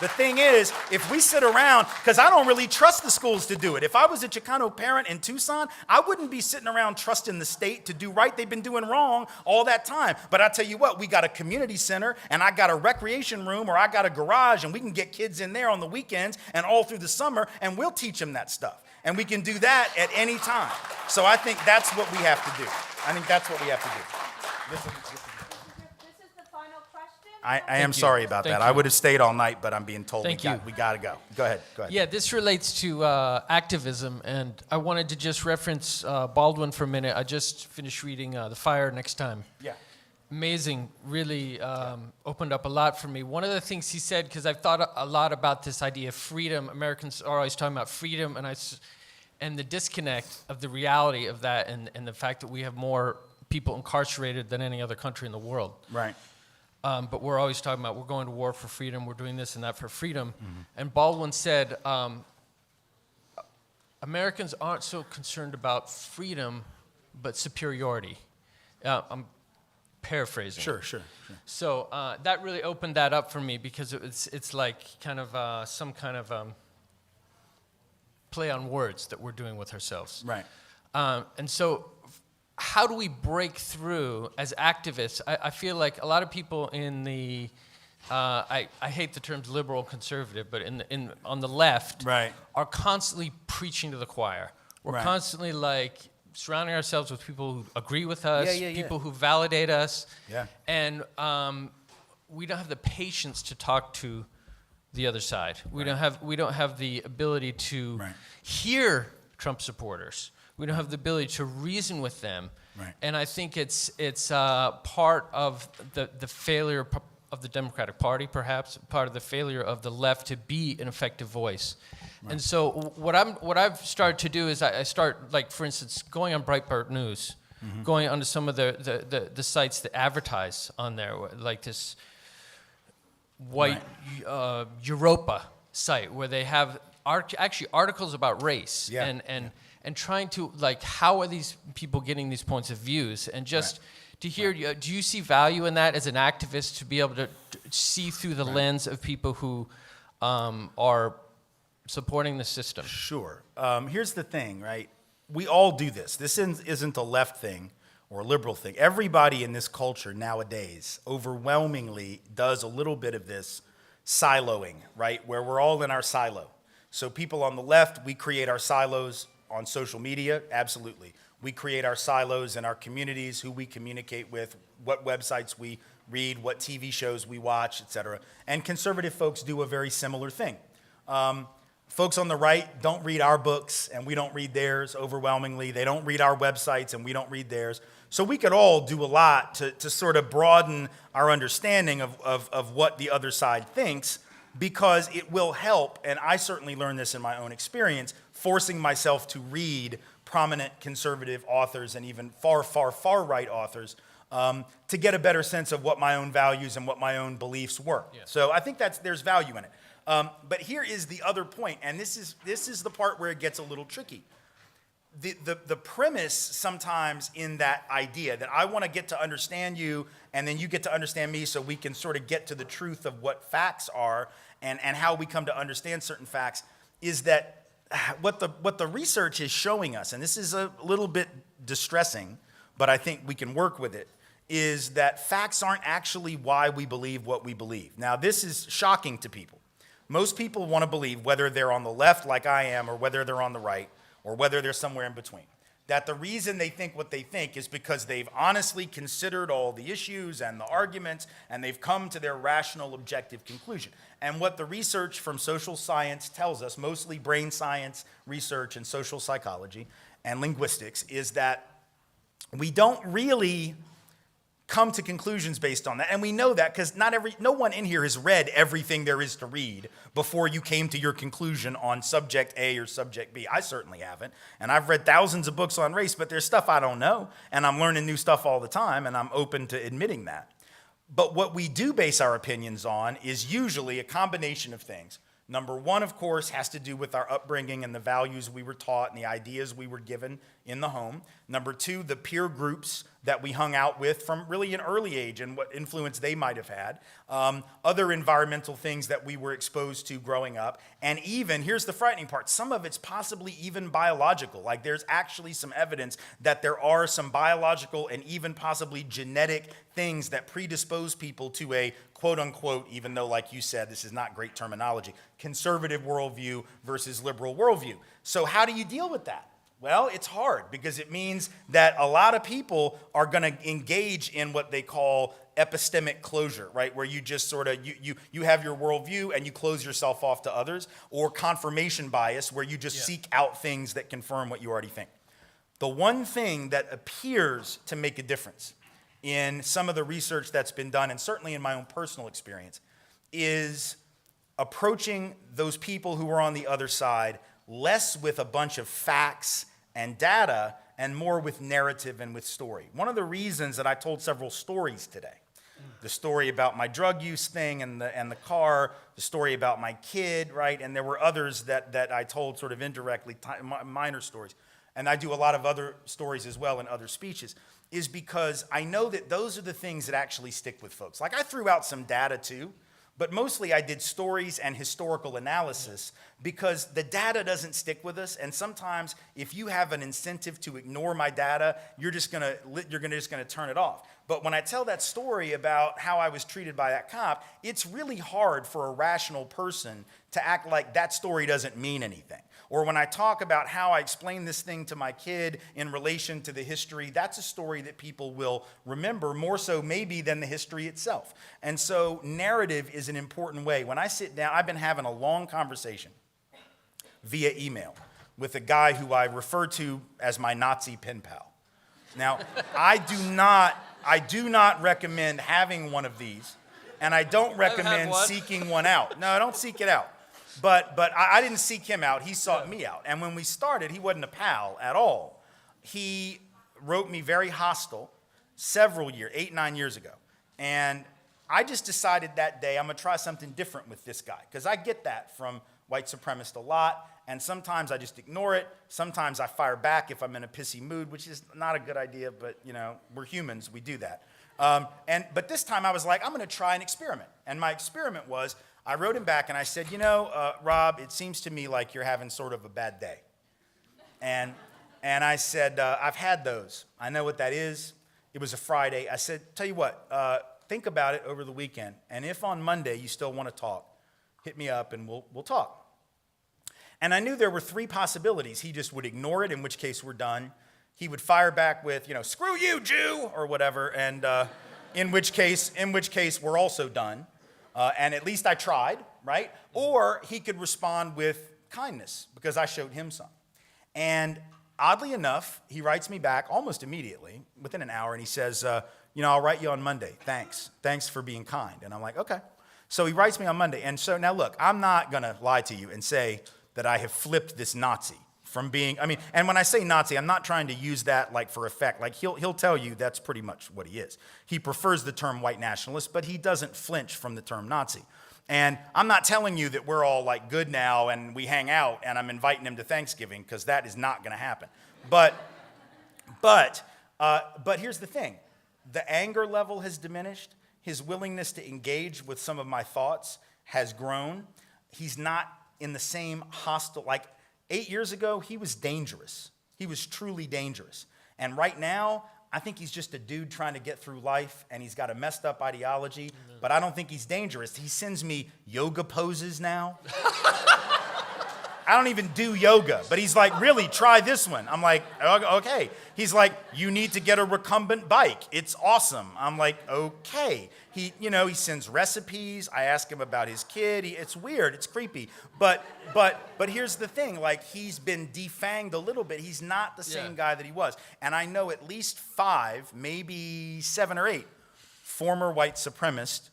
The thing is, if we sit around, because I don't really trust the schools to do it. If I was a Chicano parent in Tucson, I wouldn't be sitting around trusting the state to do right. They've been doing wrong all that time. But I tell you what, we got a community center, and I got a recreation room, or I got a garage, and we can get kids in there on the weekends and all through the summer, and we'll teach them that stuff. And we can do that at any time. So I think that's what we have to do. This is the final question. I am sorry about that. I would have stayed all night, but I'm being told we got to go. Go ahead. Yeah, this relates to activism, and I wanted to just reference Baldwin for a minute. I just finished reading The Fire Next Time. Yeah. Amazing, really opened up a lot for me. One of the things he said, because I've thought a lot about this idea of freedom. Americans are always talking about freedom, and the disconnect of the reality of that, and the fact that we have more people incarcerated than any other country in the world. Right. But we're always talking about we're going to war for freedom, we're doing this and that for freedom. Mm-hmm. And Baldwin said, Americans aren't so concerned about freedom, but superiority. I'm paraphrasing. Sure. So that really opened that up for me because it's like kind of some kind of play on words that we're doing with ourselves. Right. And so how do we break through as activists? I feel like a lot of people in the, I hate the terms liberal conservative, but on the left right. are constantly preaching to the choir. We're right. constantly like surrounding ourselves with people who agree with us, people who validate us, and we don't have the patience to talk to the other side. We don't have the ability to hear Trump supporters. We don't have the ability to reason with them. Right. And I think it's part of the failure of the Democratic Party, perhaps part of the failure of the left to be an effective voice. Right. And so what I've started to do is I start, like, for instance, going on Breitbart News, going onto some of the sites that advertise on there, like this white Europa site where they have actually articles about race and trying to, like, how are these people getting these points of views, and just to hear, do you see value in that as an activist, to be able to see through the lens of people who are supporting the system? Sure. Here's the thing, right? We all do this. This isn't a left thing or a liberal thing. Everybody in this culture nowadays overwhelmingly does a little bit of this siloing, right? Where we're all in our silo. So people on the left, we create our silos on social media, absolutely. We create our silos in our communities, who we communicate with, what websites we read, what TV shows we watch, et cetera. And conservative folks do a very similar thing. Folks on the right don't read our books, and we don't read theirs overwhelmingly. They don't read our websites, and we don't read theirs. So we could all do a lot to sort of broaden our understanding of what the other side thinks, because it will help, and I certainly learned this in my own experience, forcing myself to read prominent conservative authors and even far, far, far right authors to get a better sense of what my own values and what my own beliefs were. Yeah. So I think there's value in it. But here is the other point, and this is the part where it gets a little tricky. The premise sometimes in that idea that I want to get to understand you and then you get to understand me so we can sort of get to the truth of what facts are and how we come to understand certain facts is that what the research is showing us, and this is a little bit distressing, but I think we can work with it, is that facts aren't actually why we believe what we believe. Now, this is shocking to people. Most people want to believe, whether they're on the left like I am or whether they're on the right, or whether they're somewhere in between, that the reason they think what they think is because they've honestly considered all the issues and the arguments, and they've come to their rational, objective conclusion. And what the research from social science tells us, mostly brain science research and social psychology and linguistics, is that we don't really come to conclusions based on that. And we know that because no one in here has read everything there is to read before you came to your conclusion on subject A or subject B. I certainly haven't. And I've read thousands of books on race, but there's stuff I don't know. And I'm learning new stuff all the time, and I'm open to admitting that. But what we do base our opinions on is usually a combination of things. Number one, of course, has to do with our upbringing and the values we were taught and the ideas we were given in the home. Number two, the peer groups that we hung out with from really an early age and what influence they might have had. Other environmental things that we were exposed to growing up. And even, here's the frightening part, some of it's possibly even biological. Like there's actually some evidence that there are some biological and even possibly genetic things that predispose people to a quote unquote, even though like you said, this is not great terminology, conservative worldview versus liberal worldview. So how do you deal with that? Well, it's hard because it means that a lot of people are going to engage in what they call epistemic closure, right? Where you just sort of, you have your worldview and you close yourself off to others, or confirmation bias where you just seek out things that confirm what you already think. The one thing that appears to make a difference in some of the research that's been done, and certainly in my own personal experience, is approaching those people who are on the other side less with a bunch of facts and data and more with narrative and with story. One of the reasons that I told several stories today, the story about my drug use thing and the car, the story about my kid, right? And there were others that I told sort of indirectly, minor stories. And I do a lot of other stories as well in other speeches, is because I know that those are the things that actually stick with folks. Like I threw out some data too, but mostly I did stories and historical analysis because the data doesn't stick with us. And sometimes if you have an incentive to ignore my data, you're just gonna turn it off. But when I tell that story about how I was treated by that cop, it's really hard for a rational person to act like that story doesn't mean anything. Or when I talk about how I explain this thing to my kid in relation to the history, that's a story that people will remember more so maybe than the history itself. And so narrative is an important way. When I sit down, I've been having a long conversation via email with a guy who I refer to as my Nazi pen pal. Now, I do not recommend having one of these, and I don't recommend seeking one out. No, don't seek it out. But I didn't seek him out. He sought me out. And when we started, he wasn't a pal at all. He wrote me very hostile several years, 8, 9 years ago. And I just decided that day I'm going to try something different with this guy. Because I get that from white supremacists a lot. And sometimes I just ignore it. Sometimes I fire back if I'm in a pissy mood, which is not a good idea. But, you know, we're humans. We do that. But this time I was like, I'm going to try an experiment. And my experiment was, I wrote him back and I said, Rob, it seems to me like you're having sort of a bad day. And I said, I've had those. I know what that is. It was a Friday. I said, tell you what, think about it over the weekend. And if on Monday you still want to talk, hit me up and we'll talk. And I knew there were 3 possibilities. He just would ignore it, in which case we're done. He would fire back with, screw you, Jew, or whatever. And in which case we're also done. And at least I tried, right? Or he could respond with kindness because I showed him some. And oddly enough, he writes me back almost immediately, within an hour, and he says, I'll write you on Monday. Thanks. Thanks for being kind. And I'm like, okay. So he writes me on Monday. And so now look, I'm not going to lie to you and say that I have flipped this Nazi from being, I mean, and when I say Nazi, I'm not trying to use that like for effect. Like he'll tell you that's pretty much what he is. He prefers the term white nationalist, but he doesn't flinch from the term Nazi. And I'm not telling you that we're all like good now and we hang out and I'm inviting him to Thanksgiving, because that is not going to happen. But here's the thing. The anger level has diminished. His willingness to engage with some of my thoughts has grown. He's not in the same hostile, like 8 years ago, he was dangerous. He was truly dangerous. And right now, I think he's just a dude trying to get through life, and he's got a messed up ideology, but I don't think he's dangerous. He sends me yoga poses now. I don't even do yoga, but he's like, really, try this one. I'm like, okay. He's like, you need to get a recumbent bike. It's awesome. I'm like, okay. He sends recipes. I ask him about his kid. It's weird. It's creepy. But here's the thing. Like, he's been defanged a little bit. He's not the same guy that he was. And I know at least 5, maybe 7 or 8 former white supremacists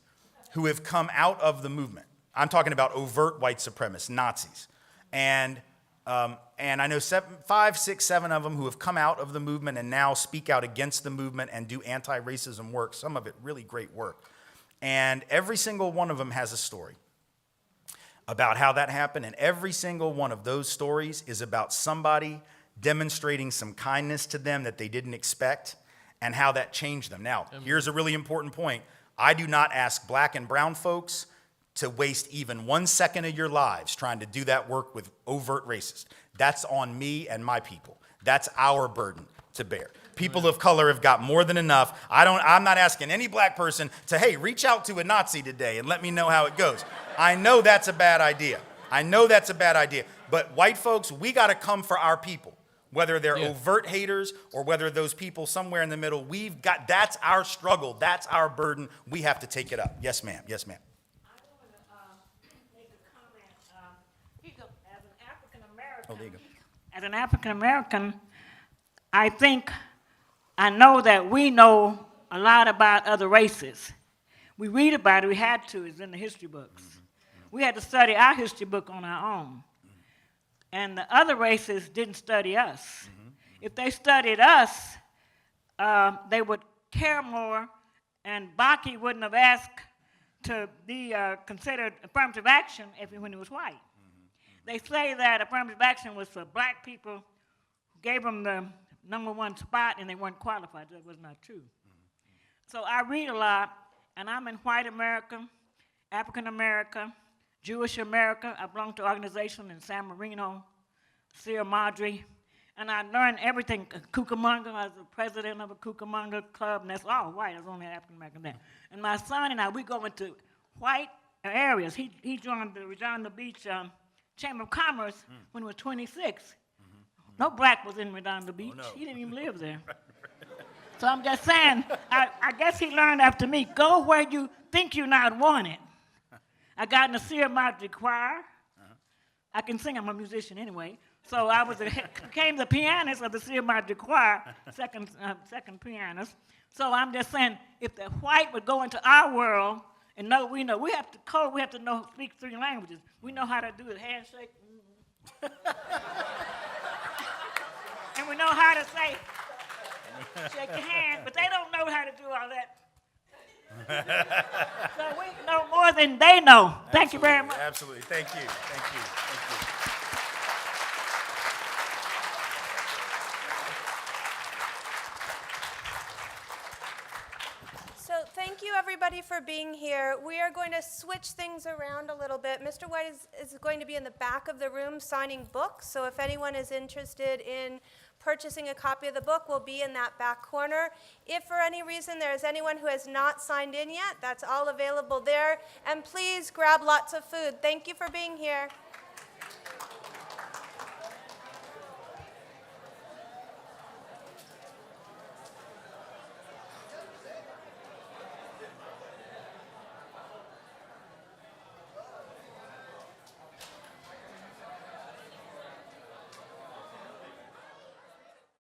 who have come out of the movement. I'm talking about overt white supremacists, Nazis. And I know 5, 6, 7 of them who have come out of the movement and now speak out against the movement and do anti-racism work, some of it really great work. And every single one of them has a story about how that happened, and every single one of those stories is about somebody demonstrating some kindness to them that they didn't expect and how that changed them. Now, here's a really important point. I do not ask black and brown folks to waste even 1 second of your lives trying to do that work with overt racists. That's on me and my people. That's our burden to bear. People of color have got more than enough. I'm not asking any black person to, hey, reach out to a Nazi today and let me know how it goes. I know that's a bad idea. But white folks, we got to come for our people. Whether they're overt haters or whether those people somewhere in the middle, that's our struggle. That's our burden. We have to take it up. Yes, ma'am. Yes, ma'am. Oh, there you go. As an African American, I know that we know a lot about other races. We read about it, we had to, it's in the history books. We had to study our history book on our own. And the other races didn't study us. If they studied us, they would care more, and Baki wouldn't have asked to be considered affirmative action when he was white. They say that affirmative action was for black people who gave them the #1 spot and they weren't qualified. That was not true. So I read a lot, and I'm in white America, African America, Jewish America. I belong to an organization in San Marino, Sierra Madre, and I learned everything. Cucamonga, I was the president of a Cucamonga club, and that's all white. I was only African American there. And my son and I, we go into white areas. He joined the Redondo Beach Chamber of Commerce when he was 26. No black was in Redondo Beach. Oh, no. He didn't even live there. So I'm just saying, I guess he learned after me, go where you think you're not wanted. I got in the Sierra Madre choir. I can sing, I'm a musician anyway. So I became the pianist of the Sierra Madre choir, second pianist. So I'm just saying, if the white would go into our world, and we have to code, we have to know, speak 3 languages. We know how to do the handshake. And we know how to say, shake your hand, but they don't know how to do all that. So we know more than they know. Thank you very much. Absolutely. Thank you. Thank you. Thank you. So thank you, everybody, for being here. We are going to switch things around a little bit. Mr. White is going to be in the back of the room signing books. So if anyone is interested in purchasing a copy of the book, we'll be in that back corner. If for any reason there is anyone who has not signed in yet, that's all available there. And please grab lots of food. Thank you for being here.